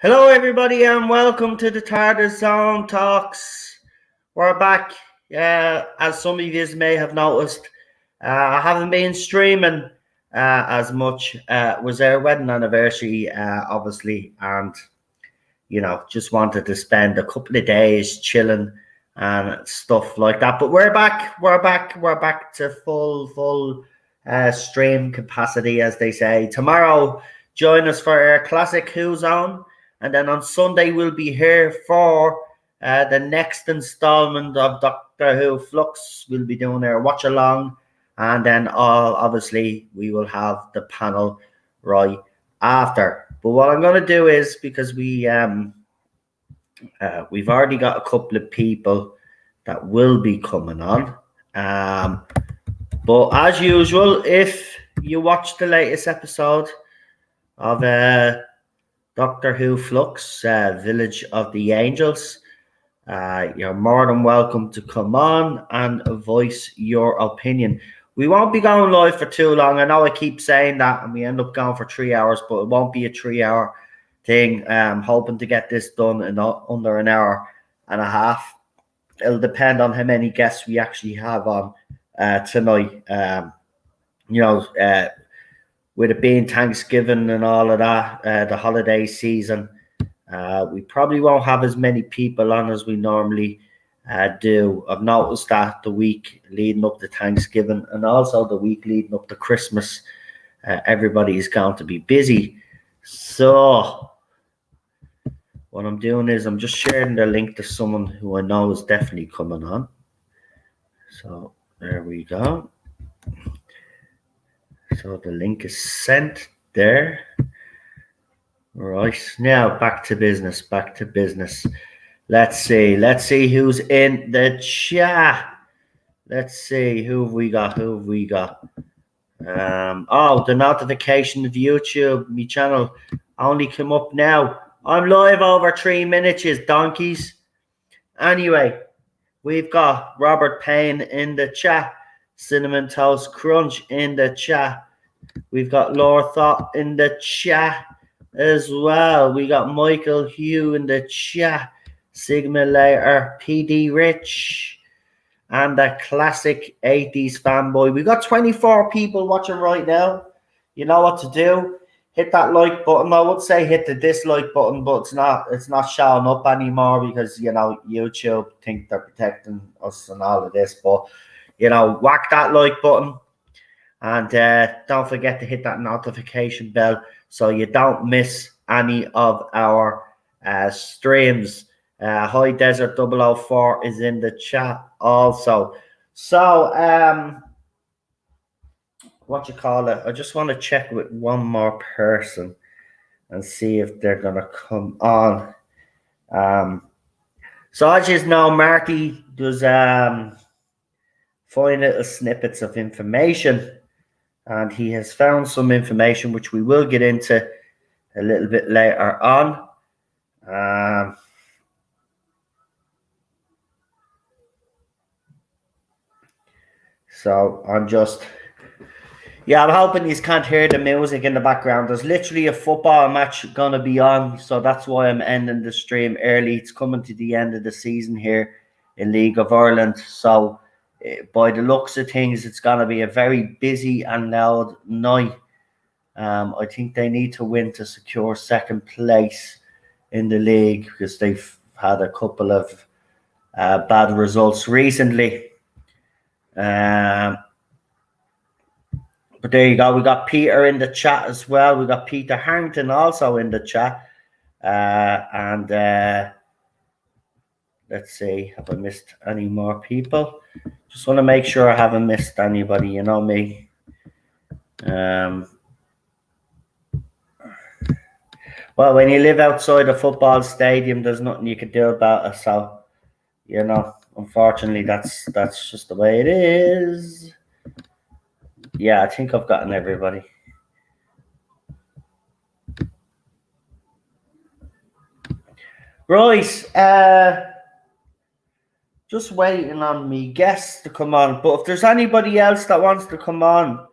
Hello, everybody, and welcome to the Tardis Zone Talks. We're back. As some of you may have noticed, I haven't been streaming as much. It was our wedding anniversary, obviously, and just wanted to spend a couple of days chilling and stuff like that. But we're back. We're back to full stream capacity, as they say. Tomorrow, join us for our classic Who Zone. And then on Sunday, we'll be here for the next installment of Doctor Who Flux. We'll be doing our watch along. And then obviously we will have the panel right after. But what I'm going to do is, because we've already got a couple of people that will be coming on. But as usual, if you watch the latest episode of Doctor Who Flux, Village of the Angels, you're more than welcome to come on and voice your opinion. We won't be going live for too long. I know I keep saying that, and we end up going for 3 hours, but it won't be a 3-hour thing. I'm hoping to get this done in under an hour and a half. It'll depend on how many guests we actually have on tonight. With it being Thanksgiving and all of that, the holiday season, we probably won't have as many people on as we normally do. I've noticed that the week leading up to Thanksgiving and also the week leading up to Christmas, everybody is going to be busy. So what I'm doing is I'm just sharing the link to someone who I know is definitely coming on. So there we go. So the link is sent there. Right, now back to business. Let's see who's in the chat. Let's see who have we got. The notification of YouTube, my channel, only came up now. I'm live over 3 minutes, you donkeys. Anyway, we've got Robert Payne in the chat. Cinnamon Toast Crunch in the chat. We've got Laura Thought in the chat as well. We got Michael Hugh in the chat. Sigma Later, PD Rich, and the classic 80s fanboy. We got 24 people watching right now. You know what to do. Hit that like button. I would say hit the dislike button, but it's not showing up anymore because YouTube think they're protecting us and all of this. But whack that like button, and don't forget to hit that notification bell so you don't miss any of our streams. High Desert 004 is in the chat also. So, I just want to check with one more person and see if they're going to come on. So as you know, Marty does find little snippets of information, and he has found some information which we will get into a little bit later on. So I'm hoping you can't hear the music in the background. There's literally a football match going to be on, so that's why I'm ending the stream early. It's coming to the end of the season here in League of Ireland, so by the looks of things, it's going to be a very busy and loud night. I think they need to win to secure second place in the league because they've had a couple of bad results recently. But there you go. We got Peter in the chat as well. We got Peter Harrington also in the chat. Let's see, have I missed any more people? Just want to make sure I haven't missed anybody, you know me. Well, when you live outside a football stadium, there's nothing you can do about it. So, unfortunately, that's just the way it is. Yeah, I think I've gotten everybody. Right, just waiting on me guests to come on. But if there's anybody else that wants to come on,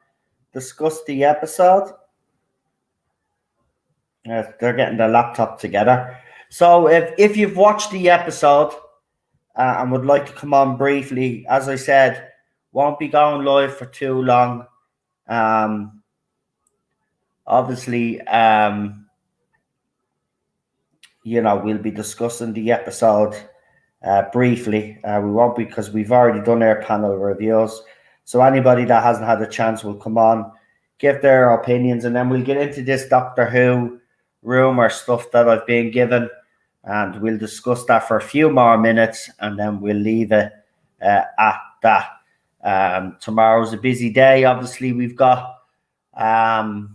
discuss the episode, they're getting their laptop together. So if you've watched the episode and would like to come on briefly, as I said, won't be going live for too long. Obviously, we'll be discussing the episode briefly. We won't, because we've already done our panel reviews. So anybody that hasn't had a chance will come on, give their opinions, and then we'll get into this Doctor Who Rumour stuff that I've been given, and we'll discuss that for a few more minutes, and then we'll leave it at that. Tomorrow's a busy day. Obviously, we've got our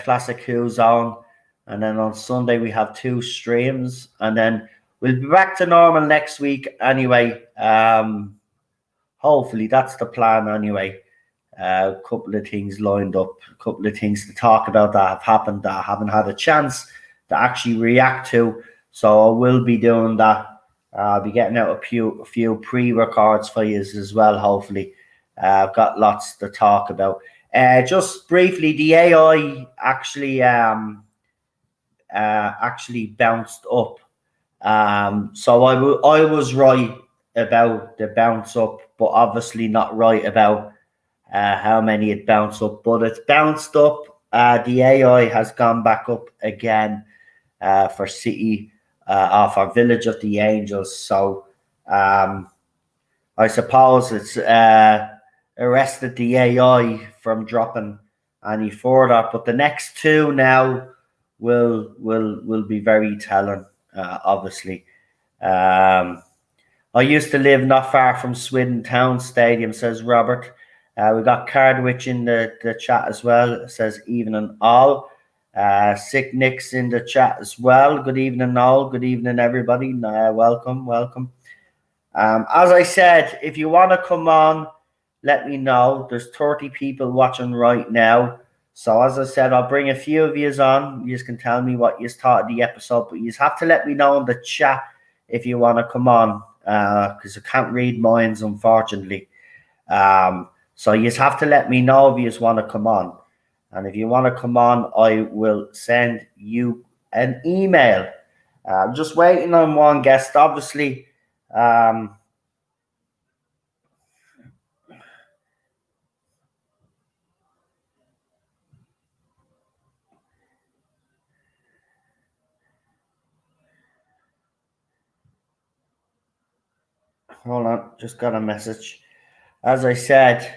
Classic Who Zone, and then on Sunday we have 2 streams, and then we'll be back to normal next week anyway. Hopefully that's the plan anyway. A couple of things lined up, a couple of things to talk about that have happened that I haven't had a chance to actually react to. So I will be doing that. I'll be getting out a few pre-records for you as well, hopefully. I've got lots to talk about. Just briefly, the AI actually bounced up. So I was right about the bounce up, but obviously not right about how many it bounced up. But it's bounced up. The AI has gone back up again for City of our Village of the Angels. So I suppose it's arrested the AI from dropping any further. But the next 2 now will be very telling. Obviously, I used to live not far from Swindon Town Stadium, says Robert. We got Cardwich in the chat as well. It says evening all. Sick Nick's in the chat as well. Good evening all. Good evening everybody. Welcome. As I said, if you want to come on, let me know. There's 30 people watching right now. So as I said, I'll bring a few of you on. You can tell me what you thought of the episode, but you have to let me know in the chat if you want to come on, because I can't read minds, unfortunately. So you have to let me know if you want to come on. And if you want to come on, I will send you an email. I'm just waiting on one guest, obviously. Hold on, just got a message. As I said,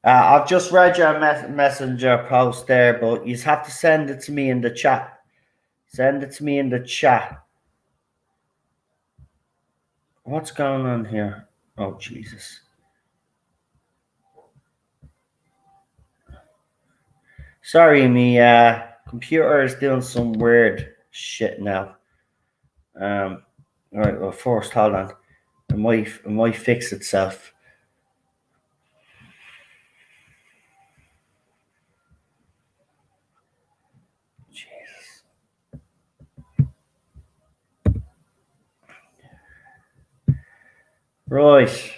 I've just read your messenger post there, but you have to send it to me in the chat. Send it to me in the chat. What's going on here? Oh, Jesus. Sorry, me computer is doing some weird shit now. All right, well, first, hold on. It might fix itself. Jesus. Right.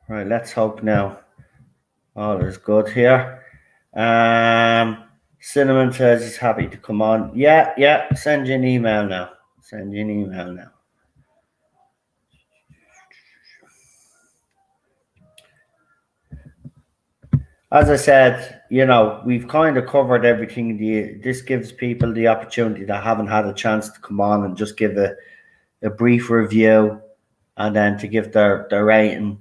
Right, let's hope now. All is good here. Cinnamon says he's happy to come on. Yeah. Send you an email now. As I said, we've kind of covered everything. This gives people the opportunity that haven't had a chance to come on and just give a brief review, and then to give their rating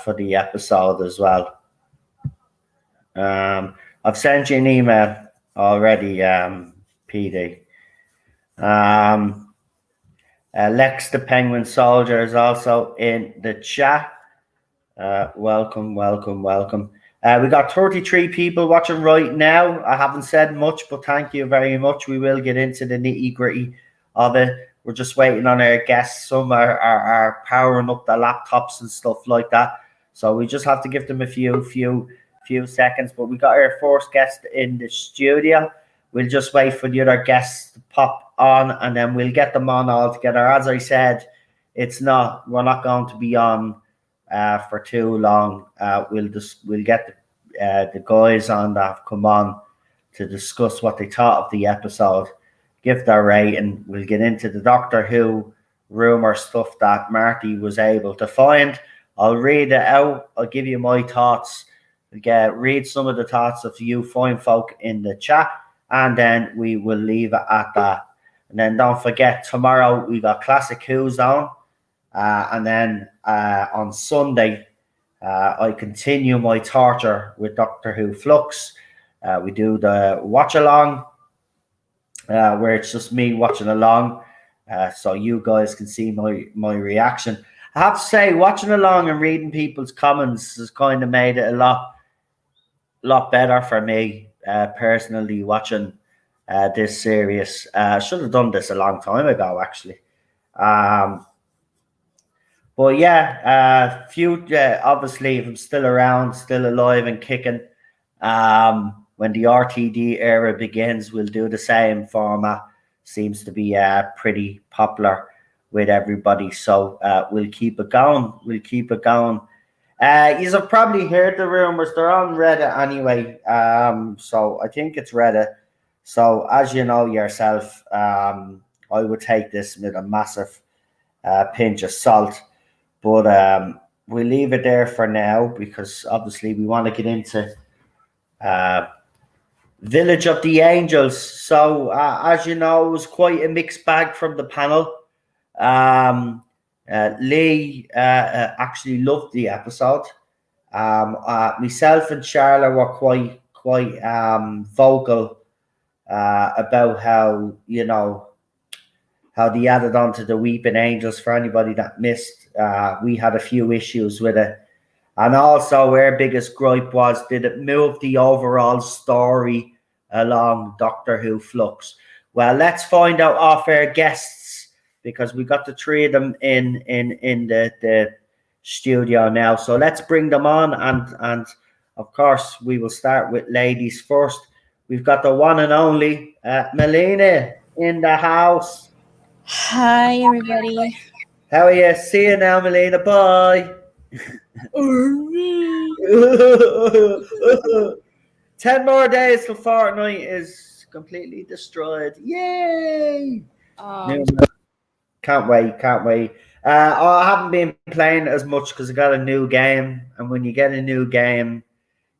for the episode as well. I've sent you an email already, PD. Lex the Penguin Soldier is also in the chat. Welcome, welcome, welcome. We got 33 people watching right now. I haven't said much, but thank you very much. We will get into the nitty-gritty of it. We're just waiting on our guests. Some are powering up the laptops and stuff like that. So we just have to give them a few seconds. But we got our first guest in the studio. We'll just wait for the other guests to pop on, and then we'll get them on all together. As I said, we're not going to be on for too long. We'll get the guys on that have come on to discuss what they thought of the episode, give their rating. We'll get into the Doctor Who rumor stuff that Marty was able to find. I'll read it out. I'll give you my thoughts. Read some of the thoughts of you fine folk in the chat, and then we will leave it at that. And then don't forget, tomorrow we got Classic Who's on. And then on Sunday, I continue my torture with Doctor Who Flux. We do the watch along, where it's just me watching along, so you guys can see my reaction. I have to say, watching along and reading people's comments has kind of made it a lot better for me personally. Watching this series, should have done this a long time ago, actually. But yeah, obviously, if I'm still around, still alive and kicking, when the RTD era begins, we'll do the same format. Seems to be pretty popular with everybody, so we'll keep it going. You have probably heard the rumors. They're on Reddit anyway, so I think it's Reddit. So as you know yourself, I would take this with a massive pinch of salt. But we'll leave it there for now, because obviously we want to get into Village of the Angels. So as you know, it was quite a mixed bag from the panel. Lee actually loved the episode. Myself and Charlotte were quite vocal about how they added on to the Weeping Angels. For anybody that missed, we had a few issues with it. And also, our biggest gripe was, did it move the overall story along Doctor Who Flux? Well, let's find out off our guests, because we got the three of them in the studio now. So let's bring them on. And of course, we will start with ladies first. We've got the one and only Melina in the house. Hi, everybody. How are you? See you now, Melina. Bye. 10 more days till Fortnite is completely destroyed. Yay! Can't wait. I haven't been playing as much because I got a new game. And when you get a new game,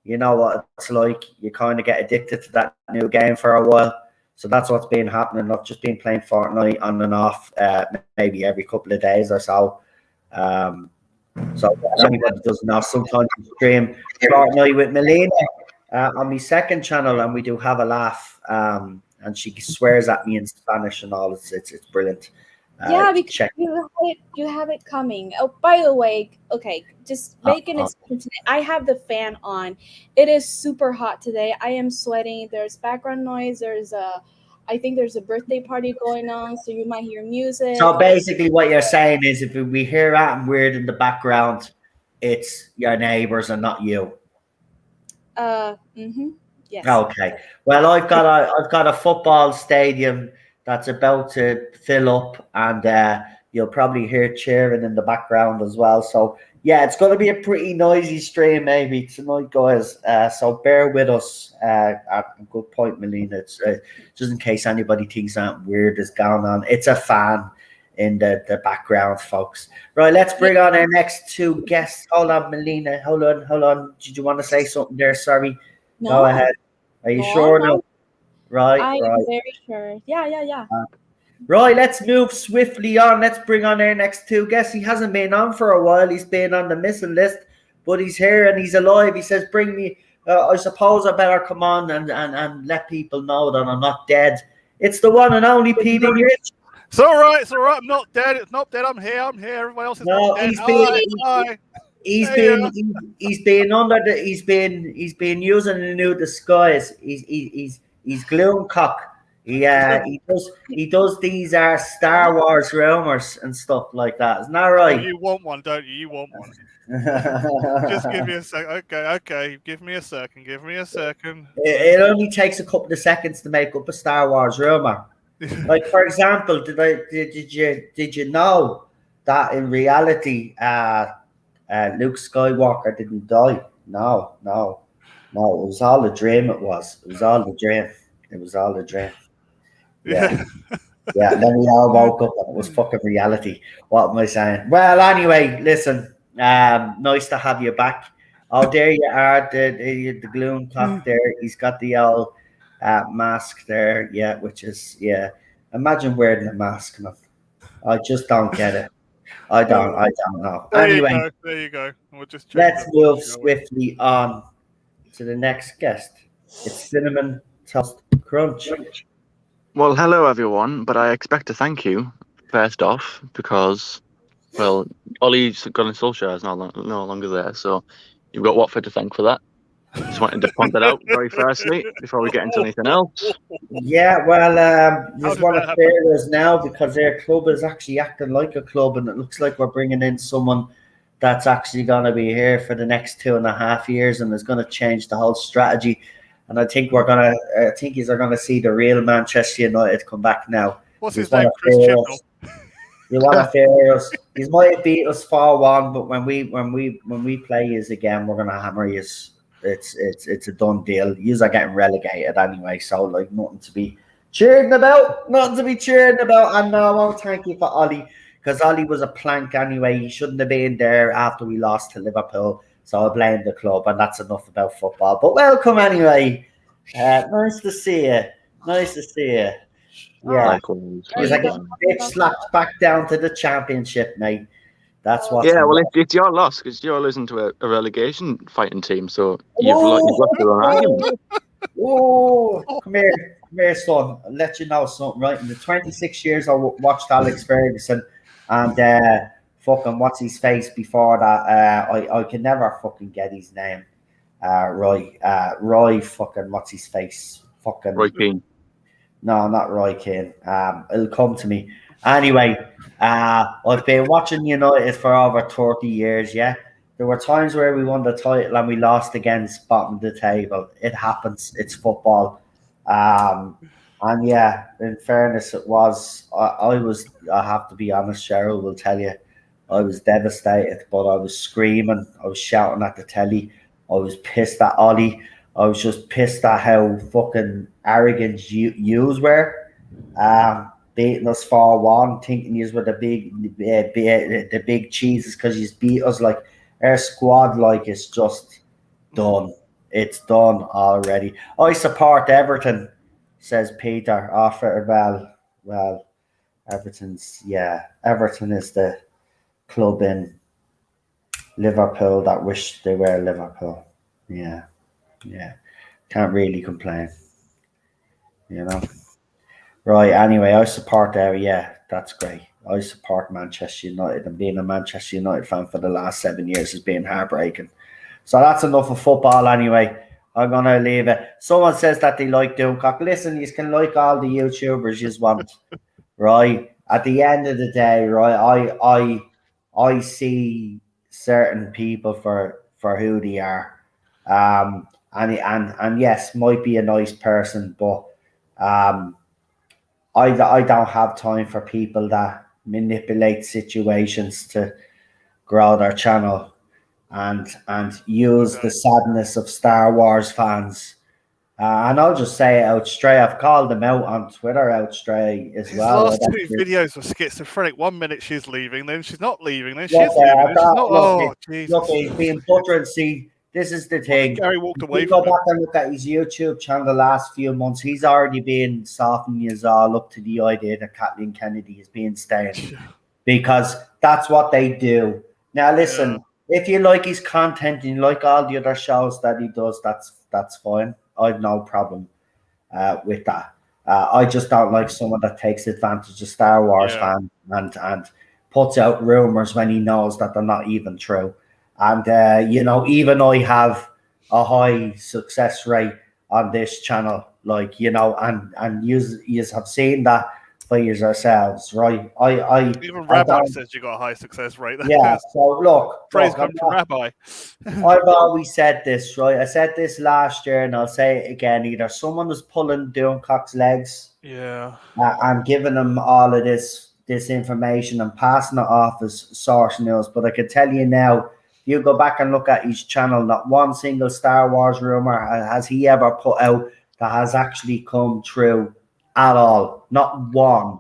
you know what it's like. You kind of get addicted to that new game for a while. So that's what's been happening. I've just been playing Fortnite on and off, maybe every couple of days or so. So if anybody doesn't know, sometimes I stream Fortnite with Melina on my second channel, and we do have a laugh. And she swears at me in Spanish and all. It's brilliant. Yeah, because you have it coming. Oh, by the way, okay, just making it today. I have the fan on. It is super hot today. I am sweating. There's background noise. I think there's a birthday party going on, so you might hear music. So basically, what you're saying is, if we hear that weird in the background, it's your neighbors and not you. Yes. Okay. Well, I've got a football stadium that's about to fill up, and you'll probably hear cheering in the background as well. So yeah, it's going to be a pretty noisy stream maybe tonight, guys. So bear with us. At a good point, Melina. It's just in case anybody thinks that weird is going on. It's a fan in the background, folks. Right, let's bring on our next two guests. Hold on, Melina. Hold on. Did you want to say something there? Sorry. No. Go ahead. Are you sure? No. Right. I'm very sure. Yeah. Right, let's move swiftly on. Let's bring on our next two guests. He hasn't been on for a while. He's been on the missing list, but he's here and he's alive. He says, bring me, I suppose I better come on and let people know that I'm not dead. It's the one and only Peter Rich. It's all right. It's all right. I'm not dead. It's not dead. I'm here. Everyone else is No, not dead. he's Hey, been under the he's been using a new disguise. He's Gloomcock. He does these Star Wars rumors and stuff like that. Isn't that Oh, right? you want one, don't you? You want one. Just give me a second. Okay. Give me a second. It only takes a couple of seconds to make up a Star Wars rumor. Like, for example, did you know that in reality, Luke Skywalker didn't die? No. It was all a dream. It was all a dream. Yeah. Yeah, and then we all woke up and it was fucking reality. What am I saying? Well, anyway, listen. Nice to have you back. Oh, there you are, the gloom cock there. He's got the old mask there, yeah, which is Imagine wearing a mask, man. I just don't get it. I don't know. Anyway, there you go. We'll just let's move swiftly on to the next guest. It's Cinnamon Toast Crunch. Well, hello everyone, but I expect to thank you first off because, well, Ollie Gunnar Solskjaer is no longer there, so you've got Watford to thank for that. Just wanted to point that out very firstly before we get into anything else. Yeah, well, there's one of failures now because their club is actually acting like a club, and it looks like we're bringing in someone that's actually going to be here for the next 2.5 years and is going to change the whole strategy. And I think I think he's going to see the real Manchester United come back now. What's his name? Chris Chibnall. You want to fear us? He might beat us 4-1, but when we play yous again, we're going to hammer yous. It's a done deal. Yous are getting relegated anyway, so like nothing to be cheering about. And no, I won't thank you for Ollie because Ollie was a plank anyway. He shouldn't have been there after we lost to Liverpool. So I blame the club, and that's enough about football. But welcome anyway. Nice to see you. Yeah, he's like a bitch slapped back down to the championship, mate. That's what. Yeah, well, it's your loss because you're losing to a relegation fighting team, so you've lost your own argument. Oh, come here, son. I'll let you know something, right? In the 26 years I watched Alex Ferguson and fucking what's his face before that. I can never fucking get his name. Roy fucking what's his face? Fucking Roy Keane. No, not Roy Keane. It'll come to me. Anyway, I've been watching United for over 30 years, yeah. There were times where we won the title and we lost against bottom of the table. It happens. It's football. And yeah, in fairness, it was. I have to be honest, Cheryl will tell you, I was devastated, but I was screaming. I was shouting at the telly. I was pissed at Ollie. I was just pissed at how fucking arrogant yous were. Beating us 4-1, thinking yous were the big cheeses because you beat us. Like our squad, like it's just done. It's done already. I support Everton, says Peter. Well, Everton is the club in Liverpool that wish they were Liverpool. Yeah. Can't really complain. You know. Right, anyway, I support that's great. I support Manchester United, and being a Manchester United fan for the last 7 years has been heartbreaking. So that's enough of football anyway. I'm going to leave it. Someone says that they like Doomcock. Listen, you can like all the YouTubers you want, right? At the end of the day, right, I see certain people for who they are. And yes, might be a nice person, but I don't have time for people that manipulate situations to grow their channel and use the sadness of Star Wars fans. And I'll just say it out straight. I've called them out on Twitter out straight as well. His last two videos were schizophrenic. 1 minute she's leaving, then she's not leaving, then she's leaving. Jesus. Look, he's being butter and see. This is the thing. Gary walked away Go back and look at his YouTube channel the last few months. He's already been softening his all up to the idea that Kathleen Kennedy is being stained because that's what they do. Now, listen, if you like his content and you like all the other shows that he does, that's fine. I have no problem with that. I just don't like someone that takes advantage of Star Wars fans and puts out rumors when he knows that they're not even true. And you know, even I have a high success rate on this channel, like, you know, and you have seen that for yourselves, right? Even I Rabbi don't, says you got a high success rate. yeah. So Praise look, comes from Rabbi. I've always said this, right? I said this last year, and I'll say it again. Either someone is pulling Cox's legs, and giving him all of this information and passing it off as source news. But I can tell you now, if you go back and look at his channel, not one single Star Wars rumor has he ever put out that has actually come true at all. Not one,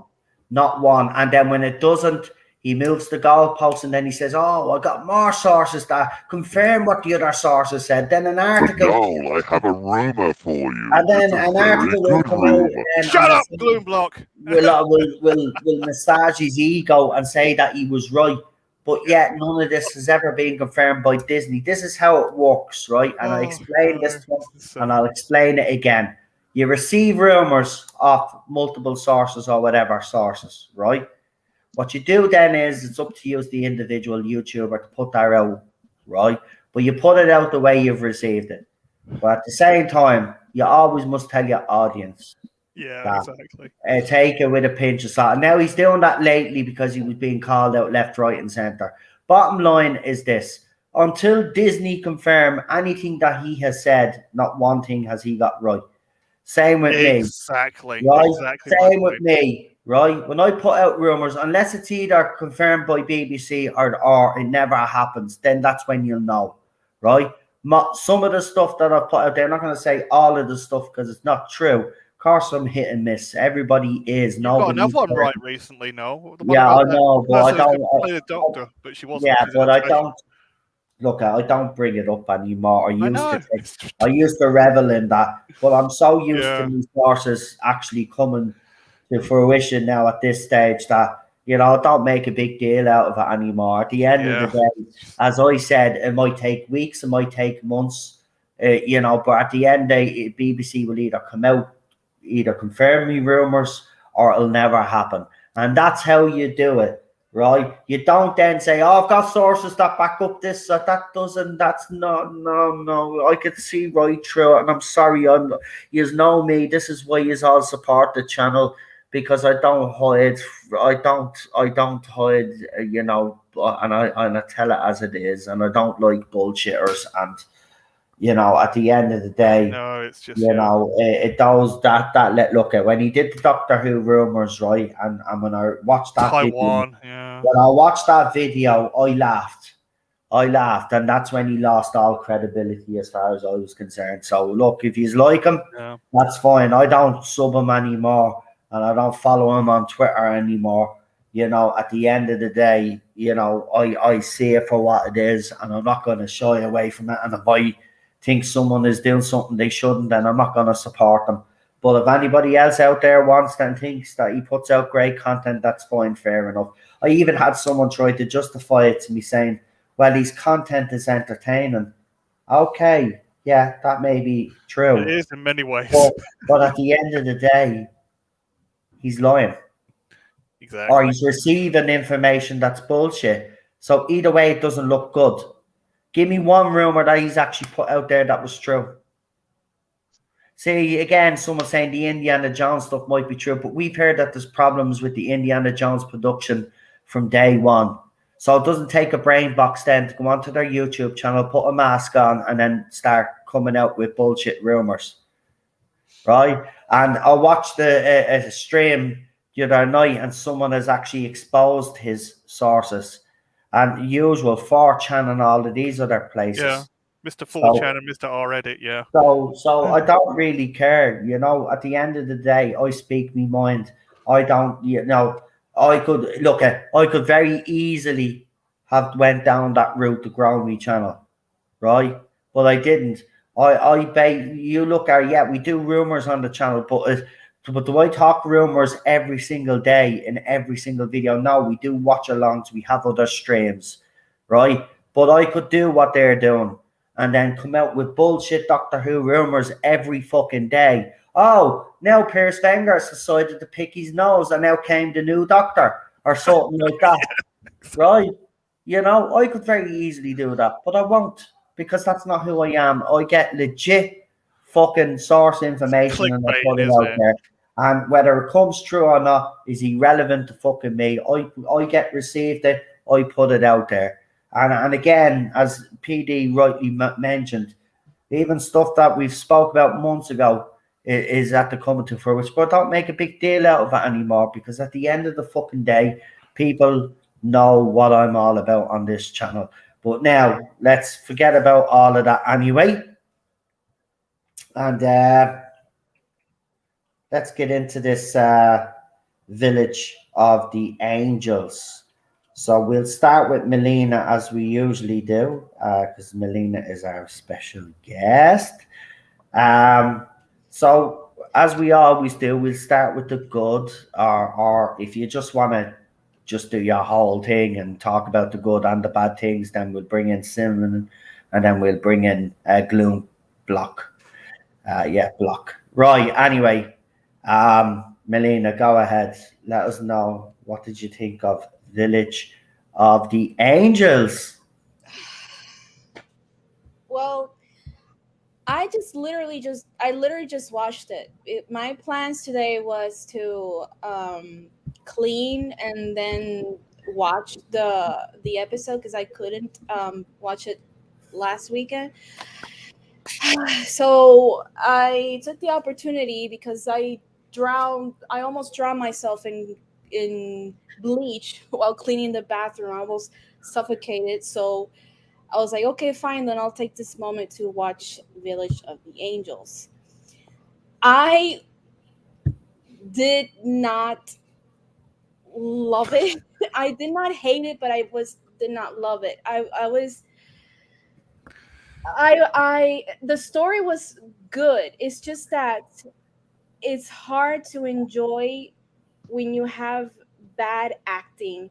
not one. And then when it doesn't, he moves the goalpost, and then he says, "Oh, I got more sources that confirm what the other sources said." Then an article. But now I have a rumor for you. And then it's a an very article will good come rumor. out. And Shut up, Gloomblock. will massage his ego and say that he was right. But yet none of this has ever been confirmed by Disney. This is how it works, right? And I explained this to them, and I'll explain it again. You receive rumors of multiple sources or whatever sources, right? What you do then is it's up to you as the individual YouTuber to put that out, right? But you put it out the way you've received it. But at the same time, you always must tell your audience. Yeah, exactly. Take it with a pinch of salt. And now he's doing that lately because he was being called out left, right, and center. Bottom line is this. Until Disney confirm anything that he has said, not one thing has he got right. Same with me. Exactly. Right? Exactly. Same with me. Right? When I put out rumors, unless it's either confirmed by BBC or it never happens, then that's when you'll know. Right? Some of the stuff that I've put out there, I'm not going to say all of the stuff because it's not true. Of course, I'm hit and miss. Everybody is. You've got another one right recently, no? Yeah, I know, but I don't. Play the doctor, but she wasn't. Yeah, but I don't. Look, I don't bring it up anymore. I used to revel in that, but I'm so used to these sources actually coming to fruition now at this stage that, you know, I don't make a big deal out of it anymore. At the end of the day, as I said, it might take weeks, it might take months, you know, but at the end of the day, BBC will either come out, either confirm me rumors, or it'll never happen. And that's how you do it. Right, you don't then say, "Oh, I've got sources that back up this, that doesn't." That's no. I could see right through it, and I'm sorry. You know me. This is why you all support the channel, because I don't hide. I don't hide. You know, and I tell it as it is, and I don't like bullshitters. And you know, at the end of the day, no, it's just you know, it does that. Look at when he did the Doctor Who rumors, right? And when I watched that Taiwan, video, when I watched that video, I laughed, and that's when he lost all credibility as far as I was concerned. So look, if you like him, that's fine. I don't sub him anymore, and I don't follow him on Twitter anymore. You know, at the end of the day, you know, I see it for what it is, and I'm not going to shy away from it. And if I think someone is doing something they shouldn't, then I'm not going to support them. But if anybody else out there wants and thinks that he puts out great content, that's fine, fair enough. I even had someone try to justify it to me saying, well, his content is entertaining. Okay, yeah, that may be true. It is in many ways. But at the end of the day, he's lying. Exactly. Or he's receiving information that's bullshit. So either way, it doesn't look good. Give me one rumor that he's actually put out there that was true. See, again, someone saying the Indiana Jones stuff might be true, but we've heard that there's problems with the Indiana Jones production from day one. So it doesn't take a brain box then to go onto their YouTube channel, put a mask on, and then start coming out with bullshit rumors. Right? And I watched a stream the other night, and someone has actually exposed his sources. And usual 4chan and all of these other places. Yeah, Mr. 4chan and Mr. R-Edit, yeah. So I don't really care, you know. At the end of the day, I speak my mind. I don't, you know, I could very easily have went down that route to grow my channel, right? But I didn't. You look at, yeah, we do rumors on the channel, but do I talk rumors every single day in every single video? No, we do watch alongs. We have other streams, right? But I could do what they're doing and then come out with bullshit Doctor Who rumors every fucking day. oh, now Pierce Wenger has decided to pick his nose and now came the new doctor or something like that. Right? You know, I could very easily do that, but I won't because that's not who I am. I get legit fucking source information and I Clickbait, put it isn't out it? there. And whether it comes true or not is irrelevant to fucking me. I get received it, I put it out there. And again, as PD rightly mentioned, even stuff that we've spoke about months ago is at the coming to fruition. But don't make a big deal out of it anymore because at the end of the fucking day, people know what I'm all about on this channel. But now let's forget about all of that anyway. And let's get into this Village of the Angels. So we'll start with Melina as we usually do, because Melina is our special guest. So as we always do, we'll start with the good, or if you just want to just do your whole thing and talk about the good and the bad things, then we'll bring in Cinnamon, and then we'll bring in Gloom Block. Block. Right. Anyway, Melina, go ahead. Let us know, what did you think of Village of the Angels? Well, I literally just watched it. My plans today was to clean and then watch the episode because I couldn't watch it last weekend. So I took the opportunity because I almost drowned myself in bleach while cleaning the bathroom. I almost suffocated. So I was like, okay, fine, then I'll take this moment to watch Village of the Angels. I did not love it. I did not hate it, but did not love it. The story was good. It's just that it's hard to enjoy when you have bad acting.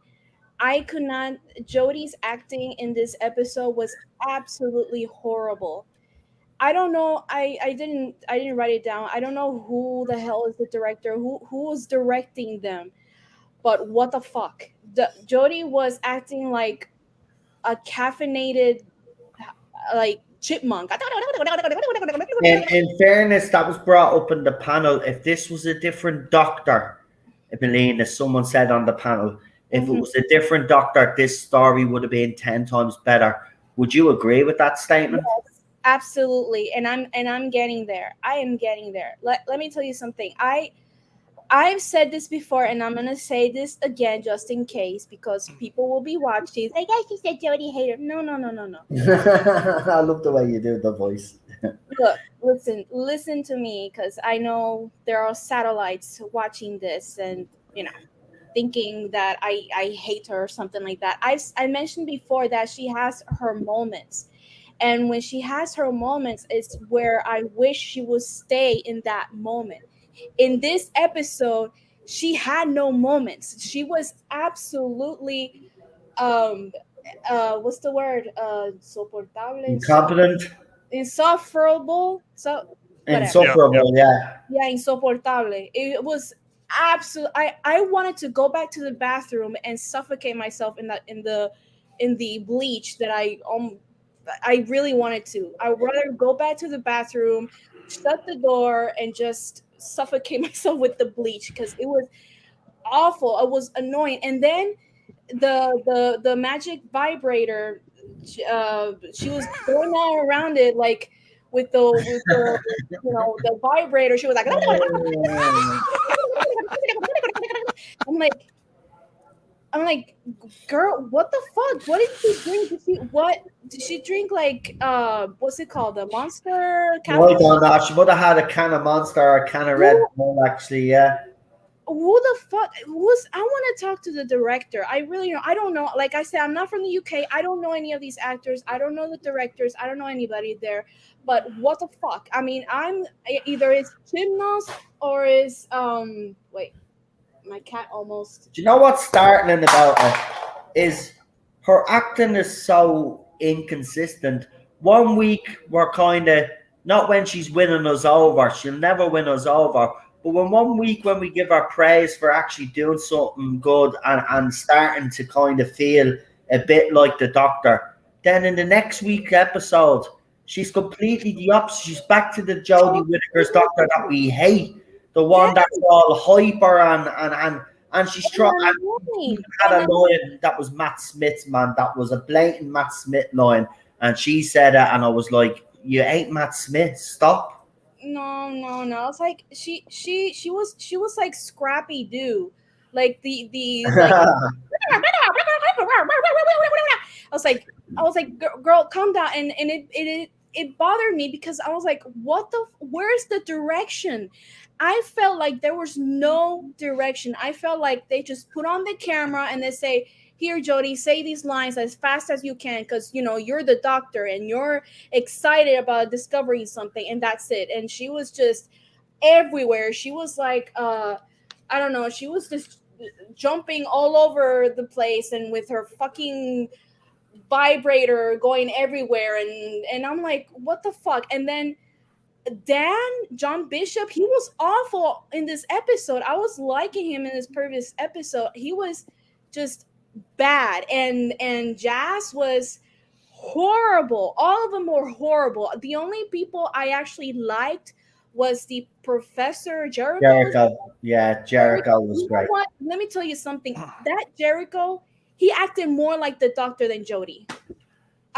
I could not. Jodie's acting in this episode was absolutely horrible. I don't know. I didn't write it down. I don't know who the hell is the director. Who was directing them? But what the fuck? Jodie was acting like a caffeinated like chipmunk. In fairness, that was brought up in the panel. If this was a different doctor, Melina, someone said on the panel, if it was a different doctor, this story would have been 10 times better. Would you agree with that statement? Yes, absolutely. And I'm getting there. I am getting there. Let me tell you something. I've said this before, and I'm gonna say this again just in case, because people will be watching. I guess you said Jodie hater. No. I love the way you do the voice. Look, listen to me, because I know there are satellites watching this, and thinking that I hate her or something like that. I mentioned before that she has her moments, and when she has her moments, it's where I wish she would stay in that moment. In this episode, she had no moments. She was absolutely what's the word? Soportable, Incompetent, insufferable. So whatever. insufferable, yeah. Yeah, insoportable. It was absolute. I wanted to go back to the bathroom and suffocate myself in the bleach that I really wanted to. I would rather go back to the bathroom, shut the door, and just suffocate myself with the bleach because it was awful. It was annoying. And then the magic vibrator, she was going all around it like with the the vibrator. She was like, I'm like, girl, what the fuck? What did she drink? Did she drink? Like, what's it called? The Monster? I don't know. She would have had a can of Monster or a can of Red Bull, actually, yeah. Who the fuck was? I want to talk to the director. I really don't. I don't know. Like I said, I'm not from the UK. I don't know any of these actors. I don't know the directors. I don't know anybody there. But what the fuck? I mean, I'm either it's Chimnos or is wait. My cat almost. Do you know what's startling about her? Is her acting is so inconsistent. One week we're kind of not when she's winning us over. She'll never win us over. But when 1 week when we give her praise for actually doing something good and starting to kind of feel a bit like the Doctor, then in the next week episode, she's completely the opposite. She's back to the Jodie Whittaker's Doctor that we hate, the one that's all hyper and she's trying. We had a line that was Matt Smith's, man. That was a blatant Matt Smith line, and she said it, and I was like, "You ain't Matt Smith. Stop." No. It's like she was like Scrappy Doo, like the like. I was like, girl, calm down, and it bothered me because I was like, where's the direction? I felt like there was no direction. I felt like they just put on the camera and they say, here, Jodie, say these lines as fast as you can because, you're the Doctor and you're excited about discovering something, and that's it. And she was just everywhere. She was like, I don't know, she was just jumping all over the place and with her fucking vibrator going everywhere. And I'm like, what the fuck? And then John Bishop, he was awful in this episode. I was liking him in this previous episode. He was just bad, and Jazz was horrible. All of them were horrible. The only people I actually liked was the Professor Jericho. Jericho was great. What? Let me tell you something. That Jericho, he acted more like the Doctor than Jodie.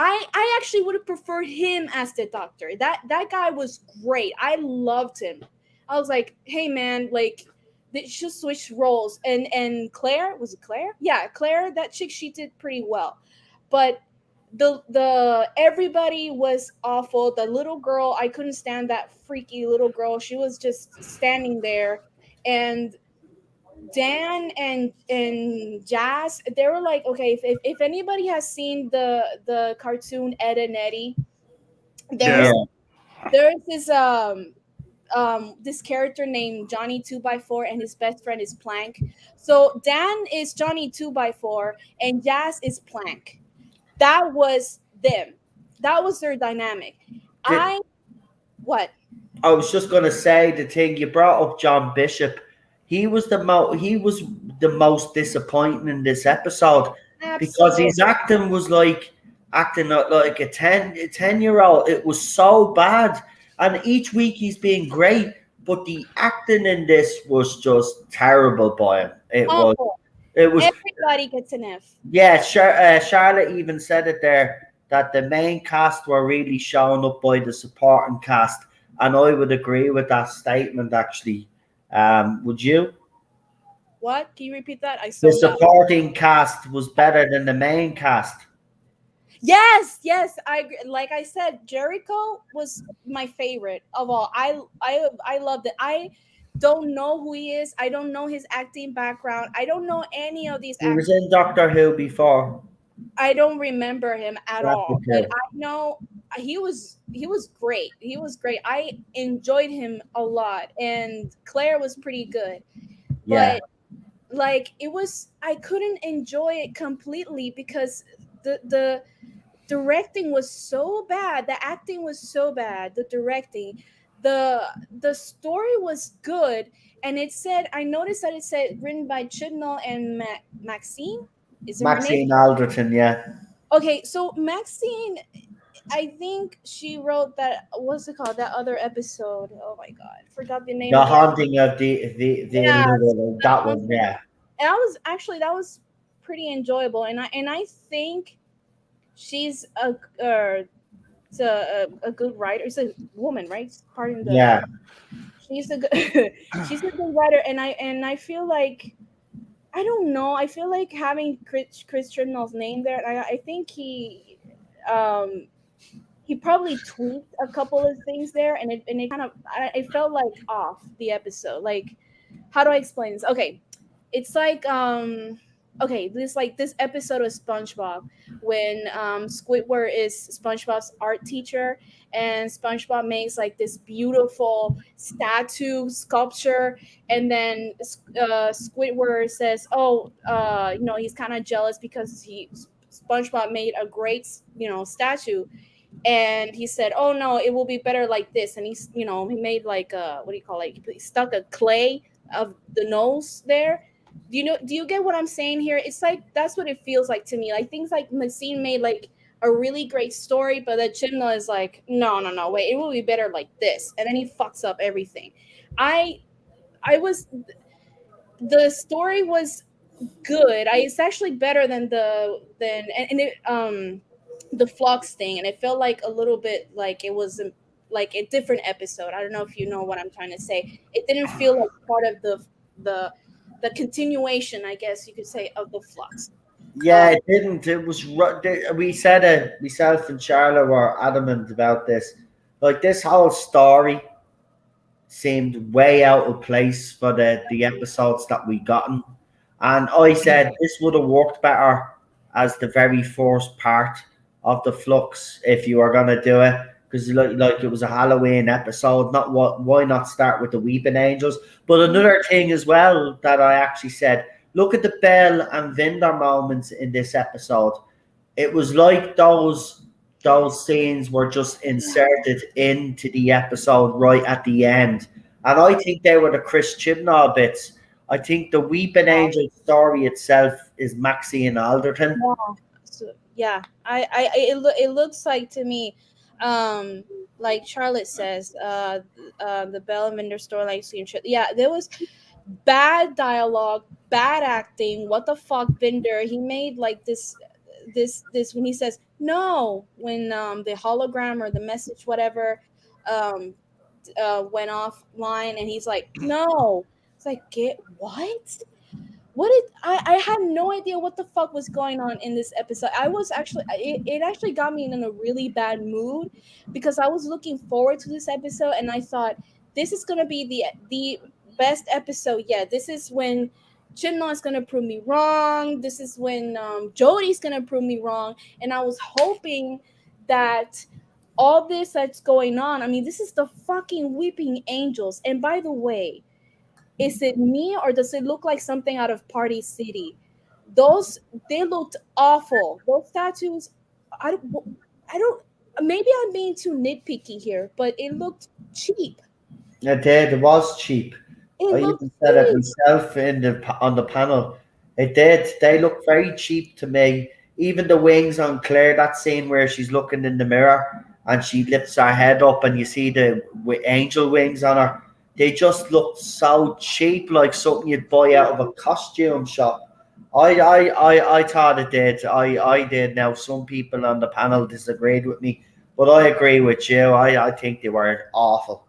I actually would have preferred him as the Doctor. That guy was great. I loved him. I was like, hey man, like they should switch roles. And Claire, was it Claire? Yeah, Claire, that chick, she did pretty well. But the everybody was awful. The little girl, I couldn't stand that freaky little girl. She was just standing there. And Dan and Jazz, they were like, okay, if anybody has seen the cartoon Ed and Eddie, there's this character named Johnny 2x4 and his best friend is Plank. So Dan is Johnny 2x4 and Jazz is Plank. That was them. That was their dynamic. I was just gonna say the thing you brought up, John Bishop. He was the most disappointing in this episode. Absolutely. Because his acting was like acting like a 10-year-old. It was so bad. And each week he's been great, but the acting in this was just terrible by him. It was everybody gets an F. Yeah, Charlotte even said it there that the main cast were really shown up by the supporting cast, and I would agree with that statement actually. Would you? What? Can you repeat that? The supporting cast was better than the main cast. Yes, I agree. Like I said, Jericho was my favorite of all. I loved it. I don't know who he is. I don't know his acting background. I don't know any of these actors. He was in Doctor Who before. I don't remember him at all. But I know he was great. He was great. I enjoyed him a lot. And Claire was pretty good. Yeah. But like I couldn't enjoy it completely because the directing was so bad. The acting was so bad. The directing, the story was good, and I noticed that it said written by Chibnall and Maxine. Is it Maxine Alderton? Yeah. Okay, so Maxine, I think she wrote that. What's it called? That other episode. Oh my god, forgot the name. The Haunting of the that one. Yeah. And that was pretty enjoyable, and I think she's a good writer. It's a woman, right? Pardon the. Yeah. She's a good writer, and I feel like, I don't know. I feel like having Chris Chibnall's name there. I think he probably tweaked a couple of things there, and it kind of I felt like off the episode. Like, how do I explain this? Okay, it's like this episode of SpongeBob when Squidward is SpongeBob's art teacher, and SpongeBob makes like this beautiful statue sculpture, and then Squidward says, he's kind of jealous because SpongeBob made a great statue. and he said, "Oh no, it will be better like this." And he's, he made like a, what do you call it? He stuck a clay of the nose there. Do you get what I'm saying here? It's like that's what it feels like to me. Like things like Maxine made like a really great story, but that Chimna is like, no, no, no, wait, it will be better like this, and then he fucks up everything. I I was the story was good. It's actually better than the flux thing, and it felt like a little bit like it was like a different episode. I don't know if you know what I'm trying to say. It didn't feel like part of the the continuation, I guess you could say, of the flux. Yeah, it didn't. It was we said it. Myself and Charlotte were adamant about this. Like this whole story seemed way out of place for the episodes that we gotten, and I said this would have worked better as the very first part of the flux if you were gonna do it, because like it was a Halloween episode. Not what? Why not start with the Weeping Angels? But another thing as well that I actually said, look at the Belle and Vinder moments in this episode. It was like those scenes were just inserted into the episode right at the end. And I think they were the Chris Chibnall bits. I think the Weeping Angel story itself is Maxine Alderton. Yeah. So, yeah, it looks like to me, um, like Charlotte says, the Bell and Vinder storyline scene. Yeah, there was bad dialogue, bad acting. What the fuck, Vinder? He made like this when he says no, when the hologram or the message, whatever, um, went offline, and he's like, no. It's like, get what? What did I had no idea what the fuck was going on in this episode. I was actually it actually got me in a really bad mood because I was looking forward to this episode, and I thought this is gonna be the best episode yet. This is when Chimna is gonna prove me wrong. This is when Jody's gonna prove me wrong, and I was hoping that all this that's going on. I mean, this is the fucking Weeping Angels, and by the way, is it me or does it look like something out of Party City? Those they looked awful. Those tattoos, I don't, I don't. Maybe I'm being too nitpicky here, but it looked cheap. It did. It was cheap. It I looked even said it cheap. myself on the panel. It did. They look very cheap to me. Even the wings on Claire, that scene where she's looking in the mirror and she lifts her head up and you see the angel wings on her. They just look so cheap, like something you'd buy out of a costume shop. I thought it did. I did. Now some people on the panel disagreed with me, but I agree with you. I think they were awful,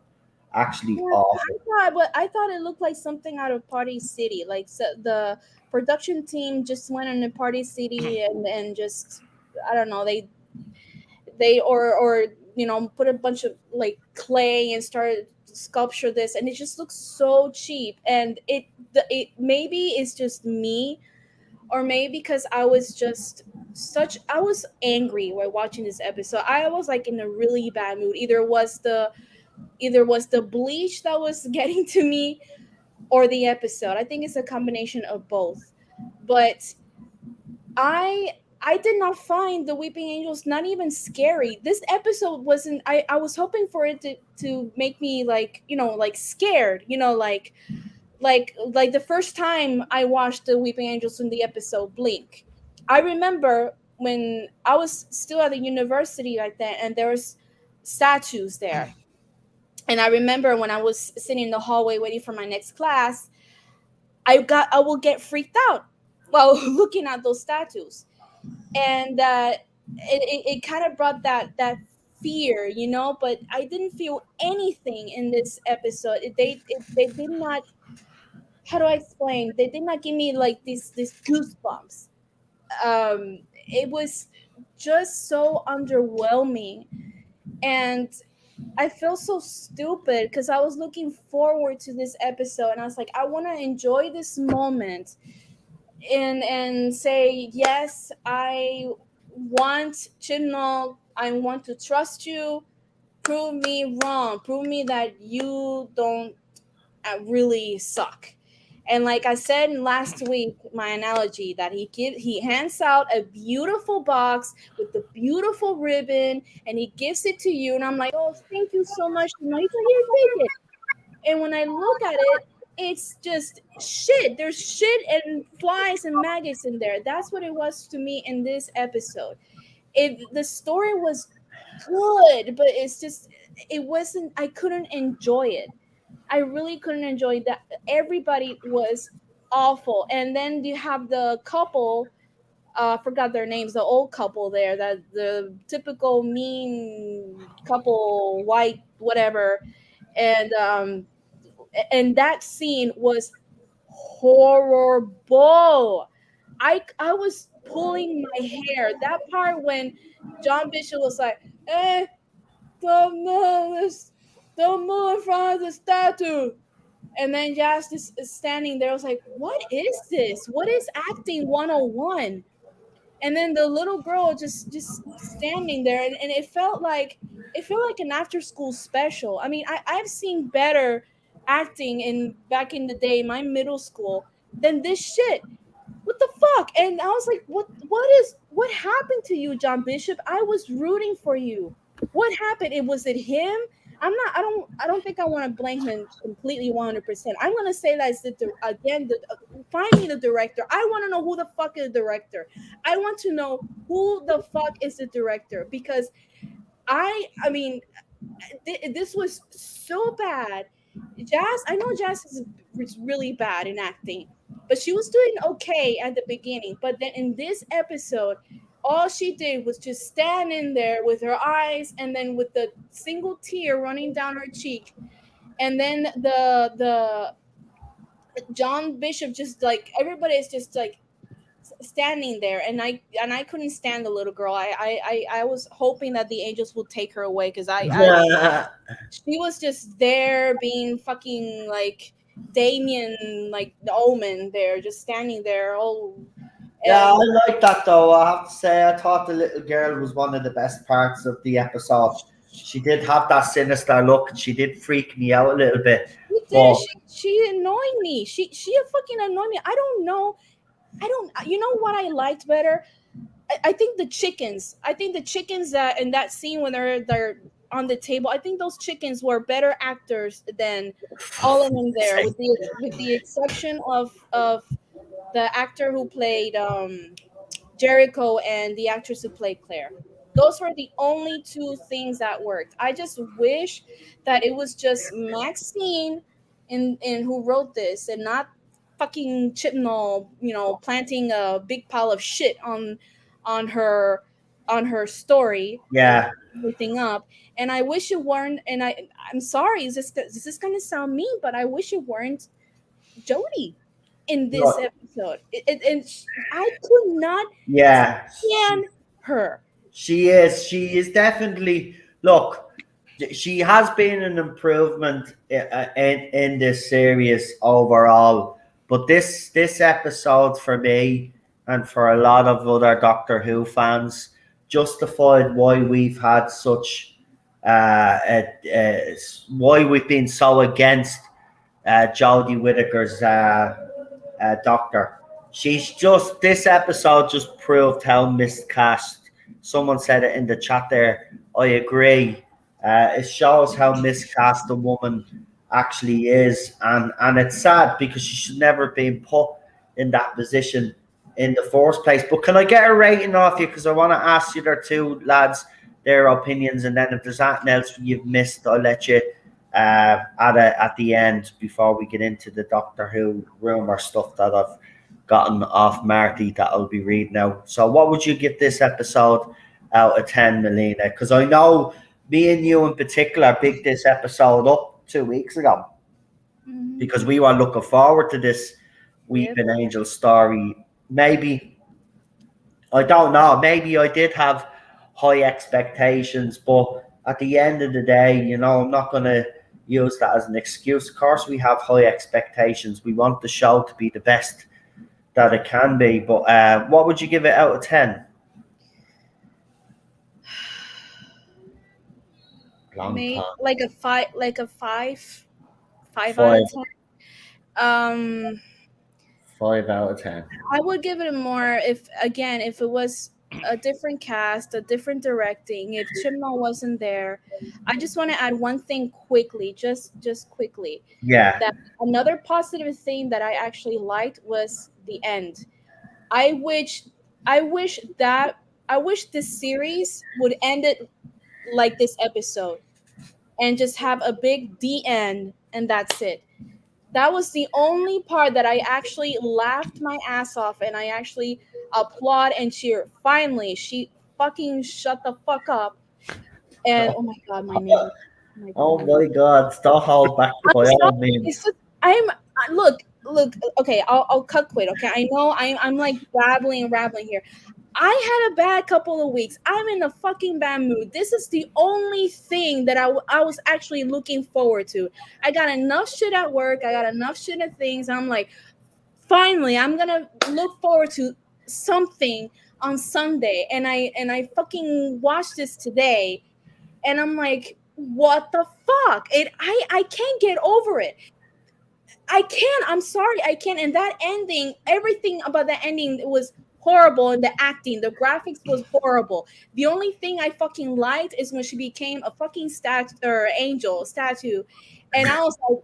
actually Yeah, awful. I thought it looked like something out of Party City. Like, so the production team just went on to Party City and just, I don't know, they or put a bunch of like clay and started sculpture this, and it just looks so cheap. And it maybe it's just me, or maybe because I was angry while watching this episode. I was like in a really bad mood. Either was the bleach that was getting to me, or the episode. I think it's a combination of both. But I did not find the Weeping Angels not even scary. This episode wasn't. I was hoping for it to make me like, like scared, like the first time I watched the Weeping Angels in the episode Blink. I remember when I was still at the university like that, and there was statues there. And I remember when I was sitting in the hallway waiting for my next class, I will get freaked out while looking at those statues. And it kind of brought that fear, but I didn't feel anything in this episode. They did not, how do I explain? They did not give me like these goosebumps. It was just so underwhelming, and I feel so stupid because I was looking forward to this episode, and I was like, I want to enjoy this moment and say, yes, I want Chibnall, I want to trust you. Prove me wrong. Prove me that you don't really suck. And like I said last week, my analogy that he hands out a beautiful box with the beautiful ribbon, and he gives it to you, and I'm like, oh, thank you so much. He's like, here, take it. And when I look at it, it's just shit. There's shit and flies and maggots in there. That's what it was to me in this episode. The story was good, but it wasn't. I couldn't enjoy it. I really couldn't enjoy that. Everybody was awful. And then you have the couple, I forgot their names, the old couple there, that the typical mean couple, white, whatever. And that scene was horrible. I was pulling my hair. That part when John Bishop was like, don't move in front of the statue. And then Jazz is standing there. I was like, what is this? What is acting 101? And then the little girl just standing there, and it felt like an after school special. I mean, I've seen better acting in back in the day, my middle school, than this shit. What the fuck? And I was like, what happened to you, John Bishop? I was rooting for you. What happened? Was it him? I don't think I want to blame him completely 100%. I'm going to say that it's find me the director. I want to know who the fuck is the director. I want to know who the fuck is the director, because I mean, this was so bad. I know Jazz is really bad in acting, but she was doing okay at the beginning. But then in this episode, all she did was just stand in there with her eyes, and then with the single tear running down her cheek, and then the John Bishop, just like everybody is just like standing there, and I couldn't stand the little girl. I was hoping that the angels would take her away, because she was just there being fucking like Damien, like the Omen, there just standing there. Yeah, I like that though. I have to say, I thought the little girl was one of the best parts of the episode. She did have that sinister look, and she did freak me out a little bit. She did. She annoyed me. She fucking annoyed me. I don't know. You know what I liked better? I think the chickens. I think the chickens that in that scene when they're on the table, I think those chickens were better actors than all of them there, with the exception of the actor who played Jericho and the actress who played Claire. Those were the only two things that worked. I just wish that it was just Maxine in who wrote this, and not fucking Chibnall, planting a big pile of shit on her story. Yeah. Everything up. And I wish it weren't, and I'm sorry, is this gonna sound mean, but I wish it weren't Jodie in this episode. I could not stand her. She is definitely, look, she has been an improvement in this series overall, but this episode for me and for a lot of other Doctor Who fans justified why we've had such why we've been so against Jodie Whittaker's Doctor. This episode just proved how miscast. Someone said it in the chat there. I agree. It shows how miscast the woman actually is, and it's sad because she should never have been put in that position in the first place. But can I get a rating off you? Because I want to ask you there two lads their opinions, and then if there's anything else you've missed, I'll let you at the end before we get into the Doctor Who rumour stuff that I've gotten off Marty that I'll be reading out. So what would you give this episode out of 10, Melina? Because I know me and you in particular picked this episode up 2 weeks ago because we were looking forward to this Weeping Angel story. Maybe, I don't know, maybe I did have high expectations, but at the end of the day, I'm not going to use that as an excuse. Of course, we have high expectations. We want the show to be the best that it can be, but what would you give it out of 10? Like a five out of 10. 5 out of 10. I would give it a more if it was a different cast, a different directing, if Chibnall wasn't there. I just want to add one thing quickly, just quickly. Yeah. That another positive thing that I actually liked was the end. I wish this series would end it like this episode and just have a big the end and that's it. That was the only part that I actually laughed my ass off and I actually applaud and cheer. Finally, she fucking shut the fuck up. And oh my god, my neighbor. Oh my god, stop hold back by all means. It's just look. Okay, I'll cut quit. Okay, I know I'm like babbling here. I had a bad couple of weeks. I'm in a fucking bad mood. This is the only thing that I was actually looking forward to. I got enough shit at work. I got enough shit at things. I'm like, finally, I'm gonna look forward to something on Sunday. And I fucking watched this today, and I'm like, what the fuck? I can't get over it. I can't. I'm sorry, I can't. And that ending, everything about the ending was horrible, and the acting, the graphics was horrible. The only thing I fucking liked is when she became a fucking statue, and I was like,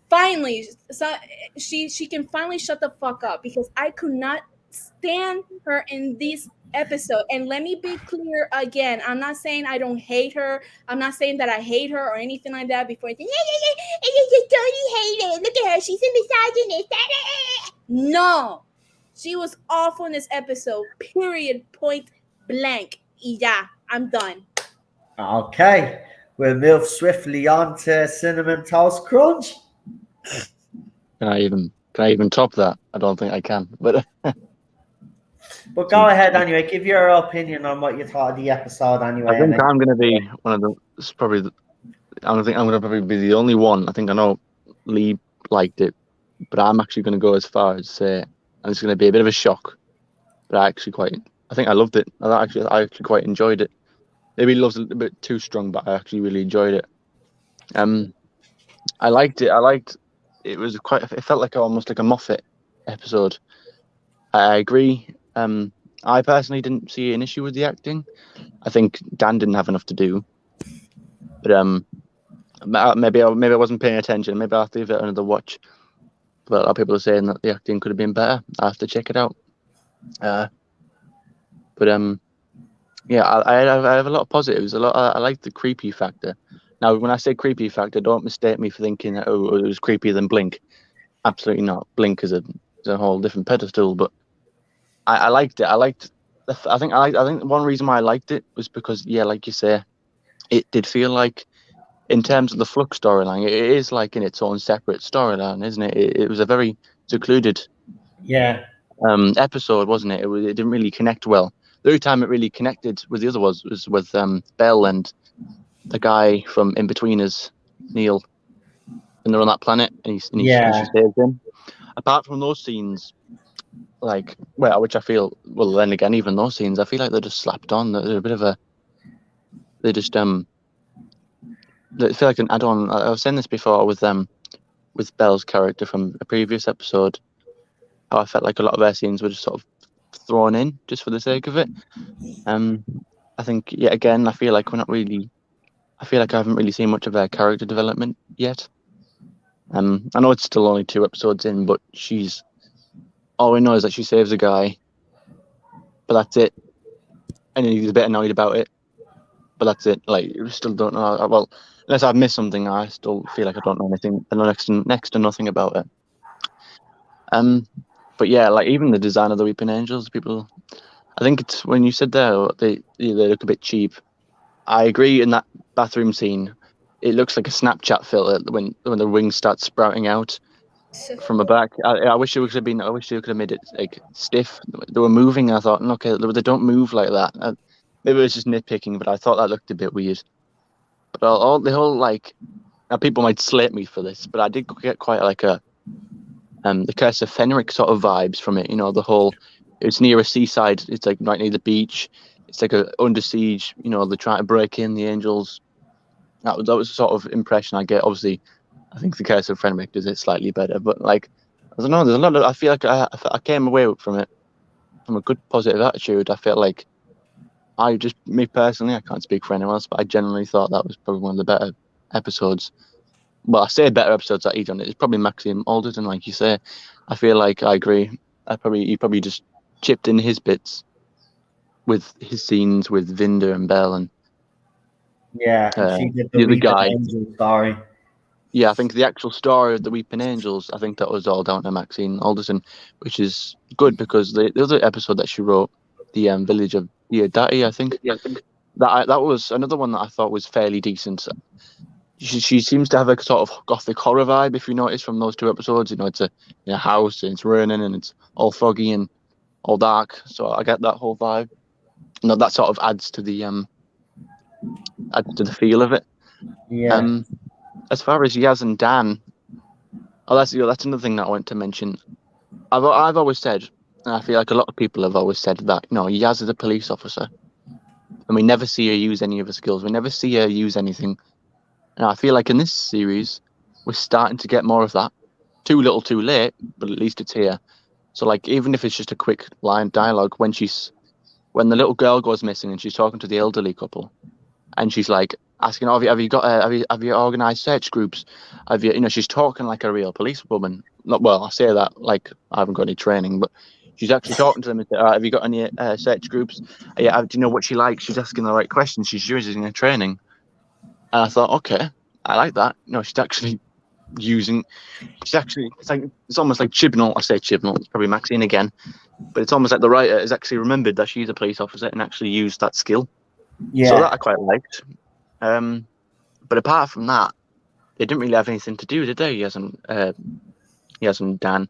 finally, so she can finally shut the fuck up, because I could not stand her in this episode. And let me be clear again, I'm not saying I don't hate her. I'm not saying that I hate her or anything like that. Before I think, you totally hate her. Look at her, she's a misogynist. No. She was awful in this episode, period, point blank. Yeah, I'm done. Okay, we'll move swiftly on to Cinnamon Toast Crunch. Can I even top that? I don't think I can. But go ahead anyway. Give your opinion on what you thought of the episode anyway. I think I'm going to be one of the. I don't think I'm going to probably be the only one. I think I know Lee liked it, but I'm actually going to go as far as say, and it's going to be a bit of a shock, but I think I loved it. I actually quite enjoyed it. Maybe love's a bit too strong, but I actually really enjoyed it. I liked it. It was it felt like almost like a Moffat episode. I agree. I personally didn't see an issue with the acting. I think Dan didn't have enough to do, but maybe I wasn't paying attention. Maybe I'll have to give it another watch. But a lot of people are saying that the acting could have been better. I have to check it out. Yeah, I have a lot of positives. I like the creepy factor. Now, when I say creepy factor, don't mistake me for thinking that it was creepier than Blink. Absolutely not. Blink is a whole different pedestal. But I liked it. I think one reason why I liked it was because, yeah, like you say, it did feel like, in terms of the Flux storyline, it is like in its own separate storyline, isn't it? It was a very secluded episode, wasn't it? It didn't really connect well. The only time it really connected with the other was with Belle and the guy from In-Betweeners, Neil, and they're on that planet, and she saves him. Apart from those scenes, which I feel, well, then again, even those scenes, I feel like they're just slapped on. They're a bit of they feel like an add-on. I was saying this before with Belle's character from a previous episode. How I felt like a lot of their scenes were just sort of thrown in just for the sake of it. I think yet again, I feel like I haven't really seen much of their character development yet. I know it's still only 2 episodes in, but all we know is that she saves a guy, but that's it. And he's a bit annoyed about it, but that's it. Like, you still don't know. Well, unless I've missed something, I still feel like I don't know anything. I know next to nothing about it. But yeah, like even the design of the Weeping Angels, I think it's when you said there they look a bit cheap. I agree. In that bathroom scene, it looks like a Snapchat filter when the wings start sprouting out from the back. I wish it could have made it like stiff. They were moving. I thought, okay, they don't move like that. Maybe it was just nitpicking, but I thought that looked a bit weird. But the whole now people might slate me for this, but I did get quite like a the Curse of Fenric sort of vibes from it. You know, it's near a seaside. It's like right near the beach. It's like under siege. You know, they're trying to break in the angels. That was the sort of impression I get. Obviously, I think the Curse of Fenric does it slightly better, but like don't know. There's a lot of. I feel like I came away from it from a good positive attitude. I felt like me personally, I can't speak for anyone else, but I generally thought that was probably one of the better episodes. Well, I say better episodes that he done. It's probably Maxime Alderton, like you say. I feel like I agree. He probably just chipped in his bits with his scenes with Vinda and Belle and she did the other Weeping guy. Angel story. Yeah, I think the actual story of the Weeping Angels, I think that was all down to Maxine Alderton, which is good because the other episode that she wrote, the village of Diodati, I think. Yeah, I think that was another one that I thought was fairly decent. She seems to have a sort of gothic horror vibe, if you notice from those two episodes. It's a house and it's raining and it's all foggy and all dark. So I get that whole vibe. That sort of adds to the feel of it. Yeah. As far as Yaz and Dan, that's another thing that I want to mention. I've always said, and I feel like a lot of people have always said that, Yaz is a police officer, and we never see her use any of her skills. We never see her use anything. And I feel like in this series, we're starting to get more of that. Too little, too late, but at least it's here. So, like, even if it's just a quick line dialogue, when the little girl goes missing and she's talking to the elderly couple, and she's like asking, "Have you organised search groups? Have you, she's talking like a real policewoman. Well, I say that like I haven't got any training, but she's actually talking to them and say, "Have you got any search groups? Do you know what she likes?" She's asking the right questions. She's using her training. And I thought, okay, I like that. She's actually it's almost like Chibnall. I say Chibnall, it's probably Maxine again, but it's almost like the writer has actually remembered that she's a police officer and actually used that skill. Yeah. So that I quite liked. But apart from that, they didn't really have anything to do, did they? Yaz and Dan.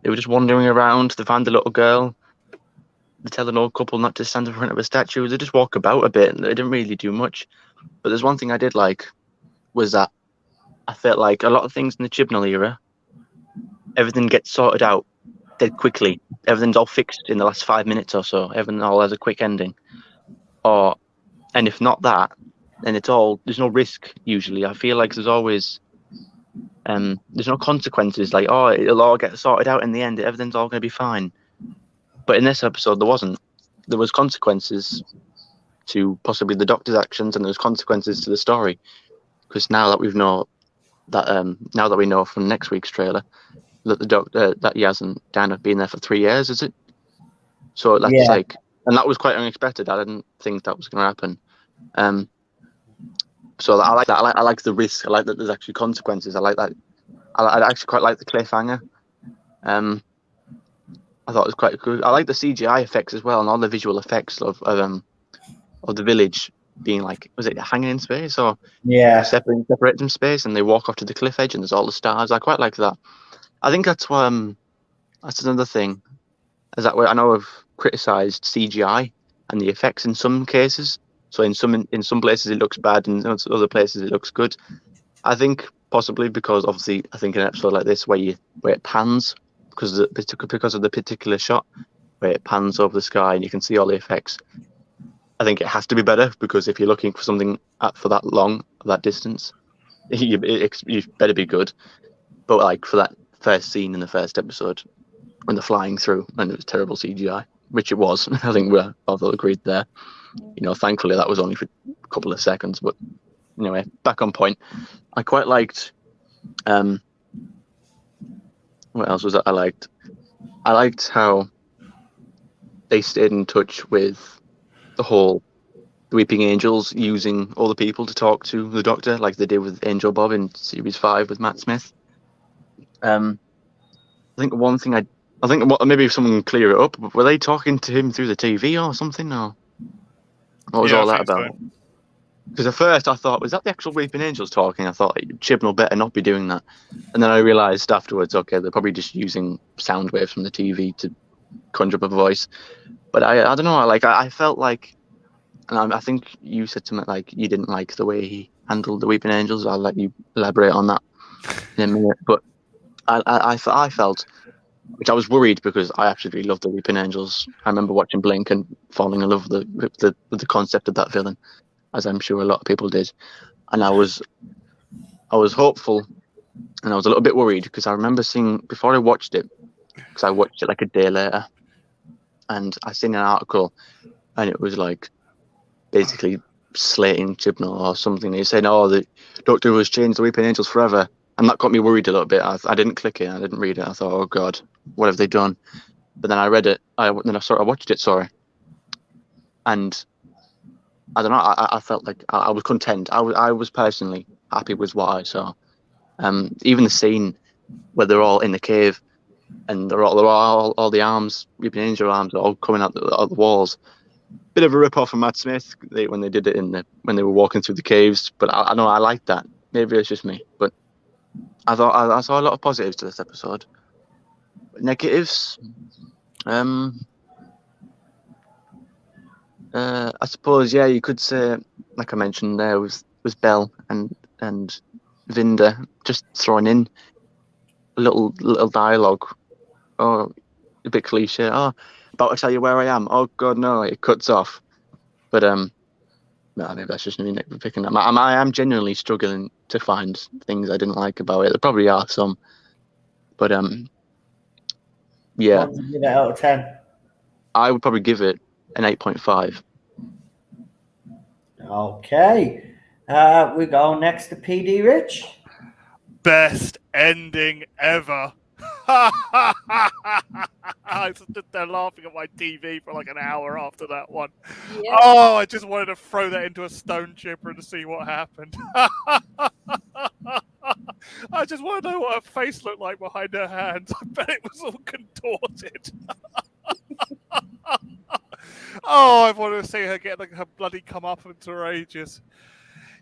They were just wandering around. They found the little girl. They tell an old couple not to stand in front of a statue. They just walk about a bit and they didn't really do much. But there's one thing I did like was that I felt like a lot of things in the Chibnall era, everything gets sorted out dead quickly. Everything's all fixed in the last 5 minutes or so. Everything all has a quick ending. And if not that, then there's no risk usually. I feel like there's always there's no consequences, like, it'll all get sorted out in the end, everything's all going to be fine. But in this episode there wasn't. There was consequences to possibly the Doctor's actions, and there's consequences to the story, because now that we know from next week's trailer that the Doctor, that Yaz and Dan have been there for 3 years, is it? So that's and that was quite unexpected. I didn't think that was going to happen. So I like that. I like the risk. I like that there's actually consequences. I like that. I actually quite like the cliffhanger. I thought it was quite good. I like the CGI effects as well, and all the visual effects of the village being like, was it hanging in space or separated in space, and they walk off to the cliff edge and there's all the stars. I quite like that. I think that's another thing, is that I know I've criticised CGI and the effects in some cases. So in some places it looks bad, and in other places it looks good. I think possibly because obviously I think an episode like this where it pans because of the particular shot where it pans over the sky and you can see all the effects. I think it has to be better, because if you're looking for something for that long, that distance, you better be good. But like for that first scene in the first episode when they're flying through and it was terrible CGI, which it was, I think we're both agreed there. Thankfully that was only for a couple of seconds. But anyway, back on point. I quite liked. What else was that I liked? I liked how they stayed in touch with the Weeping Angels, using all the people to talk to the Doctor, like they did with Angel Bob in Series 5 with Matt Smith. I think one thing maybe if someone can clear it up, were they talking to him through the TV or something, or what was all that about? Because at first I thought, was that the actual Weeping Angels talking? I thought Chibnall better not be doing that, and then I realised afterwards, okay, they're probably just using sound waves from the TV to conjure up a voice. But I don't know, I felt like, and I think you said to me like you didn't like the way he handled the Weeping Angels. I'll let you elaborate on that in a minute. But I felt, which I was worried because I absolutely loved the Weeping Angels. I remember watching Blink and falling in love with the concept of that villain, as I'm sure a lot of people did. And I was hopeful and I was a little bit worried because I remember seeing before I watched it, because I watched it like a day later, and I seen an article, and it was like basically slating Chibnall or something. He said, "Oh, the Doctor Who has changed the Weeping Angels forever," and that got me worried a little bit. I didn't click it, I didn't read it. I thought, "Oh God, what have they done?" But then I read it. I watched it. Sorry, and I don't know. I felt like I was content. I was personally happy with what I saw. Even the scene where they're all in the cave and they're all the arms, Weeping Angel arms, are all coming out the walls. Bit of a rip off from Matt Smith when they did it when they were walking through the caves. But I know I like that. Maybe it's just me, but I thought I saw a lot of positives to this episode. Negatives, I suppose, yeah, you could say, like I mentioned, there was Bell and Vinda just throwing in a little dialogue, or a bit cliche. Oh, about to tell you where I am. Oh God, no! It cuts off. But no, maybe that's just me picking up. I am genuinely struggling to find things I didn't like about it. There probably are some, but yeah. What would you give it out of 10? I would probably give it an 8.5. Okay. We go next to PD Rich. Best ending ever. I was just there laughing at my TV for like an hour after that one. Yeah. Oh, I just wanted to throw that into a stone chipper to see what happened. I just want to know what her face looked like behind her hands. I bet it was all contorted. Oh, I wanted to see her get like her bloody comeuppance for ages.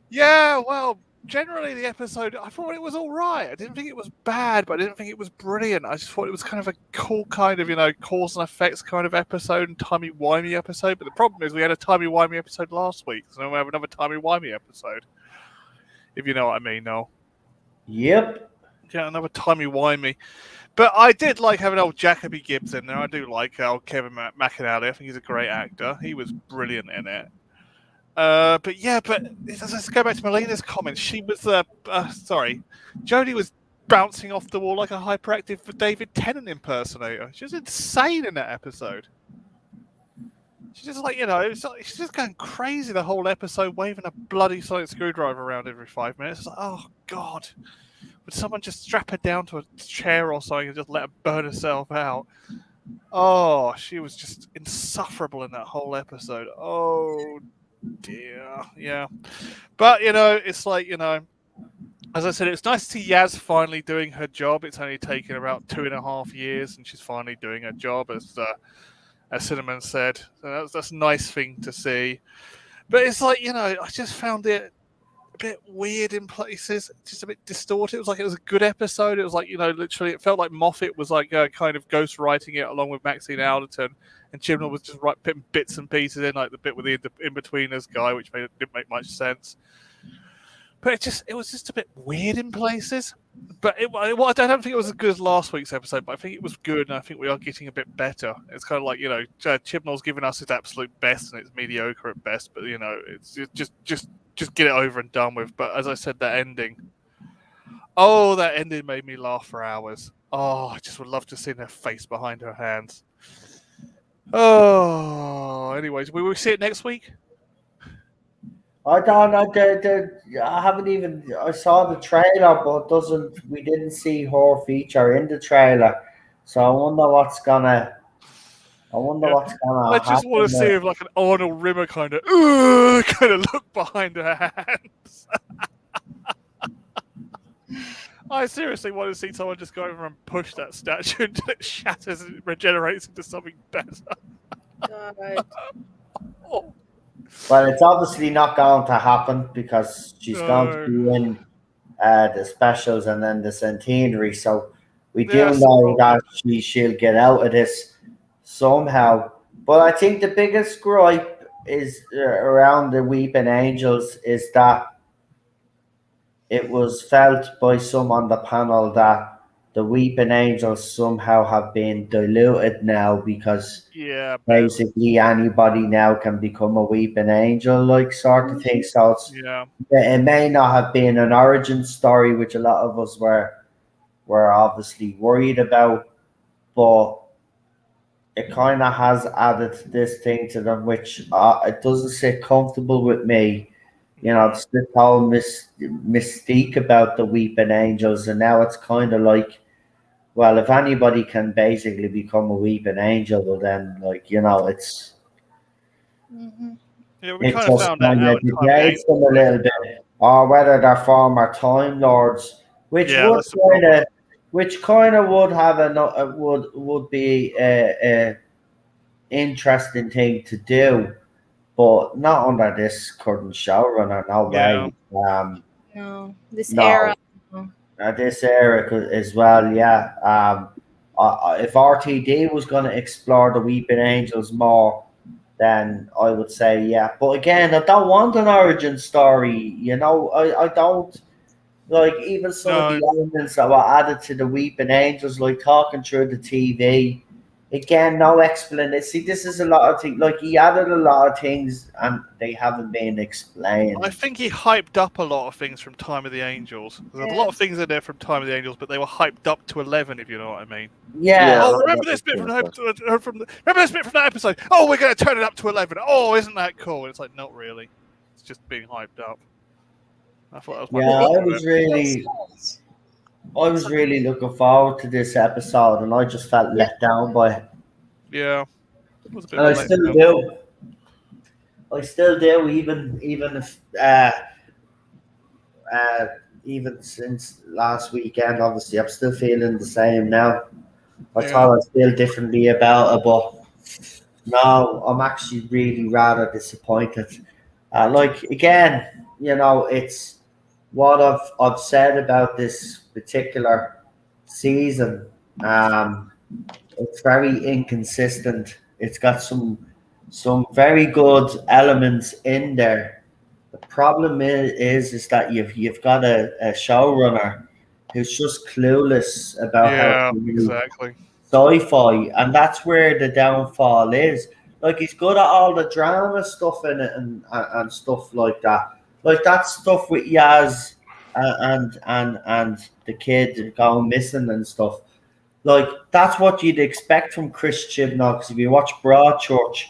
Yeah, well, generally the episode, I thought it was all right. I didn't think it was bad, but I didn't think it was brilliant. I just thought it was kind of a cool kind of, cause and effects kind of episode and timey-wimey episode. But the problem is we had a timey-wimey episode last week, so we have another timey-wimey episode. If you know what I mean, Noel. Yep. Yeah, another timey-wimey. But I did like having old Jacoby Gibbs in there. I do like old Kevin McAnally. I think he's a great actor. He was brilliant in it. But let's go back to Melina's comments. She was, Jodie was bouncing off the wall like a hyperactive David Tennant impersonator. She was insane in that episode. She's just like, she's just going crazy the whole episode, waving a bloody sonic screwdriver around every 5 minutes. It's like, oh God, would someone just strap her down to a chair or something and just let her burn herself out? Oh, she was just insufferable in that whole episode. Oh dear, yeah. But it's like, as I said, it's nice to see Yaz finally doing her job. It's only taken about 2.5 years, and she's finally doing her job, as Cinnamon said. So that's a nice thing to see. But it's like, I just found it a bit weird in places, just a bit distorted. It was like it was a good episode. It was like, literally, it felt like Moffat was like kind of ghost writing it along with Maxine Alderton, and Chibnall was just putting bits and pieces in, like the bit with the in-betweeners guy, which didn't make much sense. But it was just a bit weird in places. But I don't think it was as good as last week's episode, but I think it was good, and I think we are getting a bit better. It's kind of like, Chibnall's giving us his absolute best, and it's mediocre at best, but, it's just get it over and done with. But as I said, that ending made me laugh for hours. Oh, I just would love to see her face behind her hands. Oh, anyways, will we see it next week? I don't know. I haven't even. I saw the trailer, but we didn't see her feature in the trailer. So I wonder what's gonna. I just want to see if like an Arnold Rimmer kind of look behind her hands. I seriously want to see someone just go over and push that statue until it shatters and it regenerates into something better. God. Oh. Well, it's obviously not going to happen because she's going to be in the specials and then the centenary. So we do know that she'll get out of this somehow. But I think the biggest gripe is around the Weeping Angels is that it was felt by some on the panel that the Weeping Angels somehow have been diluted now because basically anybody now can become a Weeping Angel, like sort of thing. So it may not have been an origin story, which a lot of us were we're obviously worried about, but it kind of has added this thing to them, which it doesn't sit comfortable with me. You know, it's this whole mystique about the weeping angels, and now it's kind of like, well, if anybody can basically become a weeping angel, well, then, like, you know, Yeah, we it kind of just found that kind out of in Time of the degrades them a Angels. little bit, or whether they're former Time Lords, which Yeah, would that's the problem. would have would be a interesting thing to do, but not under this current showrunner. No Yeah. way. No, this No, era. No. this era as well. Yeah. If RTD was going to explore the Weeping Angels more, then I would say yeah. But again, I don't want an origin story. You know, I don't like even some of No. the elements that were added to the Weeping Angels, like talking through the TV. Again, no explanation. See, this is a lot of things. Like he added a lot of things, and they haven't been explained. I think he hyped up a lot of things from Time of the Angels. There's a lot of things in there from Time of the Angels, but they were hyped up to 11, if you know what I mean. Yeah, Oh, remember this bit from remember this bit from that episode? Oh, we're going to turn it up to 11. Oh, isn't that cool? And it's like, not really. It's just being hyped up. I thought that was my yeah. problem with it. I was really looking forward to this episode, and I just felt let down by it. Yeah, it was a bit And of I a still letdown. do. I still do, even if even since last weekend. Obviously, I'm still feeling the same now. I thought I'd feel differently about it, but no, I'm actually really rather disappointed. Like again, you know, it's what I've said about this particular season. It's very inconsistent. It's got some very good elements in there. The problem is that you've got a showrunner who's just clueless about how Yeah, to use exactly. sci-fi, and that's where the downfall is. Like he's good at all the drama stuff in it and stuff like that. Like that stuff with Yaz and the kid going missing and stuff. Like that's what you'd expect from Chris Chibnall. Because if you watch Broadchurch,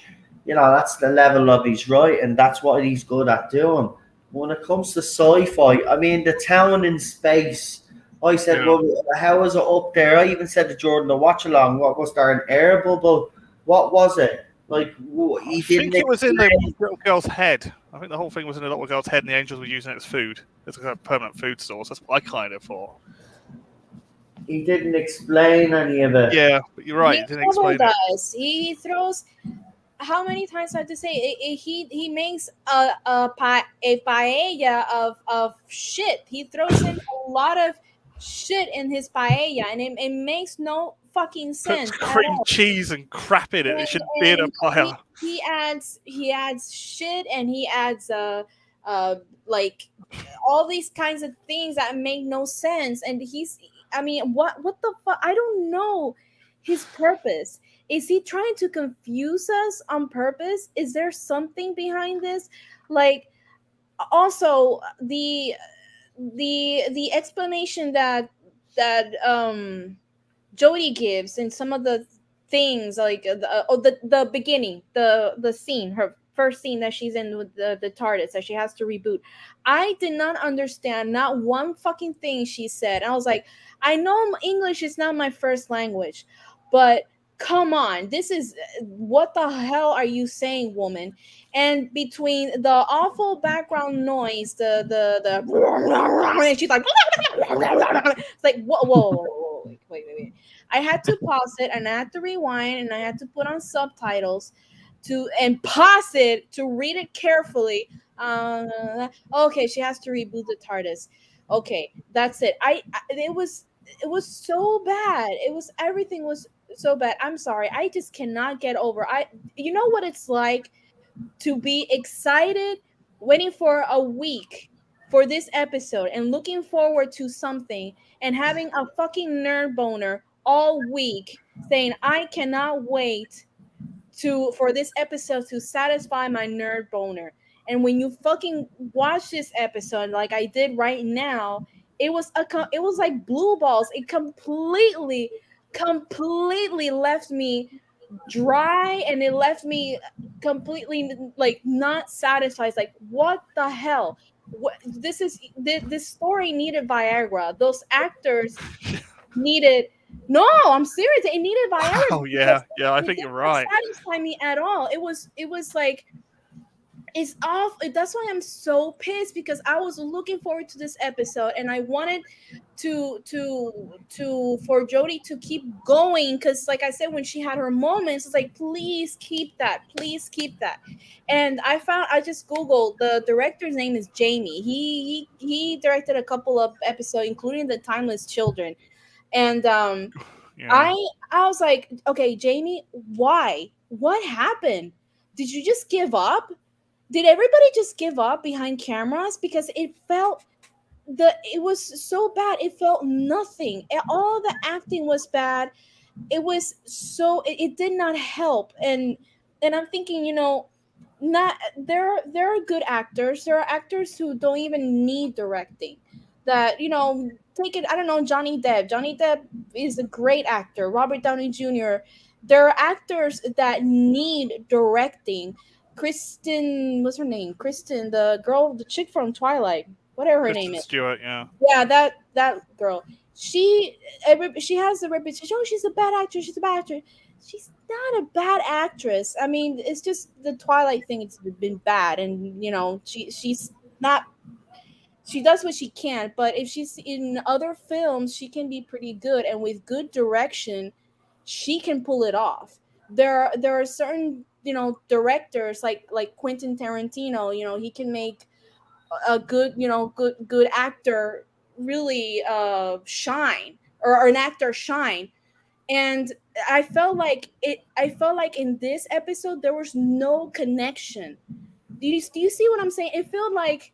you know that's the level of his writing. That's what he's good at doing. When it comes to sci-fi, I mean, the town in space. I said, well, how was it up there? I even said to Jordan, the watch along. What was there? An air bubble? What was it? Like he I didn't think it was in the explain. little girl's head. I think the whole thing was in the little girl's head, and the angels were using it as food. It's a permanent food source. That's what I kind of thought. He didn't explain any of it. Yeah, but you're right. He He didn't never explain it. does. He throws. How many times I have to say he makes a paella of shit. He throws in a lot of shit in his paella, and it makes no fucking Puts sense at cream all. cheese and crap in it. It should be in a And pile. he adds shit, and he adds like all these kinds of things that make no sense. And I mean, what the fuck? I don't know his purpose. Is he trying to confuse us on purpose? Is there something behind this? Like, also the explanation that Jody gives in some of the things, like the beginning, the scene, her first scene that she's in with the TARDIS that she has to reboot. I did not understand not one fucking thing she said. I was like, I know English is not my first language, but come on, this is what the hell are you saying, woman? And between the awful background noise, the and she's like, it's like, whoa, wait. I had to pause it, and I had to rewind, and I had to put on subtitles and pause it to read it carefully. Okay, she has to reboot the TARDIS. Okay, that's it. It was so bad. Everything was so bad. I'm sorry. I just cannot get over. You know what it's like to be excited, waiting for a week for this episode and looking forward to something, and having a fucking nerd boner all week saying I cannot wait for this episode to satisfy my nerd boner. And when you fucking watch this episode like I did right now, It was it was like blue balls. It completely left me dry, and it left me completely like not satisfied. Like, what the hell? This story needed Viagra. Those actors needed. No, I'm serious. It needed Viagra Oh because yeah, I it think did you're not right. satisfy me at all. It was like it's off. That's why I'm so pissed, because I was looking forward to this episode and I wanted to for Jodie to keep going, because like I said, when she had her moments, it's like, please keep that, please keep that. And I just googled, the director's name is Jamie. He directed a couple of episodes, including the Timeless Children. And Yeah. I was like, okay, Jamie, why? What happened? Did you just give up? Did everybody just give up behind cameras? Because it was so bad. It felt nothing. All the acting was bad. It was so it did not help. And I'm thinking, not there are good actors. There are actors who don't even need directing. That, take it, I don't know, Johnny Depp. Johnny Depp is a great actor. Robert Downey Jr. There are actors that need directing. Kristen, what's her name? Kristen, the girl, the chick from Twilight, whatever her name Kristen is. Stewart, yeah. Yeah, that girl. She has the reputation. Oh, she's a bad actress. She's a bad actress. She's not a bad actress. I mean, it's just the Twilight thing. It's been bad, and she's not. She does what she can, but if she's in other films, she can be pretty good, and with good direction, she can pull it off. There are certain directors like Quentin Tarantino. He can make a good good actor really shine, or an actor shine. And I felt like in this episode there was no connection. Do you see what I'm saying? It felt like,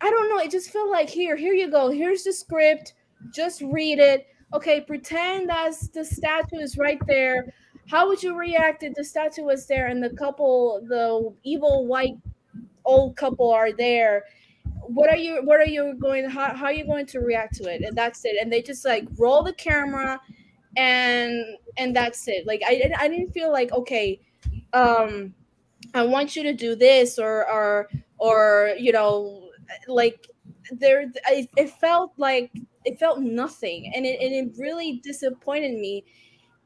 I don't know, it just felt like, here you go, here's the script, just read it. Okay, pretend that the statue is right there. How would you react if the statue was there and the evil white old couple are there? What are you going, how are you going to react to it? And that's it. And they just like roll the camera, and that's it. Like, I didn't feel like, okay, um I want you to do this, or like, it felt like, it felt nothing, and it really disappointed me,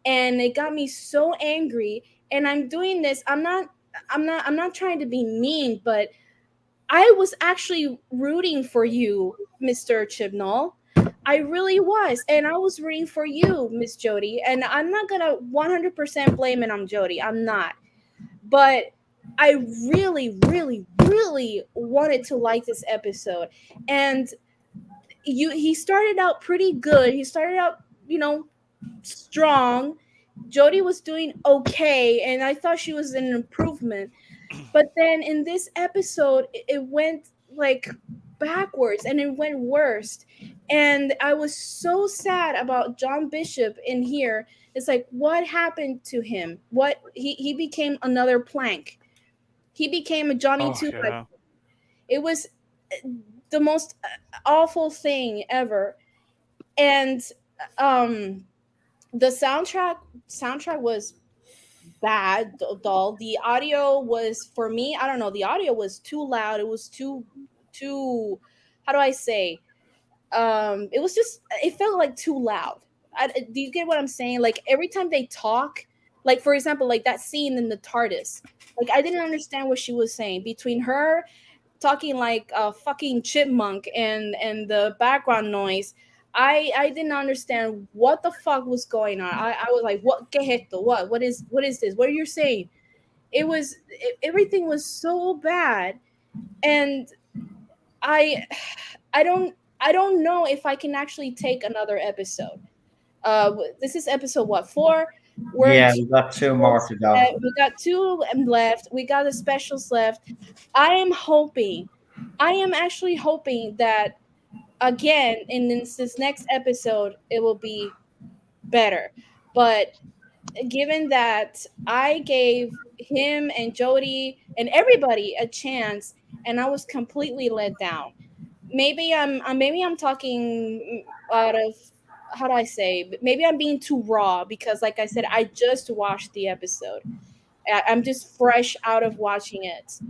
and it got me so angry. And I'm doing this, I'm not trying to be mean, but I was actually rooting for you, Mr. Chibnall. I really was. And I was rooting for you, Miss Jody. And I'm not going to 100% blame it on Jody. I'm not. But I really, really, really wanted to like this episode. And he started out pretty good. He started out, strong. Jody was doing okay, and I thought she was an improvement. But then in this episode, it went like backwards, and it went worse. And I was so sad about John Bishop in here. It's like, what happened to him? What he became another plank. He became a Johnny Oh Two. yeah. It was the most awful thing ever. And um the soundtrack was bad, dull. The audio was, for me, I don't know, the audio was too loud. It was too, how do I say, it was just, it felt like too loud. Do you get what I'm saying? Like, every time they talk, like, for example, like that scene in the Tardis, like, I didn't understand what she was saying, between her talking like a fucking chipmunk and the background noise. I didn't understand what the fuck was going on. I was like, what, que es esto? What is this? What are you saying? Everything was so bad. And I I don't know if I can actually take another episode. This is episode what, 4? We're Yeah, two we got two more episodes, to go. we got 2 left. We got the specials left. I am hoping, I am actually hoping that, again, in this next episode, it will be better. But given that I gave him and Jody and everybody a chance, and I was completely let down. maybe I'm talking out of, how do I say? Maybe I'm being too raw because, like I said, I just watched the episode. I'm just fresh out of watching it.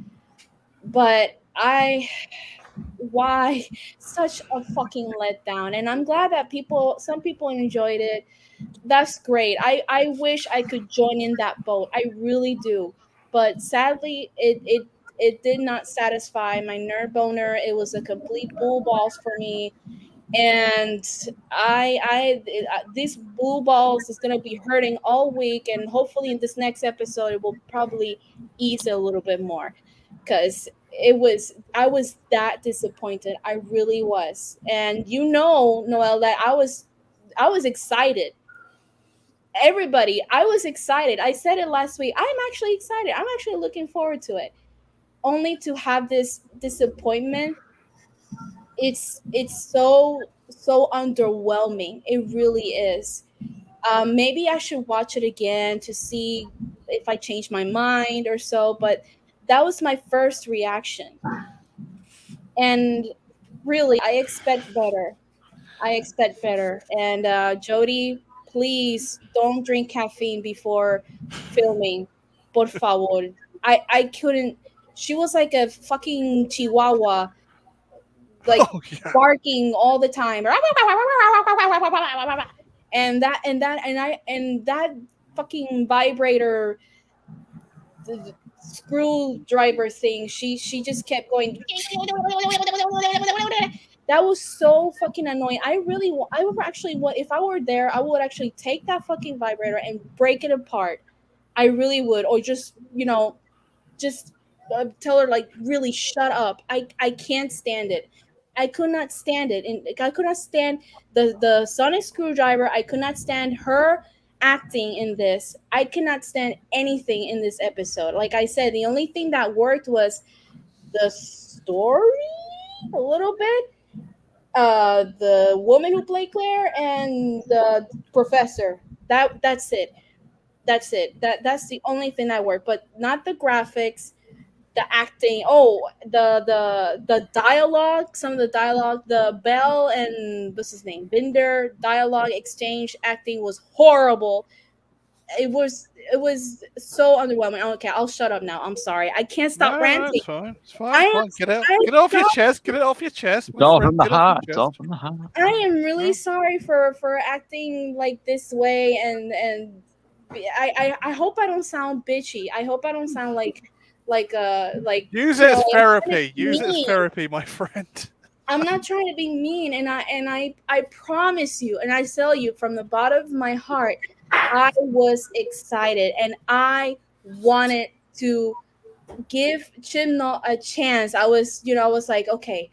But why such a fucking letdown? And I'm glad that some people enjoyed it. That's great. I wish I could join in that boat. I really do. But sadly, it did not satisfy my nerd boner. It was a complete bull balls for me, and these blue balls is gonna be hurting all week, and hopefully in this next episode it will probably ease a little bit more, because I was that disappointed. I really was. And Noel, that I was excited. Everybody, I was excited. I said it last week. I'm actually excited. I'm actually looking forward to it, only to have this disappointment. It's so underwhelming. It really is. Maybe I should watch it again to see if I change my mind or so, but that was my first reaction. And really, I expect better. I expect better. And Jody, please don't drink caffeine before filming. Por favor. I couldn't. She was like a fucking chihuahua, like Oh yeah. barking all the time. And that fucking vibrator, the screwdriver thing, she just kept going. That was so fucking annoying. I would actually, what if I were there, I would actually take that fucking vibrator and break it apart. I really would. Or just tell her, like, really shut up. I can't stand it. I could not stand it. And I could not stand the sonic screwdriver. I could not stand her acting in this. I could not stand anything in this episode. Like I said, the only thing that worked was the story a little bit. The woman who played Claire and the professor. That's it. That's it. That's the only thing that worked, but not the graphics, the acting. Oh, the dialogue, some of the dialogue, the Bell and what's his name, Binder dialogue exchange acting was horrible. It was so underwhelming. Okay, I'll shut up now. I'm sorry. I can't stop No, ranting. it's fine. It's I fine. am Fine. Get I it off your am chest. Get it off your chest. It's My all friend, from the get it off heart. your It's all chest. from the heart. I am really Yeah. sorry for acting like this way, and I hope I don't sound bitchy. I hope I don't sound like Use it as I'm trying to therapy. be Use it as mean. therapy, my friend. I'm not trying to be mean, and I promise you, and I tell you from the bottom of my heart, I was excited, and I wanted to give Chimnall a chance. I was like, okay,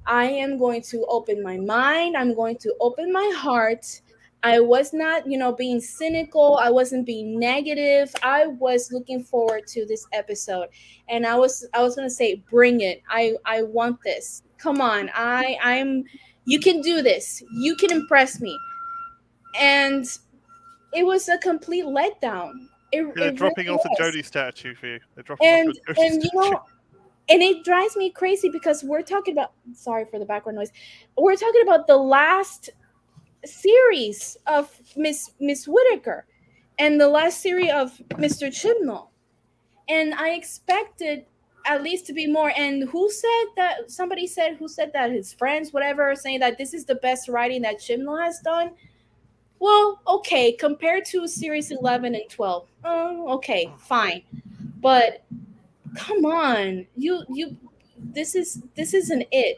I am going to open my mind. I'm going to open my heart. I was not, being cynical. I wasn't being negative. I was looking forward to this episode, and I was going to say, bring it. I want this. Come on. I'm. You can do this. You can impress me. And it was a complete letdown. It Yeah, they're it really dropping off the was. Jodie statue for you. They're dropping off And the Jodie and statue. and it drives me crazy because we're talking about, sorry for the background noise, we're talking about the last series of Miss Whitaker and the last series of Mr. Chibnall, and I expected at least to be more. And who said that his friends, whatever, saying that this is the best writing that Chibnall has done. Well, okay, compared to series 11 and 12, okay, fine, but come on, this isn't it.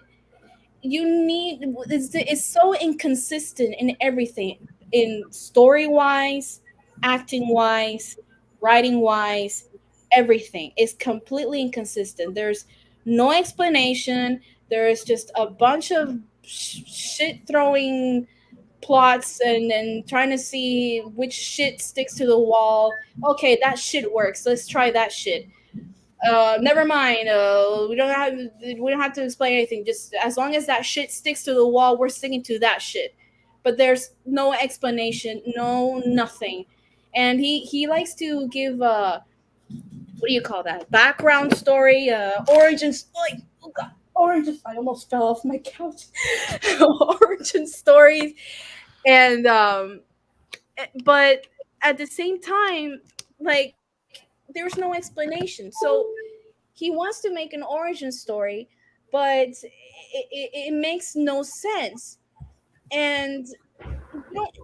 You need, it's so inconsistent in everything, in story wise, acting wise, writing wise. Everything is completely inconsistent. There's no explanation. There's just a bunch of shit throwing plots, and trying to see which shit sticks to the wall. Okay, that shit works, let's try that shit. Never mind. We don't have to explain anything. Just as long as that shit sticks to the wall, we're sticking to that shit. But there's no explanation, no nothing. And he likes to give what do you call that? Background story, origins. Like, oh god, I almost fell off my couch. Origin stories, and but at the same time, like there's no explanation. So he wants to make an origin story, but it makes no sense. And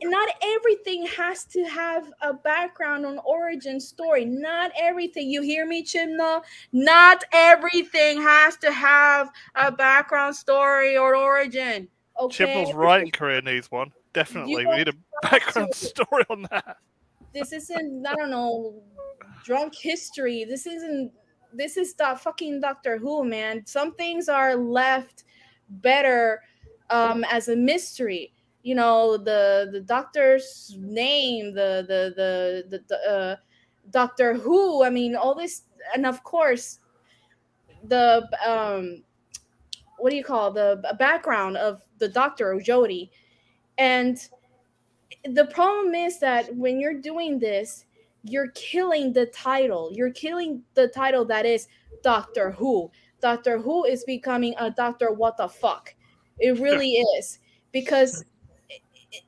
not everything has to have a background on origin story. Not everything. You hear me, Chimna? Not everything has to have a background story or origin. Okay, Chibnall's writing career needs one. you Definitely. We don't need a have to. background story on that. This isn't, I don't know, drunk history. This is the fucking Doctor Who, man. Some things are left better as a mystery. You know, the doctor's name, the Doctor Who. I mean, all this, and of course the what do you call the background of the Doctor or Jodie. And the problem is that when you're doing this, you're killing the title. You're killing the title that is Doctor Who. Doctor Who is becoming a Doctor What the fuck. It really is, because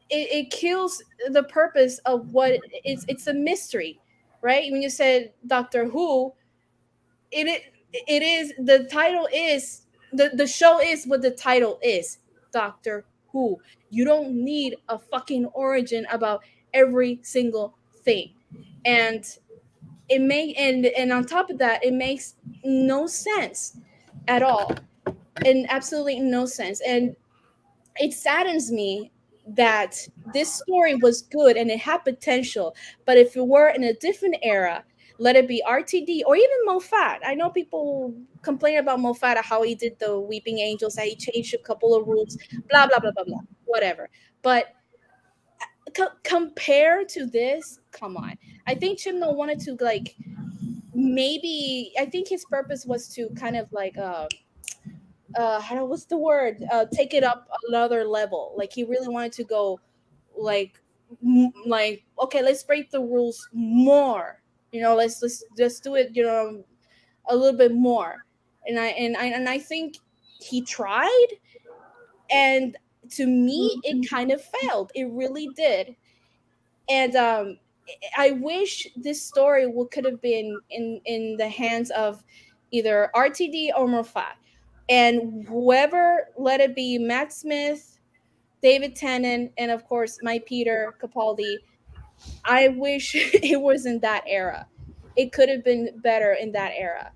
it kills the purpose of what it's a mystery, right? When you said Doctor Who, it it is, the title is, the show is what the title is, Doctor Who. You don't need a fucking origin about every single thing. And and on top of that, it makes no sense at all, and absolutely no sense. And it saddens me that this story was good and it had potential, but if it were in a different era, let it be RTD or even Moffat. I know people complain about Moffat, how he did the Weeping Angels, how he changed a couple of rules, blah blah blah blah blah, whatever. But compared to this, come on. I think Chimno wanted to, like, maybe, I think his purpose was to kind of like what's the word, take it up another level. Like he really wanted to go, like, like, okay, let's break the rules more, let's just do it, a little bit more. And I think he tried, and to me it kind of failed. It really did. And I wish this story could have been in the hands of either RTD or Moffat, and whoever, let it be Matt Smith, David Tennant, and of course my Peter Capaldi. I wish it was in that era. It could have been better in that era,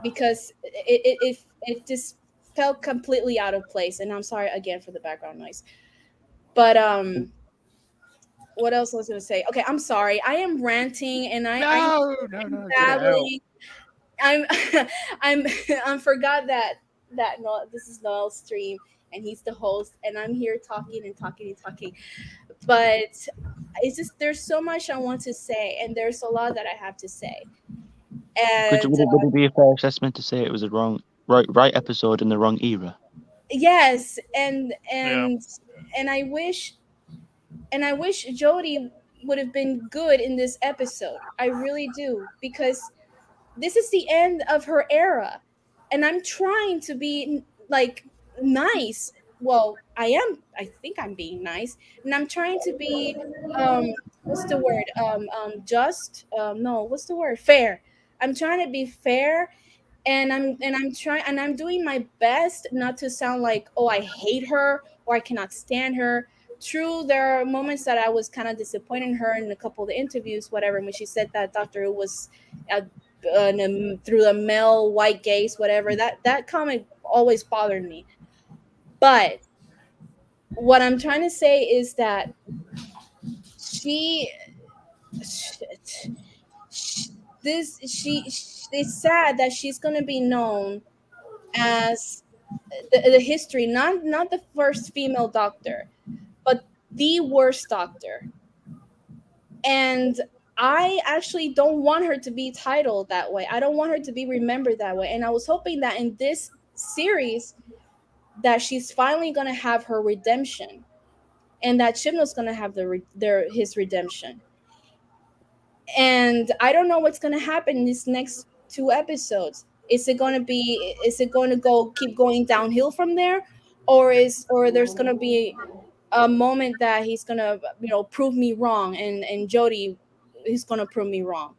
because it just felt completely out of place. And I'm sorry again for the background noise. But what else was I going to say? Okay, I'm sorry. I am ranting, and No, get it out. I'm I'm I forgot that no, this is Noel's stream and he's the host, and I'm here talking and talking and talking. But it's just, there's so much I want to say, and there's a lot that I have to say. And Would it be a fair assessment to say it was a right episode in the wrong era? yes, and I wish Jodie would have been good in this episode. I really do, because this is the end of her era, and I'm trying to be, like, nice. Well, I think I'm being nice, and I'm trying to be what's the word, just, no, what's the word, fair. I'm trying to be fair, and I'm doing my best not to sound like, oh, I hate her or I cannot stand her. True, there are moments that I was kind of disappointed in her in a couple of the interviews, whatever, when she said that Doctor Who was through the male white gaze, whatever. That comment always bothered me. But what I'm trying to say is that she it's sad that she's going to be known as the history, not the first female doctor, but the worst doctor. And I actually don't want her to be titled that way. I don't want her to be remembered that way. And I was hoping that in this series that she's finally going to have her redemption, and that Chibnall's going to have his redemption. And I don't know what's going to happen in these next 2 episodes. Is it going to keep going downhill from there, or there's going to be a moment that he's going to prove me wrong, and Jody is going to prove me wrong,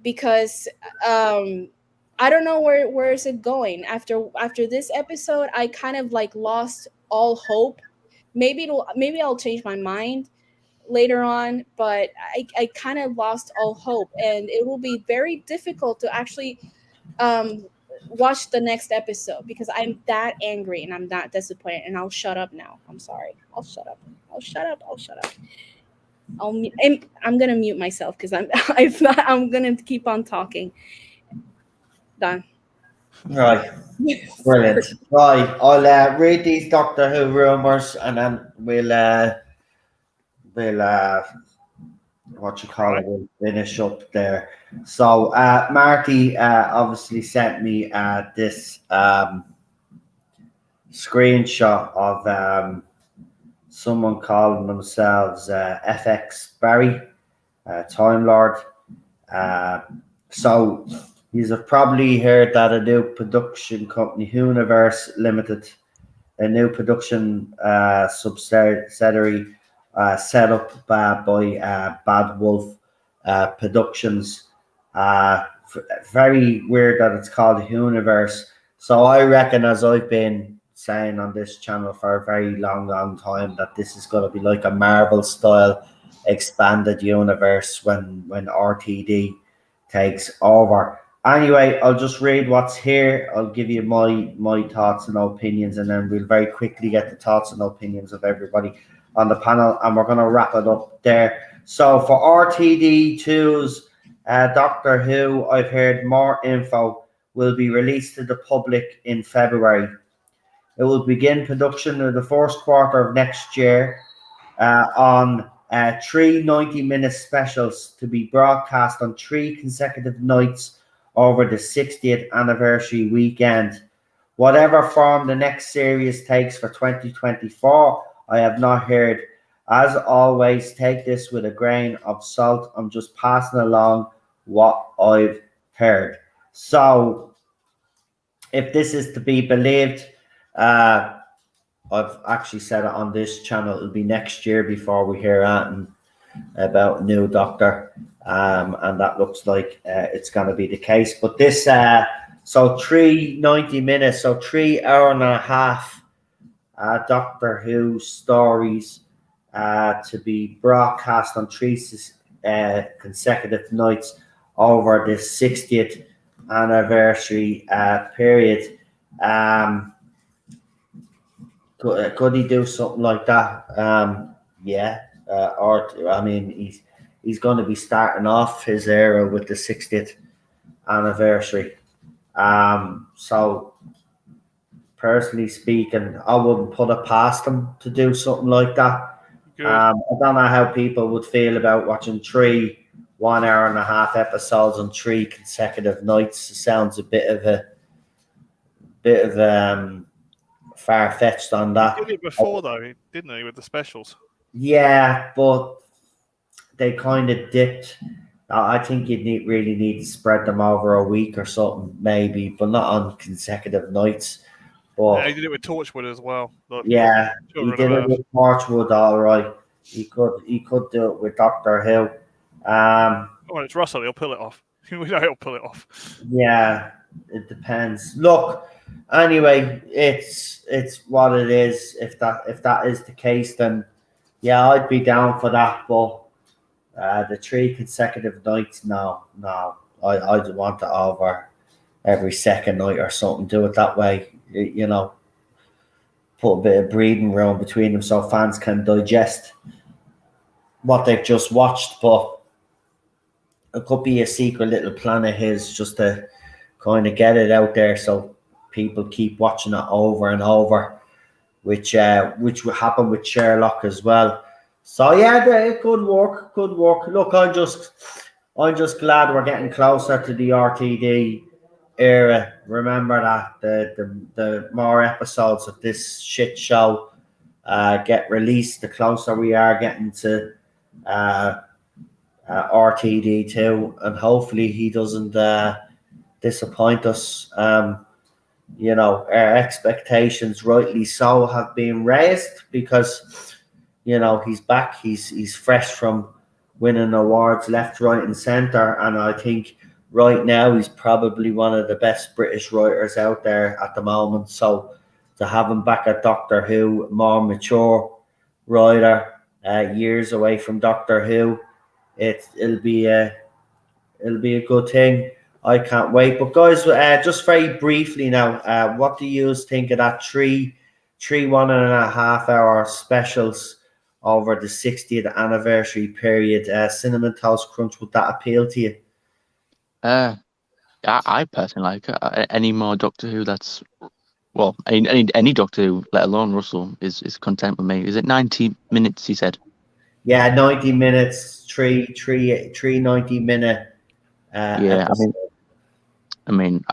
because I don't know where is it going after this episode. I kind of like lost all hope. Maybe I'll change my mind later on, but I kind of lost all hope, and it will be very difficult to actually watch the next episode, because I'm that angry and I'm that disappointed. And I'll shut up now. I'm sorry. I'll shut up. I'm gonna mute myself because I'm gonna keep on talking. Done. Right. Brilliant. Right. I'll read these Doctor Who rumors, and then we'll we'll finish up there. So Marty obviously sent me this screenshot of someone calling themselves FX Barry, Time Lord. So you've probably heard that a new production company, Universe Limited, a new production subsidiary set up by Bad Wolf Productions. Very weird that it's called Universe. So I reckon, as I've been saying on this channel for a very long time, that this is going to be like a Marvel style expanded universe when RTD takes over. Anyway, I'll just read what's here. I'll give you my thoughts and opinions, and then we'll very quickly get the thoughts and opinions of everybody on the panel, and we're going to wrap it up there. So for RTD2's Doctor Who, I've heard more info will be released to the public in February. It will begin production in the first quarter of next year on 3 90-minute specials to be broadcast on 3 consecutive nights over the 60th anniversary weekend. Whatever form the next series takes for 2024, I have not heard. As always, take this with a grain of salt. I'm just passing along what I've heard. So, if this is to be believed, I've actually said it on this channel, it'll be next year before we hear anything about new Doctor. And that looks like it's going to be the case. But this, so 3 90 minutes, so 3 hour and a half Doctor Who stories to be broadcast on 3 consecutive nights over the 60th anniversary period. Could he do something like that? Yeah. Or I mean, he's going to be starting off his era with the 60th anniversary. So personally speaking, I wouldn't put it past him to do something like that. I don't know how people would feel about watching 3 1 hour and a half episodes on 3 consecutive nights. It sounds a bit of far-fetched on that. He did it before though, didn't he, with the specials? Yeah, but they kind of dipped. I think you'd really need to spread them over a week or something, maybe, but not on consecutive nights. But yeah, he did it with Torchwood as well. Yeah, he did it with Torchwood, all right. He could do it with Doctor Who. Well, it's Russell. He'll pull it off. We know he'll pull it off. Yeah, it depends. Look, anyway, it's what it is. If that is the case, then yeah, I'd be down for that. But the 3 consecutive nights, no, I'd want it over every second night or something. Do it that way, you know. Put a bit of breathing room between them so fans can digest what they've just watched. But it could be a secret little plan of his just to kind of get it out there so people keep watching it over and over, which will happen with Sherlock as well. So yeah, it could work. Look, I'm just glad we're getting closer to the RTD era. Remember that the more episodes of this shit show get released, the closer we are getting to RTD2, and hopefully he doesn't disappoint us. You know, our expectations, rightly so, have been raised because, you know, he's back. He's fresh from winning awards left, right, and centre, and I think right now he's probably one of the best British writers out there at the moment. So to have him back at Doctor Who, more mature writer, years away from Doctor Who, it'll be a good thing. I can't wait. But guys, just very briefly now, what do you think of that three 1.5 hour specials over the 60th anniversary period? Cinnamon Toast Crunch, would that appeal to you? I personally like it. Any more Doctor Who that's well, any Doctor Who, let alone Russell, is content with me. Is it 90 minutes? He said. Yeah, 90 minutes, three 90-minute. Yeah, episodes. I mean,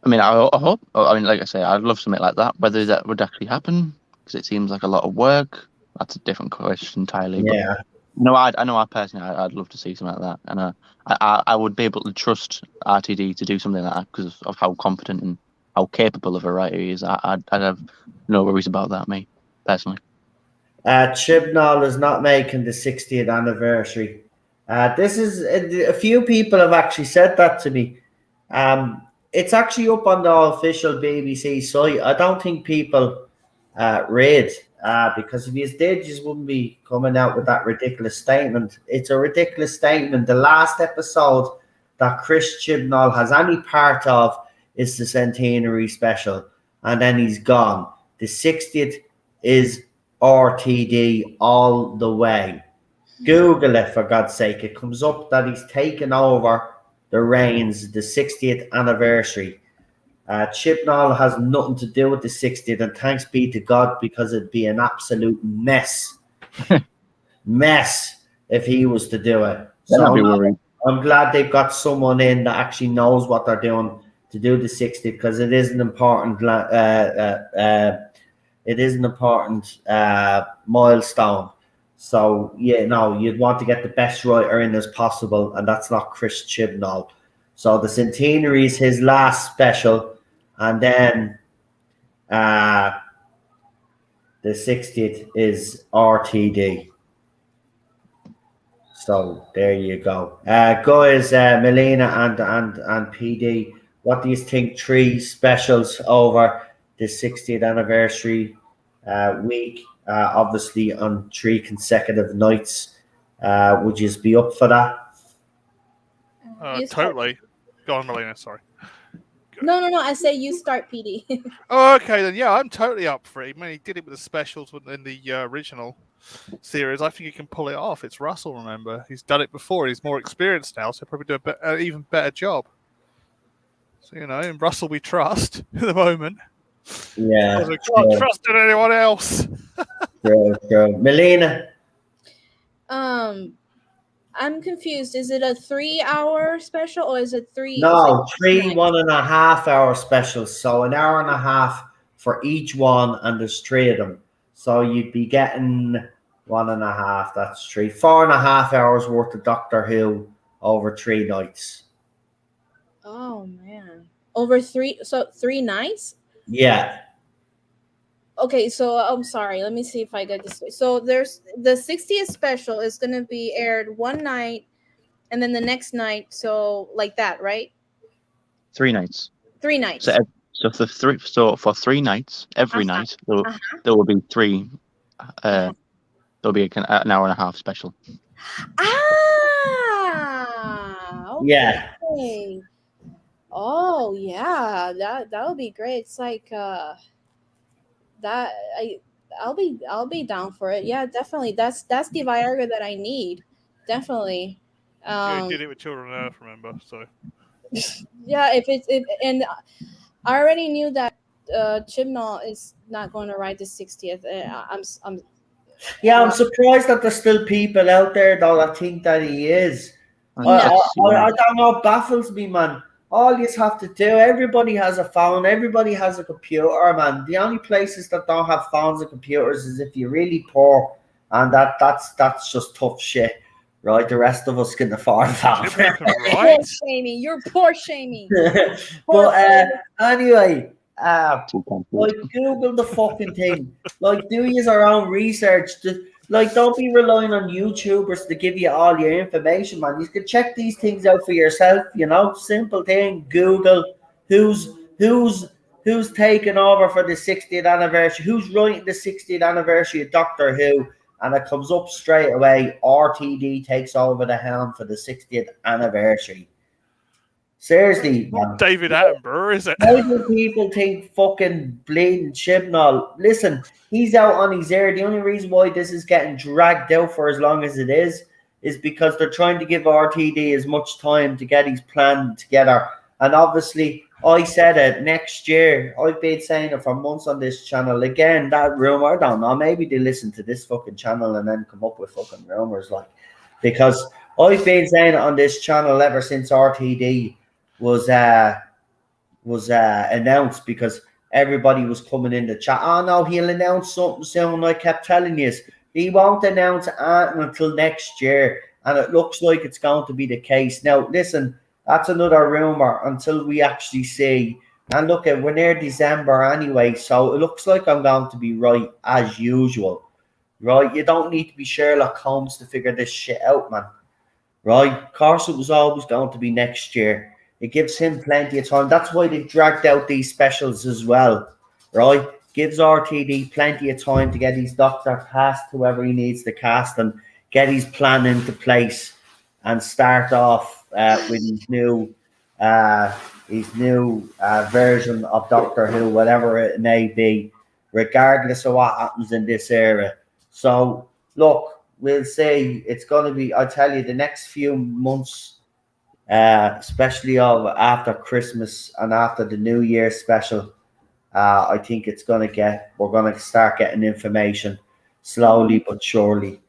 I hope. I mean, like I say, I'd love something like that. Whether that would actually happen, because it seems like a lot of work. That's a different question entirely. Yeah. But no, I personally, I'd love to see something like that, and I would be able to trust RTD to do something like that because of how competent and how capable of a writer he is. I'd have no worries about that, me personally. Chibnall is not making the 60th anniversary. This is a few people have actually said that to me. It's actually up on the official BBC site. I don't think people read because if you did, you wouldn't be coming out with that ridiculous statement. It's a ridiculous statement. The last episode that Chris Chibnall has any part of is the centenary special, and then he's gone. The 60th is RTD all the way. Google it, for God's sake. It comes up that he's taken over the reins, the 60th anniversary. Chibnall has nothing to do with the 60th, and thanks be to God, because it'd be an absolute mess. Mess if he was to do it. Then I'd be worried. I'm glad they've got someone in that actually knows what they're doing to do the 60th, because it is an important milestone. So, yeah, no, you'd want to get the best writer in as possible, and that's not Chris Chibnall. So the centenary is his last special, and then the 60th is RTD. So there you go. Guys, Melina and PD, what do you think? 3 specials over the 60th anniversary week, obviously on 3 consecutive nights. Would you be up for that? Totally. Go on, Melina, sorry. No. I say you start, PD. Oh, okay, then, yeah, I'm totally up for it. I mean, he did it with the specials in the original series. I think he can pull it off. It's Russell, remember. He's done it before. He's more experienced now, so he'll probably do an even better job. So, you know, in Russell we trust at the moment. Yeah. I can't trust in anyone else. True. Melina? I'm confused. Is it a 3-hour special or is it 3? No, 3 1.5 hour specials. So an hour and a half for each one, and there's 3 of them. So you'd be getting 1.5. That's 3. 4.5 hours worth of Doctor Who over 3 nights. Oh man, over 3. So 3 nights. Yeah. Okay, so I'm sorry. Let me see if I get this right. So there's the 60th special is going to be aired one night, and then the next night. So like that, right? 3 nights. 3 nights. So for 3 nights, every night there will be 3. There'll be an hour and a half special. Okay. Yeah. Oh yeah, that would be great. It's like that I'll be down for it. Yeah, definitely. That's the Viagra that I need. Definitely. Yeah, he did it with Children on Earth, remember? So. Yeah, and I already knew that Chibnall is not going to write the 60th. I'm surprised that there's still people out there though that think that he is. No. I don't know. It baffles me, man. All you have to do, everybody has a phone, everybody has a computer, man. The only places that don't have phones and computers is if you're really poor, and that's just tough shit. right? The rest of us can afford that. Right? Poor shaming. You're poor shaming. But anyway, Too like confident. Google the fucking thing. Like do your own research. Like don't be relying on YouTubers to give you all your information, man. You can check these things out for yourself. Simple thing. Google who's taking over for the 60th anniversary. Who's writing the 60th anniversary of Doctor Who? And it comes up straight away. RTD takes over the helm for the 60th anniversary. Seriously, man. Not David Attenborough, is it? Why do people think fucking bleeding Chibnall? Listen, he's out on his air. The only reason why this is getting dragged out for as long as it is because they're trying to give RTD as much time to get his plan together. And obviously, I said it next year. I've been saying it for months on this channel. Again, that rumor, I don't know. Maybe they listen to this fucking channel and then come up with fucking rumors, because I've been saying it on this channel ever since RTD was announced, because everybody was coming in the chat. Oh no, he'll announce something soon. I kept telling you, he won't announce anything until next year, and it looks like it's going to be the case. Now, listen, that's another rumor until we actually see. And look, we're near December anyway, so it looks like I'm going to be right as usual. Right? You don't need to be Sherlock Holmes to figure this shit out, man. Right? Of course, it was always going to be next year. It gives him plenty of time. That's why they dragged out these specials as well, right? Gives RTD plenty of time to get his doctor cast, whoever he needs to cast, and get his plan into place and start off with his new version of Doctor Who, whatever it may be, regardless of what happens in this era. So, look, we'll see. It's going to be, I tell you, the next few months, especially after Christmas and after the New Year special, I think we're going to start getting information slowly but surely.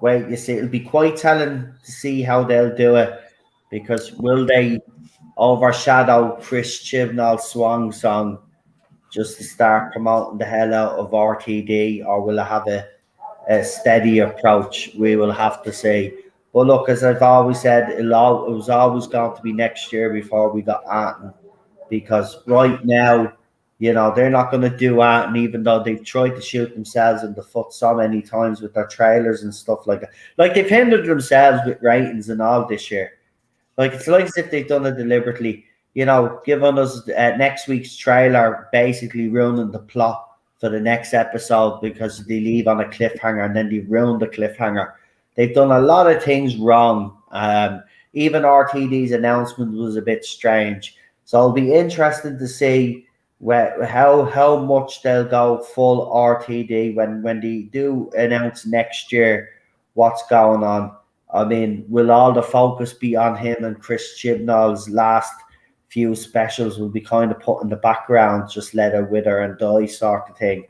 Wait, you see, it'll be quite telling to see how they'll do it, because will they overshadow Chris Chibnall's Swan Song just to start promoting the hell out of RTD, or will it have a steady approach? We will have to see. But look, as I've always said, it was always going to be next year before we got Anton, because right now, they're not going to do Anton, even though they've tried to shoot themselves in the foot so many times with their trailers and stuff like that. Like, they've hindered themselves with ratings and all this year. Like, it's like as if they've done it deliberately, giving us next week's trailer, basically ruining the plot for the next episode because they leave on a cliffhanger and then they ruin the cliffhanger. They've done a lot of things wrong. Even RTD's announcement was a bit strange. So it'll be interesting to see how much they'll go full RTD when they do announce next year what's going on. I mean, will all the focus be on him and Chris Chibnall's last few specials will be kind of put in the background, just let her wither and die sort of thing?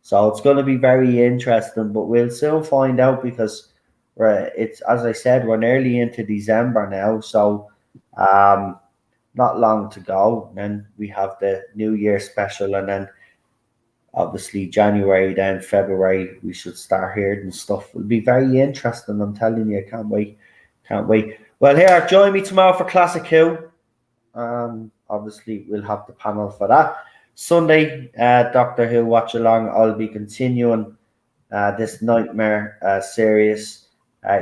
So it's going to be very interesting, but we'll soon find out, because it's, as I said, we're nearly into December now, so not long to go. Then we have the New Year special, and then obviously January, then February, we should start hearing stuff. It'll be very interesting, I'm telling you. Can't wait. Well, here, join me tomorrow for Classic Who. Obviously, we'll have the panel for that. Sunday, Doctor Who watch along. I'll be continuing this Nightmare series.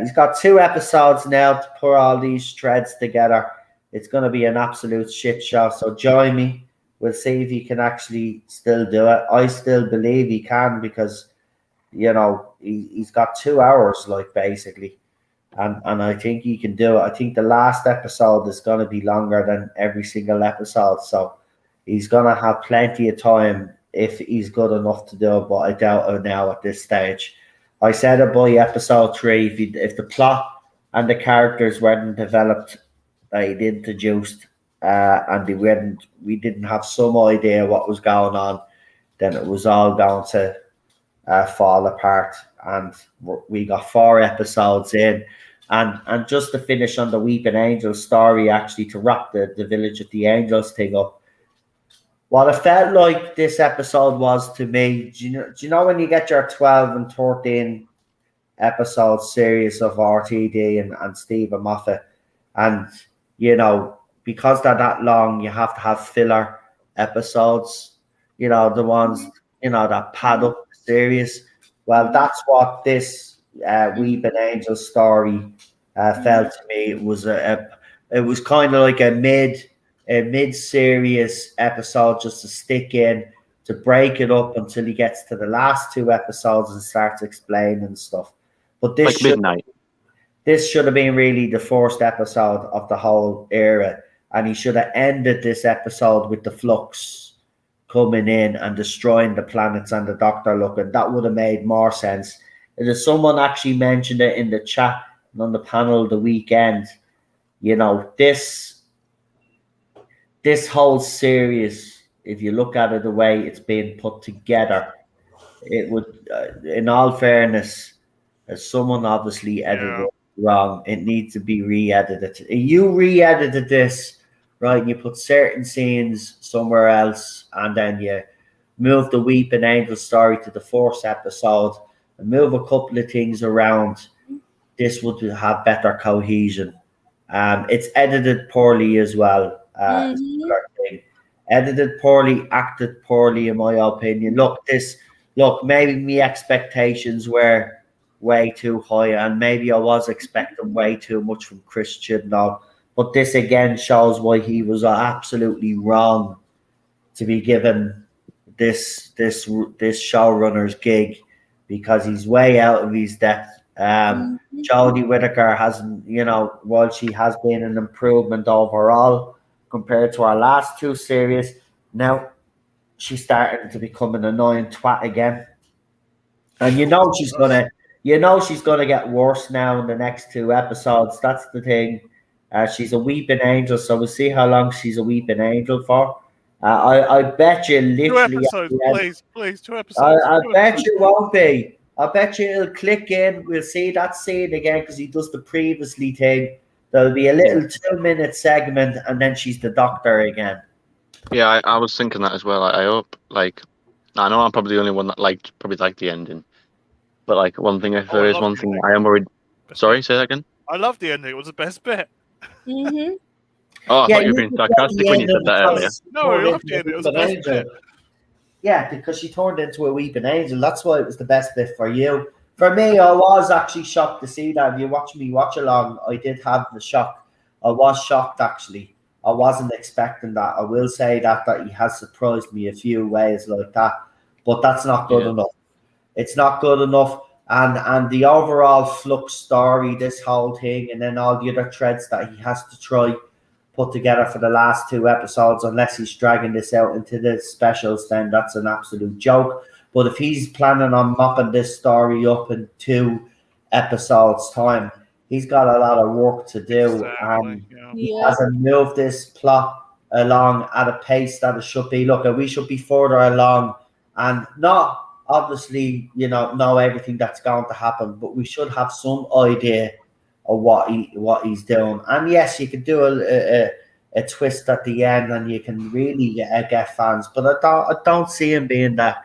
He's got 2 episodes now to put all these threads together. It's going to be an absolute shit show. So join me. We'll see if he can actually still do it. I still believe he can, because he's got 2 hours, like, basically. And I think he can do it. I think the last episode is going to be longer than every single episode. So he's going to have plenty of time if he's good enough to do it. But I doubt it now at this stage. I said it by episode 3. If the plot and the characters weren't developed, introduced, and we didn't have some idea what was going on, then it was all going to fall apart. And we got 4 episodes in, and just to finish on the Weeping Angels story, actually, to wrap the Village of the Angels thing up, what it felt like this episode was to me. Do you know when you get your 12 and 13 episode series of RTD and Stephen Moffat, and because they're that long, you have to have filler episodes. The ones that pad up the series. Well, that's what this Weeping Angel story felt to me. It was kind of like a mid-series episode just to stick in, to break it up until he gets to the last two episodes and starts explaining stuff. But Like midnight. this should have been really the first episode of the whole era, and he should have ended this episode with the Flux coming in and destroying the planets and the Doctor looking. That would have made more sense. If someone actually mentioned it in the chat and on the panel the weekend, this whole series, if you look at it the way it's being put together, it would, in all fairness, as someone obviously edited it wrong, it needs to be re-edited. You re-edited this, right, and you put certain scenes somewhere else, and then you move the Weeping Angel story to the fourth episode and move a couple of things around. This would have better cohesion. It's edited poorly as well. Edited poorly, acted poorly, in my opinion. Look, maybe my expectations were way too high, and maybe I was expecting way too much from Chris Chibnall. But this again shows why he was absolutely wrong to be given this showrunner's gig, because he's way out of his depth. Jodie Whittaker hasn't, while she has been an improvement overall compared to our last two series, now she's starting to become an annoying twat again. And she's gonna get worse now in the next two episodes. That's the thing. She's a weeping angel, so we'll see how long she's a weeping angel for. I bet you literally 2 episodes, please, 2 episodes. I bet you won't be. I bet you it'll click in. We'll see that scene again because he does the previously thing. There'll be a little 2-minute segment, and then she's the Doctor again. Yeah, I was thinking that as well. I hope, I know I'm probably the only one that liked the ending, but one thing, if there is one thing I am worried. Sorry, say that again. I love the ending. It was the best bit. Mm-hmm. Oh, I thought you were being sarcastic when you said that earlier. No, I loved the ending. It was the best bit. Yeah, because she turned into a weeping angel. That's why it was the best bit for you. For me, I was actually shocked to see that. If you watch me watch along, I did have the shock. I was shocked, actually. I wasn't expecting that. I will say that he has surprised me a few ways like that. But that's not good enough. It's not good enough. And the overall Flux story, this whole thing, and then all the other threads that he has to try put together for the last two episodes, unless he's dragging this out into the specials, then that's an absolute joke. But if he's planning on mopping this story up in 2 episodes' time, he's got a lot of work to do. He hasn't moved this plot along at a pace that it should be. Look, we should be further along, and not obviously, know everything that's going to happen, but we should have some idea of what he's doing. And yes, you can do a twist at the end, and you can really get fans. But I don't see him being that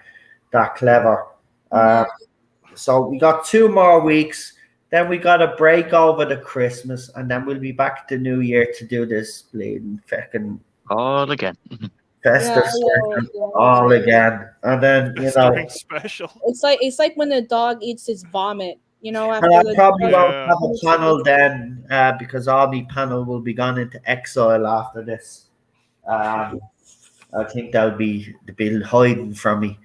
clever. So we got 2 more weeks. Then we got a break over the Christmas, and then we'll be back to New Year to do this bleeding fucking all again. Festive all again. And then special. It's like when a dog eats its vomit. And I probably won't have a panel then, because all my panel will be gone into exile after this. I think they'll be hiding from me.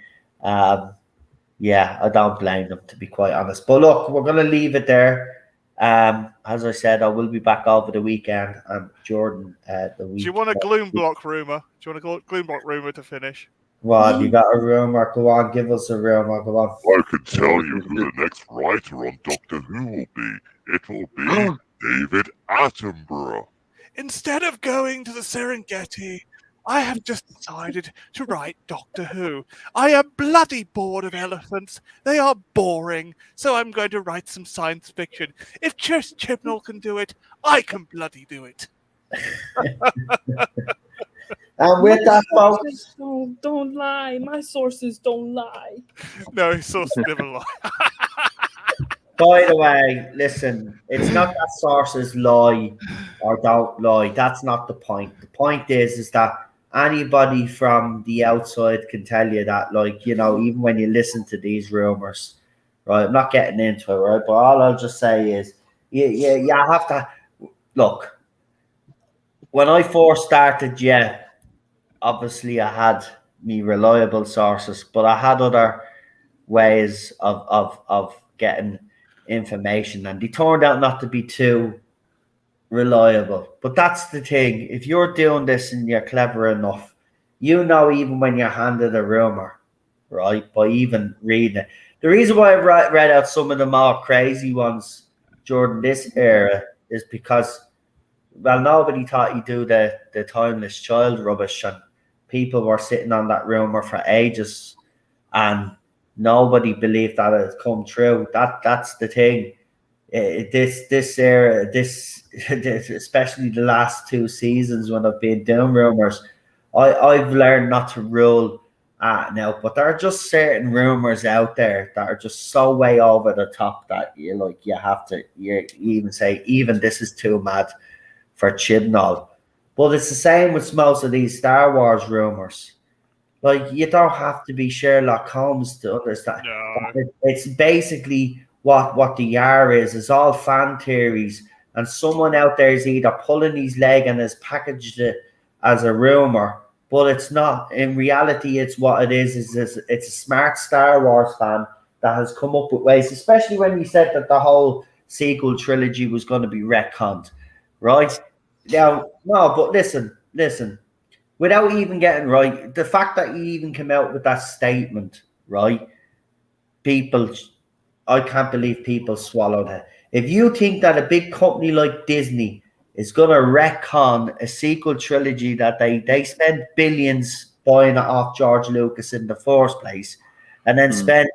Yeah, I don't blame them, to be quite honest. But look, we're going to leave it there. As I said, I will be back over the weekend, and Jordan the week. Do you want a gloom block rumor? Do you want a gloom block rumor to finish? Well, have you got a rumor? Go on, give us a rumor. Go on. I can tell you who the next writer on Doctor Who will be. It will be David Attenborough. Instead of going to the Serengeti, I have just decided to write Doctor Who. I am bloody bored of elephants. They are boring, so I'm going to write some science fiction. If Chris Chibnall can do it, I can bloody do it. And with that, folks, Don't lie. My sources don't lie. No, his source never lie. by the way, listen, it's not that sources lie or don't lie. That's not the point. The point is that anybody from the outside can tell you that, like, you know, even when you listen to these rumors, right? I'm not getting into it, right? But all I'll just say is, you have to look. When I first started, yeah, obviously I had me reliable sources, but I had other ways of getting information, and they turned out not to be too reliable. But that's the thing. If you're doing this and you're clever enough, you know, even when you're handed a rumor, right, by even reading it. The reason why I read out some of the more crazy ones during this era is because, well, nobody thought he'd do the timeless child rubbish, and people were sitting on that rumor for ages, and nobody believed that it had come true. That's the thing. This era, this especially the last 2 seasons when I've been doing rumors, I've learned not to rule now, but there are just certain rumors out there that are just so way over the top that you have to you even say even this is too mad for Chibnall. But it's the same with most of these Star Wars rumors. Like, you don't have to be Sherlock Holmes to understand. No. It's basically what the YAR is. It's all fan theories, and someone out there is either pulling his leg and has packaged it as a rumor, but it's not. In reality, it's what it is. It's a smart Star Wars fan that has come up with ways, especially when you said that the whole sequel trilogy was going to be retconned, right? Now, no, but listen. Without even getting right, the fact that you even came out with that statement, right? People, I can't believe people swallowed it. If you think that a big company like Disney is going to retcon a sequel trilogy that they spent billions buying it off George Lucas in the first place, and then spent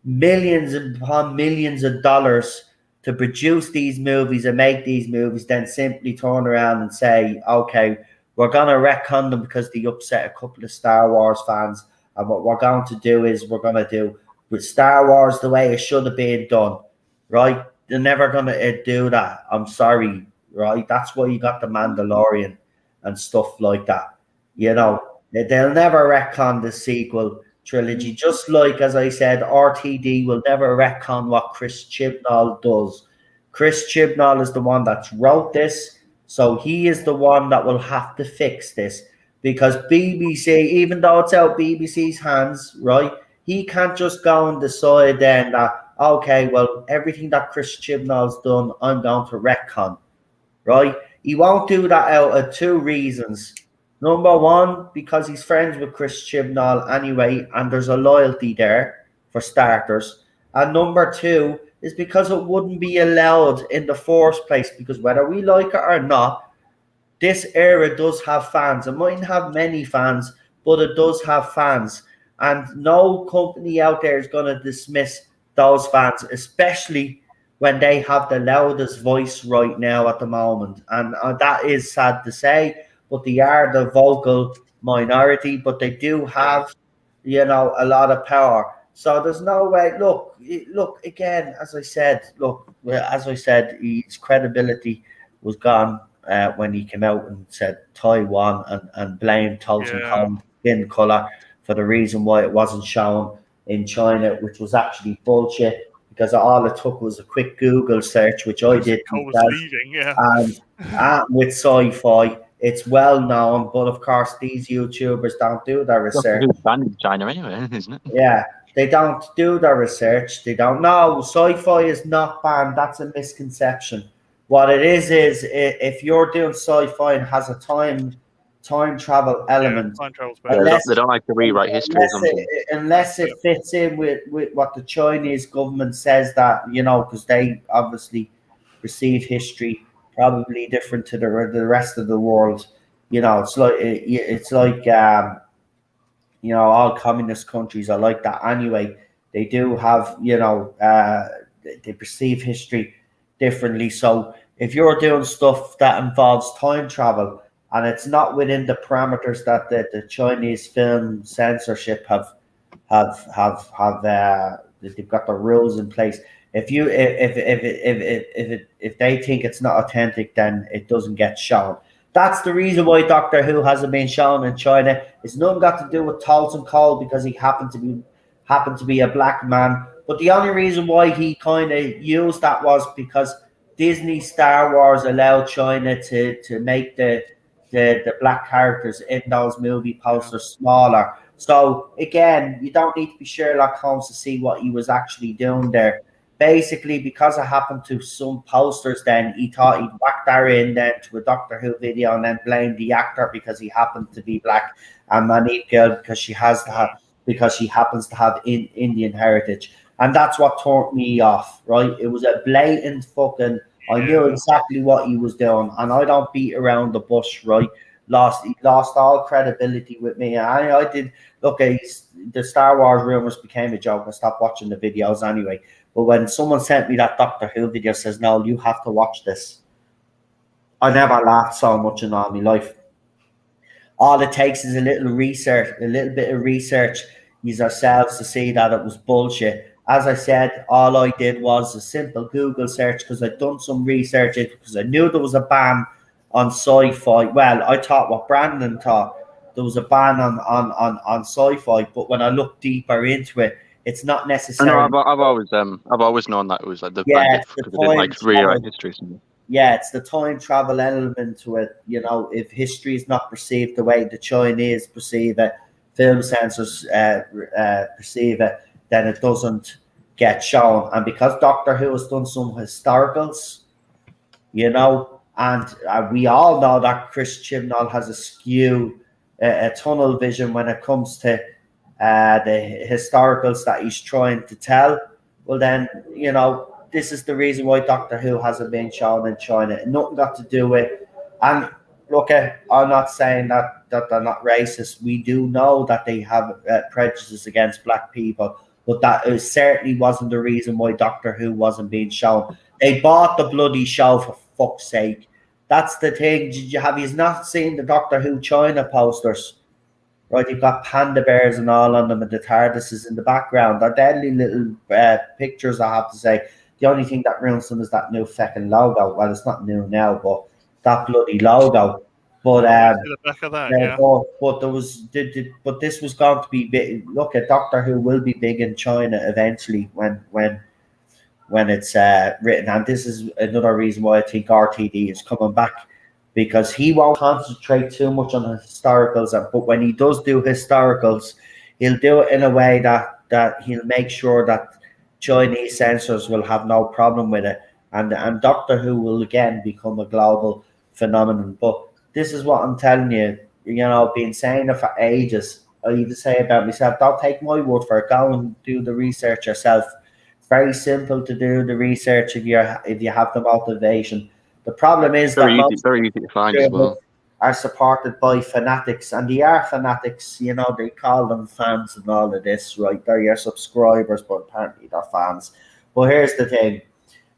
millions upon millions of dollars to produce these movies and make these movies, then simply turn around and say, okay, we're going to retcon them because they upset a couple of Star Wars fans. And what we're going to do is we're going to do with Star Wars the way it should have been done, right? They're never going to do that. I'm sorry, right? That's why you got the Mandalorian and stuff like that. You know, they'll never retcon the sequel trilogy. Just like, as I said, RTD will never retcon what Chris Chibnall does. Chris Chibnall is the one that wrote this. So he is the one that will have to fix this, because BBC, even though it's out BBC's hands, right, he can't just go and decide then that, okay, well, everything that Chris Chibnall's done, I'm going to retcon, right? He won't do that out of 2 reasons. Number one, because he's friends with Chris Chibnall anyway, and there's a loyalty there, for starters. And number 2 is because it wouldn't be allowed in the first place, because whether we like it or not, this era does have fans. It mightn't have many fans, but it does have fans. And no company out there is going to dismiss those fans, especially when they have the loudest voice right now at the moment. And that is sad to say, but they are the vocal minority, but they do have, a lot of power. So there's no way. Look again. As I said, his credibility was gone when he came out and said Taiwan and blamed Tolson Kong's skin color for the reason why it wasn't shown in China, which was actually bullshit, because all it took was a quick Google search, which I did. And with sci-fi, it's well known, but of course these YouTubers don't do their research. It's banned in China anyway, isn't it? Yeah, they don't do their research. They don't know. Sci-fi is not banned. That's a misconception. What it is if you're doing sci-fi and has a time travel element, time travel's they don't like to rewrite history. Unless it fits in with what the Chinese government says, that, because they obviously perceive history probably different to the rest of the world. It's like all communist countries are like that anyway. They do have, they perceive history differently. So if you're doing stuff that involves time travel and it's not within the parameters that the Chinese film censorship they've got the rules in place. If they think it's not authentic, then it doesn't get shown. That's the reason why Doctor Who hasn't been shown in China. It's nothing got to do with Tolson Cole because he happened to be a black man. But the only reason why he kind of used that was because Disney Star Wars allowed China to make the black characters in those movie posters smaller. So again, you don't need to be Sherlock Holmes to see what he was actually doing there. Basically, because it happened to some posters, then he thought he'd whack that in then to a Doctor Who video and then blame the actor because he happened to be black, and Monique Gill because she happens to have Indian heritage. And that's what turned me off, right? It was a blatant fucking. I knew exactly what he was doing, and I don't beat around the bush, right? He lost all credibility with me. I did look. The Star Wars rumors became a joke. I stopped watching the videos anyway. But when someone sent me that Doctor Who video, says, "No, you have to watch this," I never laughed so much in all my life. All it takes is a little bit of research, use ourselves to see that it was bullshit. As I said, all I did was a simple Google search because I'd done some research because I knew there was a ban on sci-fi. Well, I thought what Brandon thought. There was a ban on sci-fi, but when I looked deeper into it, it's not necessarily. No, I've always known that it was like the Yeah, bandit because they didn't like rewrite history. Yeah, it's the time travel element to it. You know, if history is not perceived the way the Chinese perceive it, film censors perceive it, then it doesn't get shown. And because Doctor Who has done some historicals, you know, and we all know that Chris Chibnall has a tunnel vision when it comes to the historicals that he's trying to tell. Well, then, you know, this is the reason why Doctor Who hasn't been shown in China. Nothing got to do with. And look, I'm not saying that they're not racist. We do know that they have prejudice against black people, but that certainly wasn't the reason why Doctor Who wasn't being shown. They bought the bloody show, for fuck's sake. That's the thing. Have you not seen the Doctor Who China posters? Right, you've got panda bears and all on them, and the Tardis is in the background. They're deadly little pictures, I have to say. The only thing that ruins them is that new fucking logo. Well, it's not new now, but that bloody logo. But the back of that, but this was going to be big. Look, at Doctor Who will be big in China eventually when it's written, and this is another reason why I think RTD is coming back. Because he won't concentrate too much on historicals, but when he does do historicals, he'll do it in a way that he'll make sure that Chinese censors will have no problem with it, and Doctor Who will again become a global phenomenon. But this is what I'm telling you. You know, been saying it for ages. I even say about myself, don't take my word for it. Go and do the research yourself. It's very simple to do the research if you have the motivation. The problem is very easy to find as well. Are supported by fanatics, and they are fanatics. You know, they call them fans and all of this, right? They're your subscribers, but apparently they're fans. But here's the thing: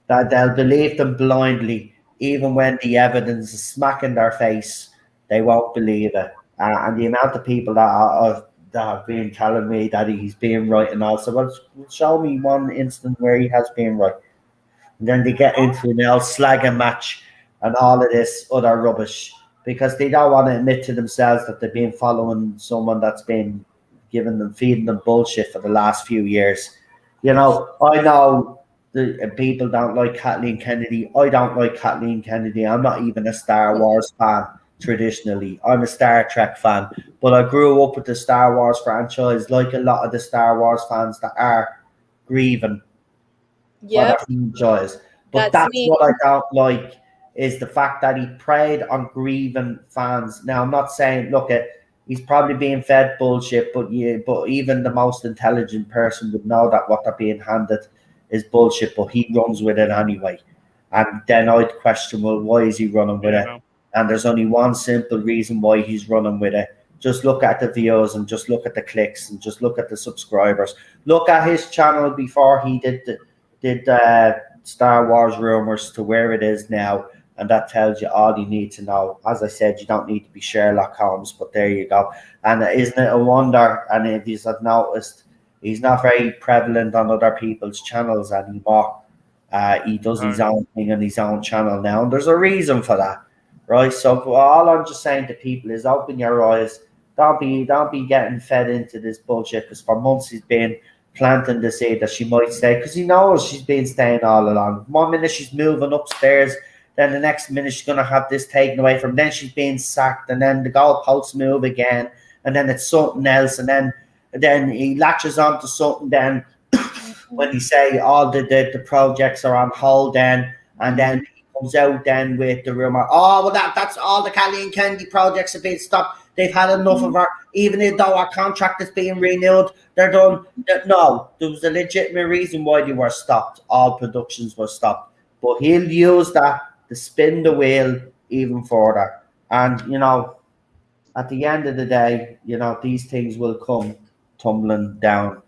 that they'll believe them blindly, even when the evidence is smack in their face. They won't believe it, and the amount of people that have been telling me that he's being right, and also, well, show me one instant where he has been right. And then they get into an slagging match and all of this other rubbish because they don't want to admit to themselves that they've been following someone that's been feeding them bullshit for the last few years. You know, I know the people don't like Kathleen Kennedy. I don't like Kathleen Kennedy. I'm not even a Star Wars fan traditionally. I'm a Star Trek fan, but I grew up with the Star Wars franchise, like a lot of the Star Wars fans that are grieving. Yep. But that's what I don't like is the fact that he preyed on grieving fans. Now I'm not saying he's probably being fed bullshit, but even the most intelligent person would know that what they're being handed is bullshit, but he runs with it anyway. And then I'd question, well, why is he running with it? And there's only one simple reason why he's running with it. Just look at the views and just look at the clicks and just look at the subscribers. Look at his channel before he did Star Wars Rumors to where it is now, and that tells you all you need to know. As I said, you don't need to be Sherlock Holmes, but there you go. And isn't it a wonder? And if you have noticed, he's not very prevalent on other people's channels anymore. He does his own thing on his own channel now, and there's a reason for that, right? So all I'm just saying to people is open your eyes. Don't be getting fed into this bullshit, because for months he's been planting the seed that she might stay, because he knows she's been staying all along. One minute she's moving upstairs, then the next minute she's going to have this taken away from, then she's being sacked, and then the goalposts move again, and then it's something else, and then he latches onto something then when he say all the projects are on hold then, and then he comes out then with the rumour, oh, well, that's all the Callie and Kennedy projects have been stopped. They've had enough of her, even though our contract is being renewed, they're done. No, there was a legitimate reason why they were stopped. All productions were stopped. But he'll use that to spin the wheel even further. And, you know, at the end of the day, you know, these things will come tumbling down.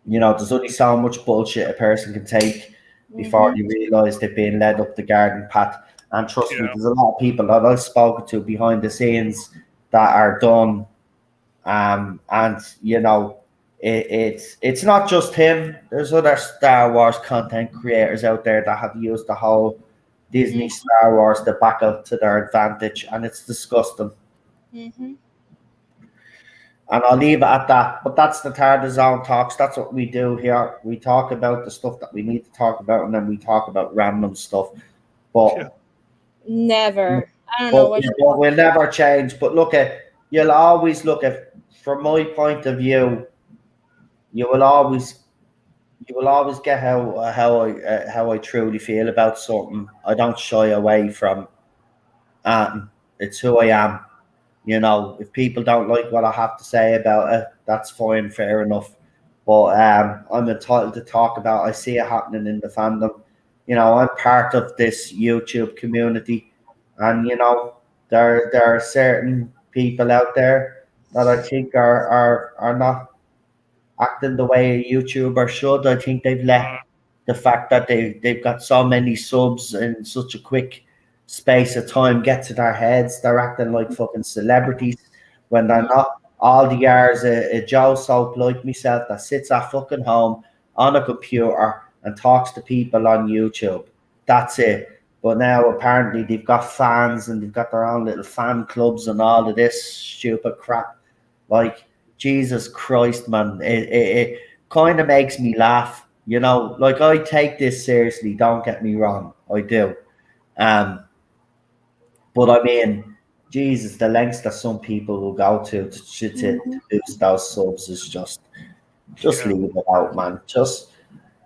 You know, there's only so much bullshit a person can take before they realise they've been led up the garden path. And trust me, there's a lot of people that I've spoken to behind the scenes that are done. And, you know, it's not just him. There's other Star Wars content creators out there that have used the whole Disney Star Wars to back up to their advantage. And it's disgusting. And I'll leave it at that. But that's the Tardis Zone Talks. That's what we do here. We talk about the stuff that we need to talk about, and then we talk about random stuff. But never. I don't know what we'll never change. But look you'll always look at, from my point of view, you will always get how I truly feel about something. I don't shy away from it's who I am. You know, if people don't like what I have to say about it, that's fine, fair enough. But I'm entitled to talk about it. I see it happening in the fandom. You know, I'm part of this YouTube community, and you know, there are certain people out there that I think are not acting the way a YouTuber should. I think they've let the fact that they've got so many subs in such a quick space of time get to their heads. They're acting like fucking celebrities when they're not. All the years a Joe Soap like myself that sits at fucking home on a computer and talks to people on YouTube. That's it. But now apparently they've got fans and they've got their own little fan clubs and all of this stupid crap. Like, Jesus Christ, man. It kind of makes me laugh. You know, like, I take this seriously, don't get me wrong. I do. But I mean, Jesus, the lengths that some people will go to lose those subs is just leave it out, man. Just,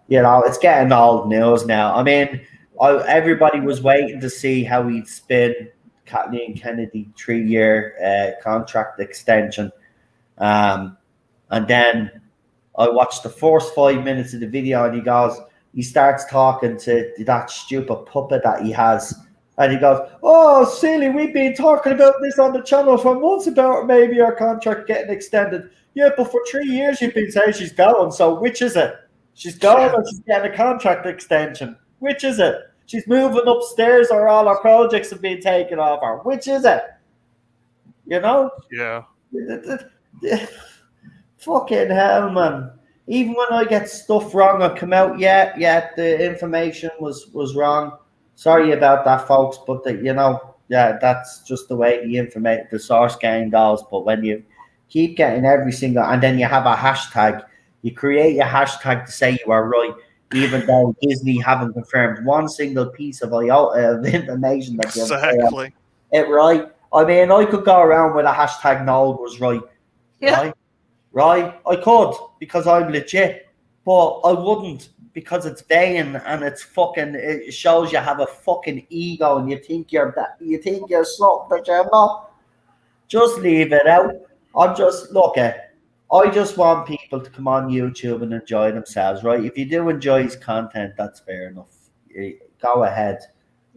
you know, it's getting old news now. I mean, everybody was waiting to see how he'd spin Kathleen Kennedy 3-year contract extension. And then I watched the first 5 minutes of the video, and he starts talking to that stupid puppet that he has. And he goes, oh, silly, we've been talking about this on the channel for months about maybe our contract getting extended. Yeah, but for 3 years you've been saying she's going, so which is it? She's going or she's getting a contract extension? Which is it? She's moving upstairs or all our projects have been taken off her? Which is it? You know? Yeah. Fucking hell, man. Even when I get stuff wrong, I come out, the information was wrong. Sorry about that, folks, but you know, that's just the way the source game goes. But when you keep getting every single, and then you have a hashtag, you create a hashtag to say you are right, even though Disney haven't confirmed one single piece of iota of information that you're exactly it right. I mean, I could go around with a hashtag Noel was right. Yeah. Right? I could, because I'm legit, but I wouldn't, because it's vain and it shows you have a fucking ego and you think you're something that you're not. Just leave it out. I just want people to come on YouTube and enjoy themselves, right? If you do enjoy his content, that's fair enough. Go ahead.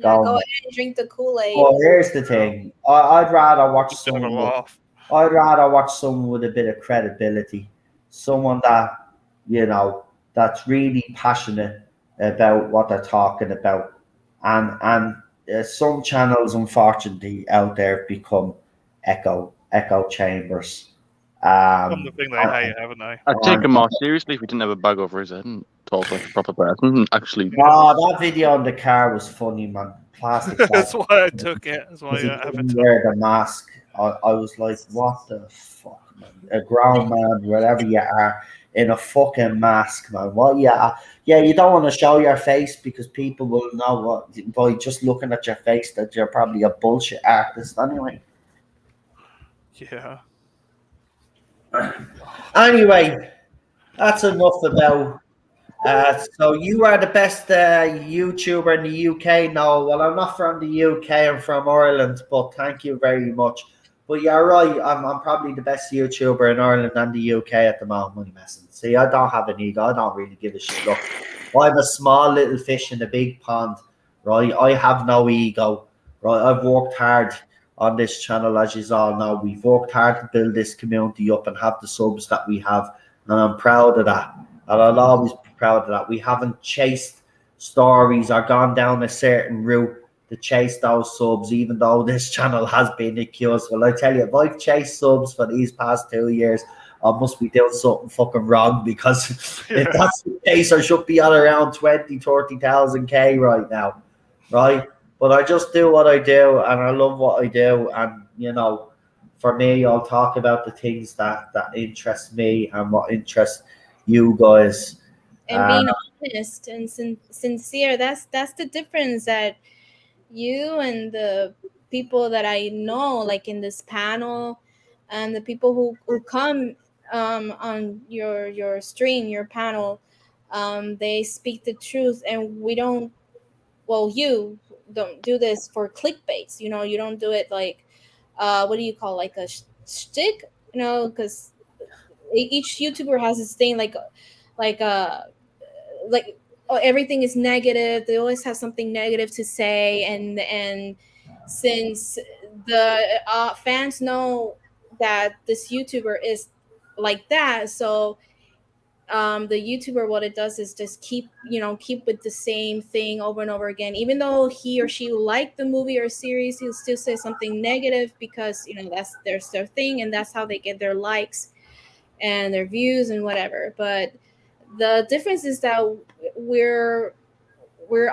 Go ahead and drink the Kool-Aid. Well, here's the thing. I'd rather watch someone. I'd rather watch someone with a bit of credibility, someone that, you know, that's really passionate about what they're talking about. and some channels, unfortunately, out there have become echo chambers. Some of the thing they And- hate, haven't they? I'd take him more seriously if he didn't have a bag over his head and talk like a proper person. And actually, Oh, that video in the car was funny, man. Plastic bag. That's why I took it. That's why Because he I have couldn't it. wear the mask. I was like, what the fuck, man? A grown man, wherever you are, in a fucking mask, man. What? Yeah, you don't want to show your face because people will know what by just looking at your face that you're probably a bullshit artist anyway. Yeah. Anyway, that's enough about. So you are the best YouTuber in the UK. No, well, I'm not from the UK. I'm from Ireland, but thank you very much. But you're right. I'm probably the best YouTuber in Ireland and the UK at the moment. Money messing. See, I don't have an ego. I don't really give a shit. Look, I'm a small little fish in a big pond, right? I have no ego, right? I've worked hard on this channel, as you all know. We've worked hard to build this community up and have the subs that we have, and I'm proud of that. And I'll always be proud of that. We haven't chased stories or gone down a certain route to chase those subs, even though this channel has been accused. Well, I tell you, if I've chased subs for these past 2 years, I must be doing something fucking wrong, because if that's the case, I should be at around 20, 30,000 K right now, right? But I just do what I do, and I love what I do. And, you know, for me, I'll talk about the things that interest me and what interests you guys. And being honest and sincere, that's the difference that you and the people that I know, like in this panel, and the people who come on your stream, your panel, they speak the truth, and we don't. Well, you don't do this for clickbaits. You know, you don't do it like, what do you call, like a shtick? You know, because each YouTuber has this thing, like like oh, everything is negative. They always have something negative to say, and since the fans know that this YouTuber is like that, so the YouTuber, what it does is just keep with the same thing over and over again. Even though he or she liked the movie or series, he'll still say something negative, because that's their thing, and that's how they get their likes and their views and whatever. But the difference is that we're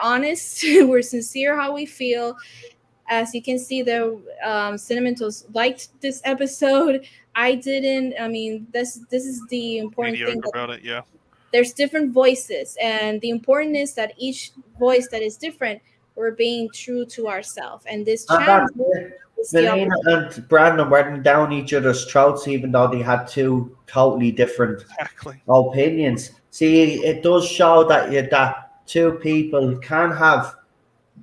honest, we're sincere how we feel. As you can see, the Cinnamon Toast liked this episode. I didn't. I mean, this is the important thing. About it, yeah. There's different voices, and the important is that each voice that is different, we're being true to ourselves. And this channel, Melina and Brandon weren't down each other's throats, even though they had two totally different opinions. See, it does show that that two people can have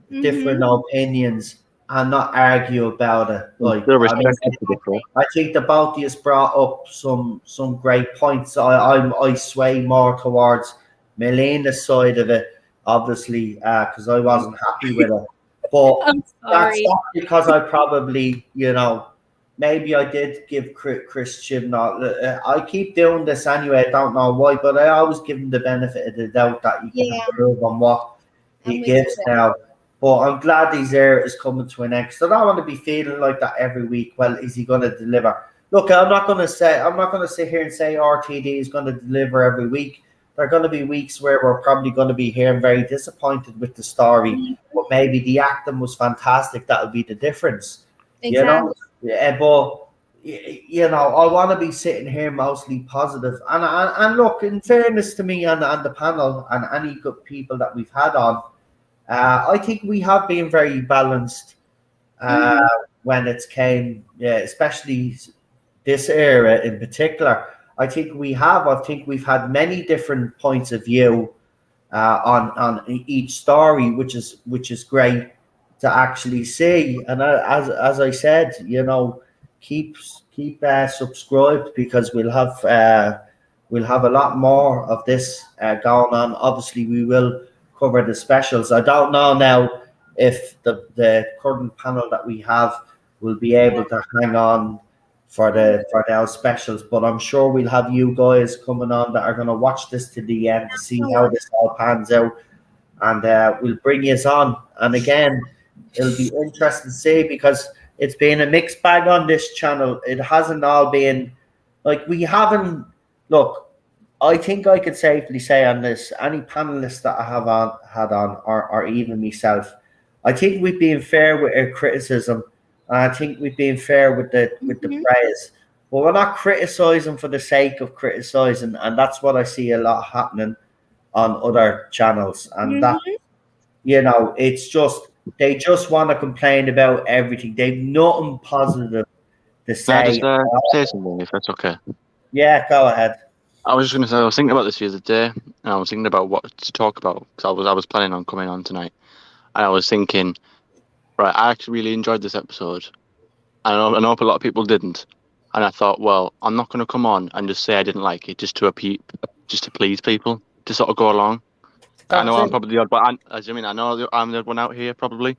different opinions and not argue about it. Like, I think the both of us brought up some great points. I sway more towards Melina's side of it, obviously, because I wasn't happy with it. But that's not because I probably, maybe I did give Christian. I keep doing this anyway. I don't know why, but I always give him the benefit of the doubt that he can improve on what he gives now. But I'm glad his era is coming to an end. So I don't want to be feeling like that every week. Well, is he going to deliver? Look, I'm not going to sit here and say RTD is going to deliver every week. There are going to be weeks where we're probably going to be here and very disappointed with the story. But maybe the acting was fantastic. That'll be the difference. Exactly. Yeah, but I want to be sitting here mostly positive. And look, in fairness to me and the panel and any good people that we've had on, I think we have been very balanced when it came, especially this era in particular. I think we've had many different points of view on each story, which is great to actually see. And as I said, keep subscribed, because we'll have a lot more of this going on. Obviously, we will cover the specials. I don't know now if the current panel that we have will be able to hang on for our specials, but I'm sure we'll have you guys coming on that are going to watch this to the end to see how this all pans out, and we'll bring you on And again, it'll be interesting to see because it's been a mixed bag on this channel. It hasn't all been like we haven't. Look, I think I could safely say on this, any panelists that I have had on, or even myself, I think we've been fair with our criticism, and I think we've been fair with the praise. But we're not criticizing for the sake of criticizing, and that's what I see a lot happening on other channels. And that, it's just they just want to complain about everything. They've nothing positive to Can I say. just say something, if that's okay? Yeah, go ahead. I was just going to say, I was thinking about this the other day, and I was thinking about what to talk about, because I was planning on coming on tonight, and I was thinking, right, I actually really enjoyed this episode. I know a lot of people didn't, and I thought, well, I'm not going to come on and just say I didn't like it just to please people, to sort of go along. I know I'm probably the odd, but I know I'm the odd one out here probably,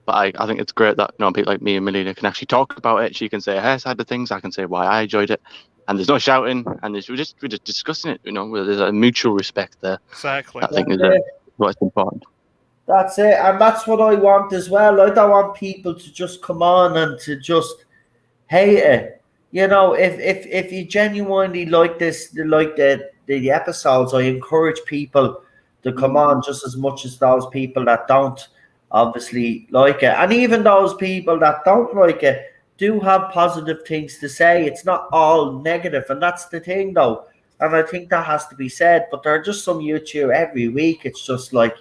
but I think it's great that people like me and Melina can actually talk about it. She can say her side of things, I can say why I enjoyed it, and there's no shouting, and we're just discussing it. There's a mutual respect there. Exactly. I think is what's important. That's it, and that's what I want as well. I don't want people to just come on and to just hate it. If you genuinely like this, like the episodes, I encourage people to come on just as much as those people that don't obviously like it. And even those people that don't like it do have positive things to say. It's not all negative, and that's the thing though. And I think that has to be said. But there are just some YouTube every week. It's just like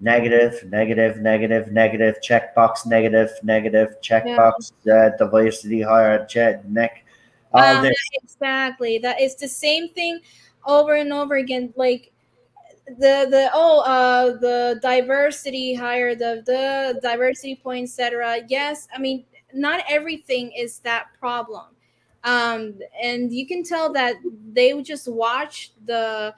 negative, negative, negative, negative, checkbox, negative, negative, checkbox, diversity higher, neck, all this. Exactly. That is the same thing over and over again. Like the diversity higher, the diversity point, etc. Yes, I mean not everything is that problem. And you can tell that they would just watch the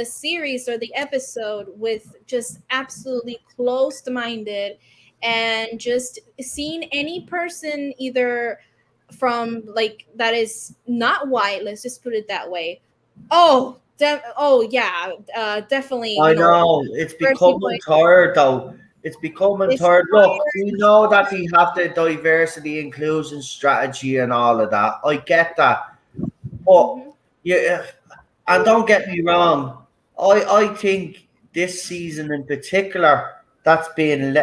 series or the episode with just absolutely closed minded, and just seeing any person either from like that is not white, let's just put it that way. Definitely. I know it's becoming tired though. It's becoming tired. Look, we know that we have the diversity inclusion strategy and all of that. I get that, but yeah, and don't get me wrong. I think this season in particular that's been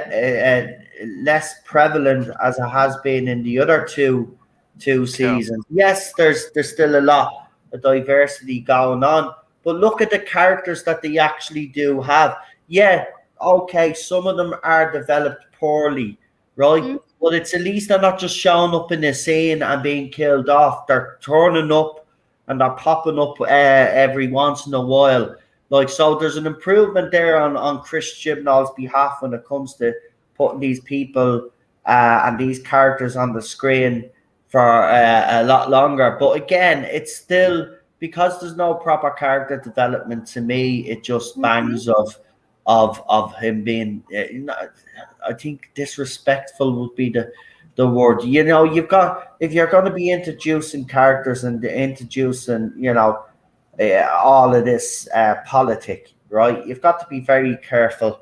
less prevalent as it has been in the other two seasons. Yes, there's still a lot of diversity going on, but look at the characters that they actually do have. Yeah, okay, some of them are developed poorly, right? But it's at least they're not just showing up in the scene and being killed off. They're turning up and they're popping up every once in a while. Like, so there's an improvement there on Chris Chibnall's behalf when it comes to putting these people and these characters on the screen for a lot longer. But again, it's still, because there's no proper character development, to me, it just bangs of him being, I think disrespectful would be the word. You've got, if you're going to be introducing characters and introducing, all of this politic, right? You've got to be very careful.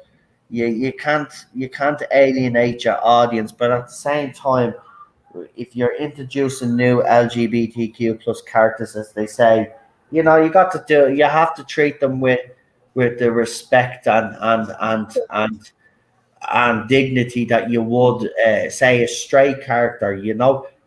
You can't alienate your audience, but at the same time, if you're introducing new LGBTQ plus characters, as they say, you have to treat them with the respect and dignity that you would say a straight character.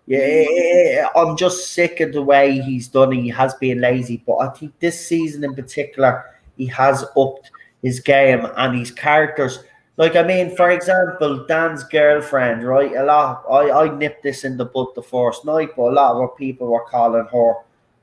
Yeah, I'm just sick of the way he's done it. He has been lazy, but I think this season in particular, he has upped his game and his characters. Like, I mean, for example, Dan's girlfriend, right? I nipped this in the bud the first night, but a lot of our people were calling her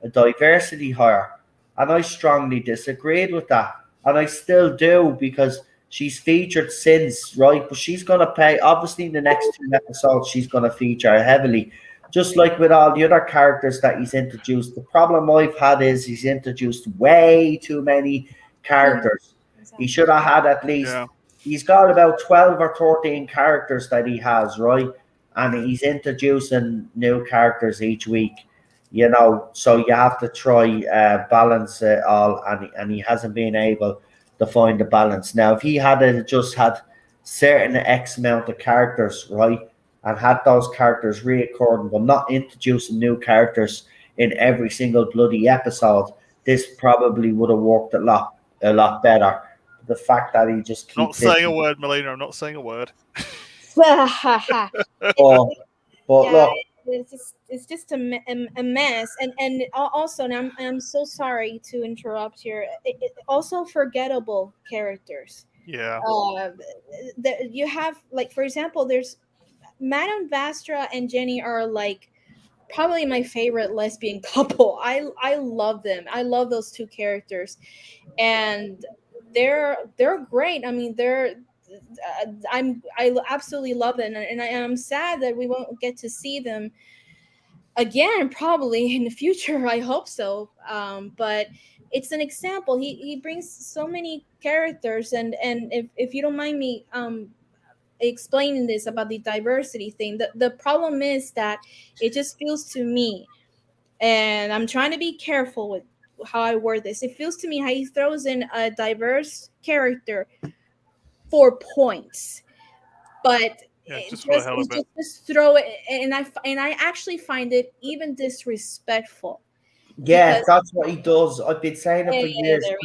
a diversity hire. And I strongly disagreed with that. And I still do, because she's featured since, right? But she's going to pay, obviously, in the next 2 episodes, she's going to feature heavily. Just like with all the other characters that he's introduced. The problem I've had is he's introduced way too many characters. He should have had at least, he's got about 12 or 13 characters that he has, right? And he's introducing new characters each week. So you have to try balance it all, and he hasn't been able to find the balance. Now, if he had just had certain X amount of characters, right, and had those characters reoccurring, but not introducing new characters in every single bloody episode, this probably would have worked a lot better. The fact that he just Not keeps saying a word, Melina. I'm not saying a word. but Yeah, look, it's just a mess, and also, and I'm so sorry to interrupt here. Also, forgettable characters. Yeah. You have, like, for example, there's Madame Vastra and Jenny are like probably my favorite lesbian couple. I love them. I love those two characters, and they're great. I mean, I absolutely love them, and I'm sad that we won't get to see them again probably in the future. I hope so. But it's an example. He brings so many characters, and if you don't mind me explaining this about the diversity thing, the problem is that it just feels to me, and I'm trying to be careful with how I word this. It feels to me how he throws in a diverse character for points, but Yeah, just for the hell of it. just throw it, and I actually find it even disrespectful. yeah, Because- that's what he does. I've been saying it for Yeah, years. there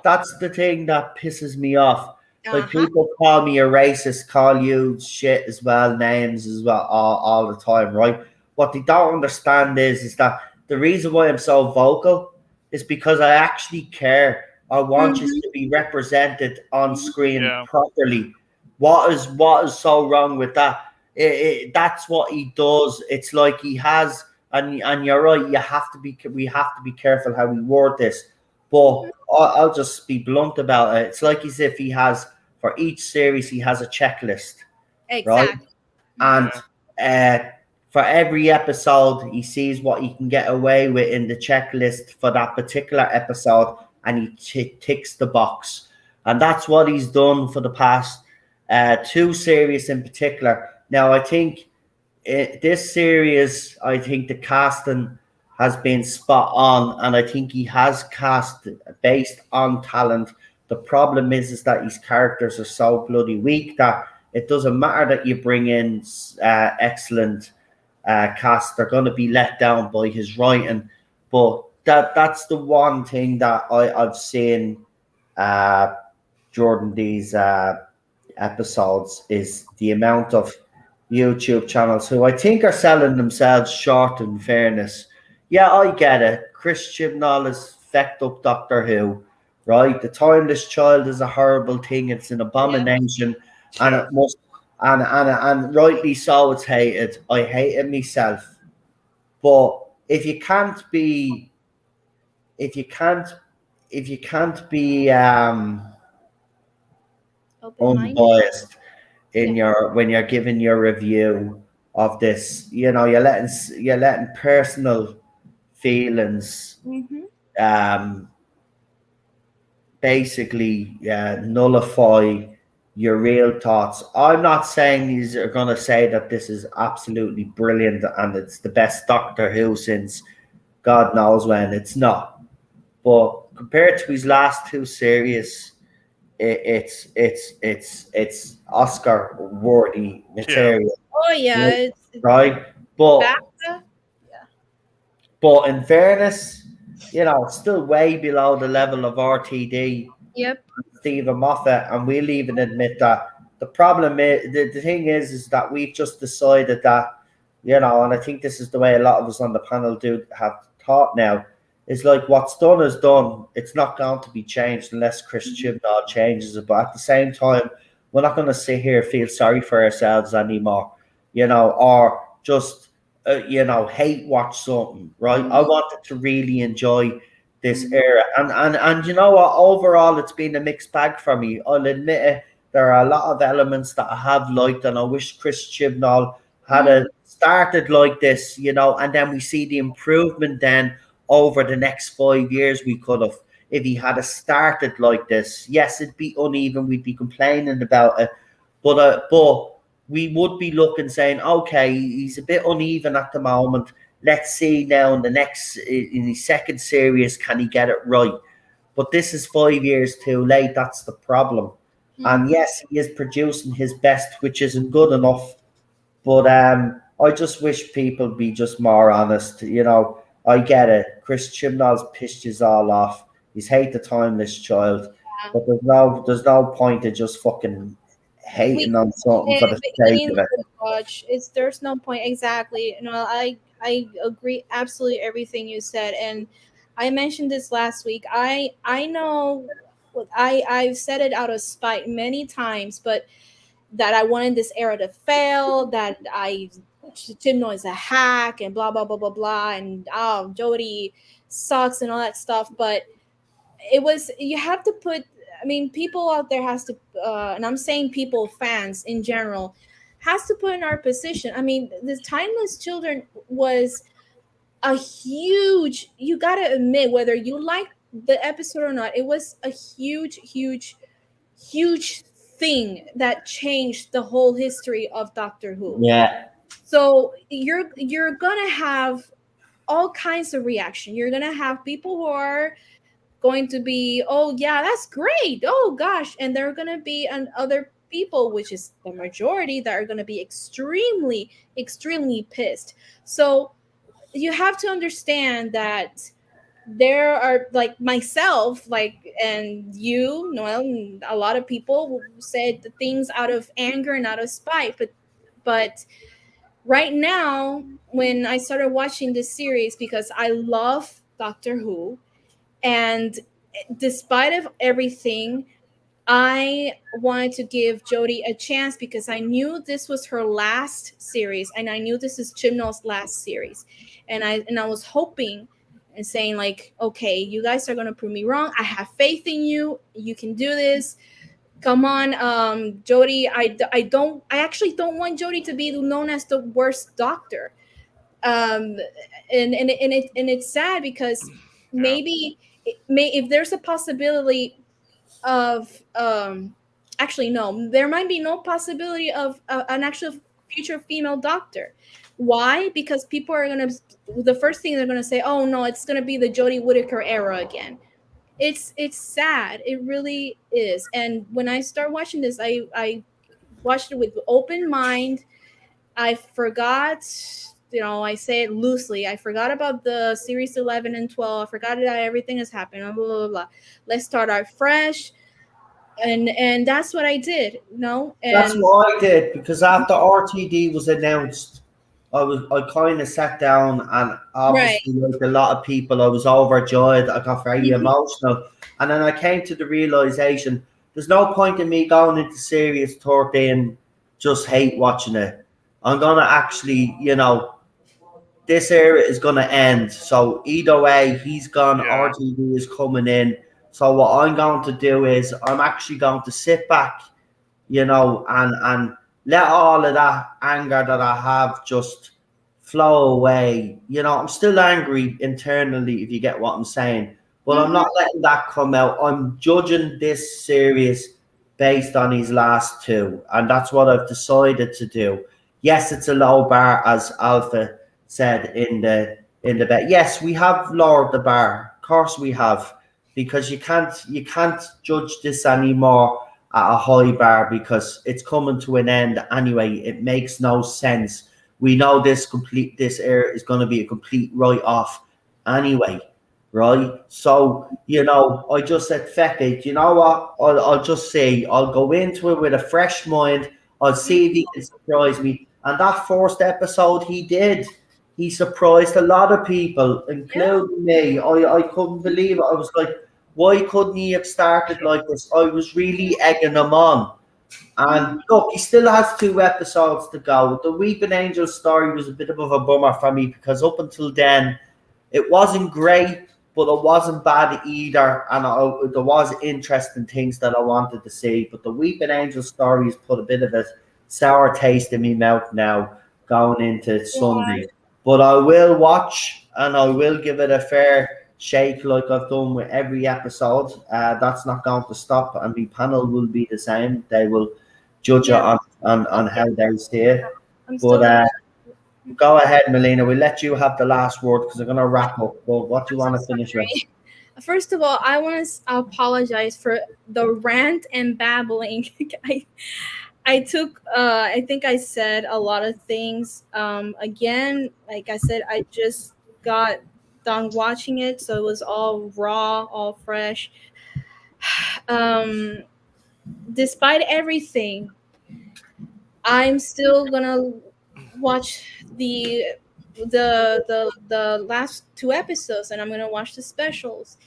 That's the thing that pisses me off. Like, Uh-huh. people call me a racist, call you shit as well, names as well, all the time, right? What they don't understand is that the reason why I'm so vocal is because I actually care. I want you to be represented on screen Yeah. properly. What is so wrong with that? That's what he does. It's like he has, and you're right. We have to be careful how we word this. But I'll just be blunt about it. It's like as if he has, for each series, he has a checklist, Exactly. and for every episode, he sees what he can get away with in the checklist for that particular episode, and he ticks the box. And that's what he's done for the past two series in particular. Now, I think this series, I think the casting has been spot on, and I think he has cast based on talent. The problem is that his characters are so bloody weak that it doesn't matter that you bring in excellent cast; they're going to be let down by his writing. But that's the one thing that I've seen during these episodes is the amount of YouTube channels who I think are selling themselves short, in fairness. Yeah, I get it. Chris Chibnall has fecked up Doctor Who, right? The Timeless Child is a horrible thing. It's an abomination, and it must, and rightly so, it's hated. I hate it myself. But if you can't be Open-minded. unbiased in your when you're giving your review of this, you're letting personal feelings basically nullify your real thoughts. I'm not saying these are going to say that this is absolutely brilliant and it's the best Doctor Who since God knows when. It's not. But compared to his last two series, it's Oscar worthy material. Oh yeah, it's right. But in fairness, it's still way below the level of RTD. Yep. Stephen Moffat, and we'll even admit that. The problem is, the thing is that we've just decided that, and I think this is the way a lot of us on the panel have thought now, is like what's done is done. It's not going to be changed unless Chris Chibnall changes it. But at the same time, we're not going to sit here and feel sorry for ourselves anymore, or just, hate watch something, right? I wanted to really enjoy this era. And you know what? Overall, it's been a mixed bag for me. I'll admit it. There are a lot of elements that I have liked, and I wish Chris Chibnall had started like this, and then we see the improvement then over the next 5 years we could have. If he had started like this, yes, it'd be uneven. We'd be complaining about it. But we would be looking, saying, okay, he's a bit uneven at the moment. Let's see now in his second series, can he get it right? But this is 5 years too late. That's the problem. And yes, he is producing his best, which isn't good enough. But I just wish people be just more honest. You know, I get it. Chris Chibnall's pissed us all off. He's hate the timeless child. But there's no point of just fucking hating on something for the sake of it. Watch. There's no point exactly. You know, I agree absolutely everything you said, and I mentioned this last week. I know I've said it out of spite many times, but that I wanted this era to fail, that Chibnall is a hack and blah blah blah blah blah, and oh Jody sucks and all that stuff. But you have to put. I mean, people out there has to, and I'm saying people, fans in general, has to put in our position. I mean, the Timeless Children was a huge. You gotta admit, whether you like the episode or not, it was a huge thing that changed the whole history of Doctor Who. Yeah. So you're gonna have all kinds of reaction. You're gonna have people who are going to be, oh yeah, that's great, oh gosh, and there are going to be other people, which is the majority, that are going to be extremely pissed. So you have to understand that there are, like myself, like, and you, Noel, and a lot of people said the things out of anger and out of spite, but right now, when I started watching this series, because I love Doctor Who, and despite of everything, I wanted to give Jodie a chance because I knew this was her last series, and I knew this is Chibnall's last series, and I was hoping and saying, like, okay, you guys are gonna prove me wrong. I have faith in you. You can do this. Come on, Jodie. I actually don't want Jodie to be known as the worst doctor. And it's sad because maybe if there's a possibility of actually no, there might be no possibility of an actual future female doctor. Why? Because people are gonna, the first thing they're gonna say, oh no, it's gonna be the Jodie Whittaker era again. It's sad, it really is. And when I start watching this, I watched it with open mind. I forgot, you know, I say it loosely. I forgot about the series 11 and 12. I forgot that everything has happened. Blah, blah, blah, blah. Let's start out fresh. And that's what I did, you know? And that's what I did, because after RTD was announced, I kind of sat down, and obviously, like a lot of people, I was overjoyed. I got very emotional. And then I came to the realization there's no point in me going into Series 13 just hate watching it. I'm going to actually, you know, this era is going to end. So either way, he's gone. Yeah. RTD is coming in. So what I'm going to do is I'm actually going to sit back, you know, and let all of that anger that I have just flow away. You know, I'm still angry internally, if you get what I'm saying, but I'm not letting that come out. I'm judging this series based on his last two, and that's what I've decided to do. Yes, it's a low bar, as Alpha said in the bet. Yes, we have lowered the bar. Of course we have, because you can't judge this anymore at a high bar, because it's coming to an end anyway. It makes no sense. We know this era is going to be a complete write-off anyway, right? So, you know, I just said, feck it. You know what? I'll just say, I'll go into it with a fresh mind. I'll see if he can surprise me. And that first episode, he did. He surprised a lot of people, including me. I couldn't believe it. I was like, why couldn't he have started like this? I was really egging him on. And look, he still has 2 episodes to go. The Weeping Angel story was a bit of a bummer for me, because up until then, it wasn't great, but it wasn't bad either. And there was interesting things that I wanted to see. But the Weeping Angel story has put a bit of a sour taste in my mouth now going into Sunday. But I will watch, and I will give it a fair shake like I've done with every episode. That's not going to stop, and the panel will be the same. They will judge it on how they see it. But go ahead, Melina. We'll let you have the last word, because I'm going to wrap up. But what do you want to finish with? First of all, I want to apologize for the rant and babbling. I took I think I said a lot of things. Again, like I said, I just got done watching it, so it was all raw, all fresh. Um, Despite everything, I'm still gonna watch the last two episodes, and I'm gonna watch the specials.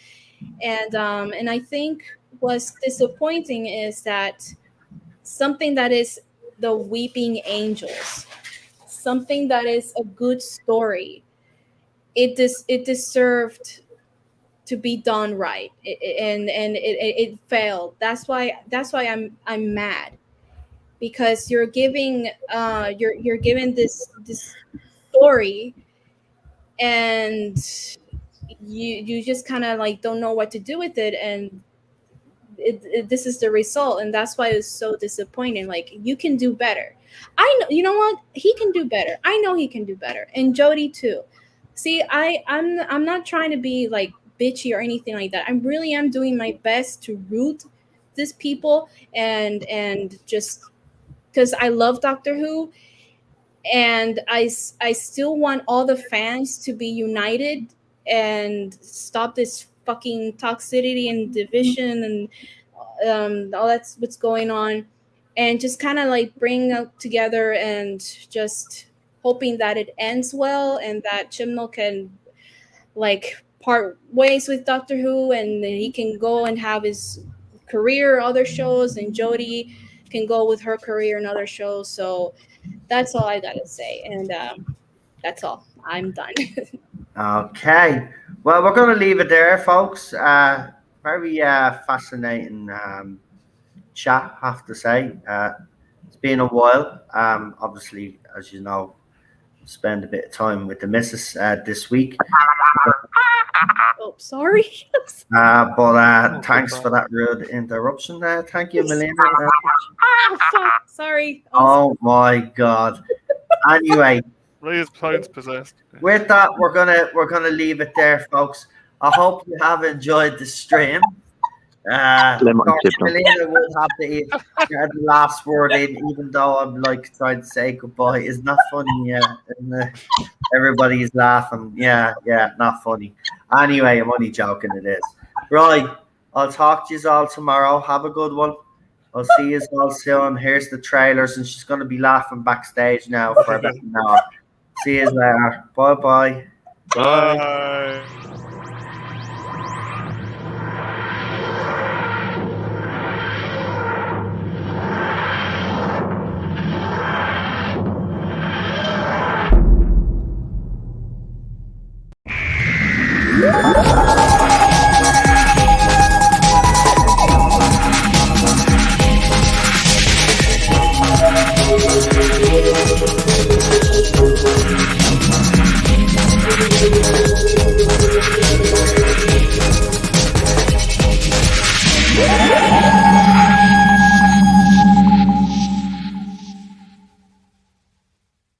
And I think what's disappointing is that something that is the Weeping Angels, something that is a good story, it deserved to be done right, and it failed. That's why I'm mad, because you're giving this story, and you just kind of like don't know what to do with it, and this is the result, and that's why it's so disappointing. Like, you can do better. I know, you know what, he can do better. I know he can do better, and Jody too. See, I'm not trying to be like bitchy or anything like that. I really am doing my best to root these people, and just because I love Doctor Who, and I still want all the fans to be united and stop this fucking toxicity and division, and all that's what's going on, and just kind of like bring up together, and just hoping that it ends well, and that Chibnall can like part ways with Doctor Who, and then he can go and have his career other shows, and Jodie can go with her career in other shows. So that's all I gotta say, and that's all. I'm done. Okay. Well, we're going to leave it there, folks. Very fascinating chat, I have to say. It's been a while. Obviously, as you know, spend a bit of time with the missus this week. Oh, sorry. But thanks for that rude interruption. Thank you, Melina. Oh, fuck. Sorry. Oh my God. Anyway, Leah's phone's possessed. with that, we're gonna leave it there, folks. I hope you have enjoyed the stream. Melina would have to get the last word in, even though I'm like trying to say goodbye. It's not funny, yeah. Everybody's laughing. Yeah, not funny. Anyway, I'm only joking. It is. Right. I'll talk to you all tomorrow. Have a good one. I'll see you all soon. Here's the trailers, and she's going to be laughing backstage now for about an hour. See you later. Bye-bye. Bye.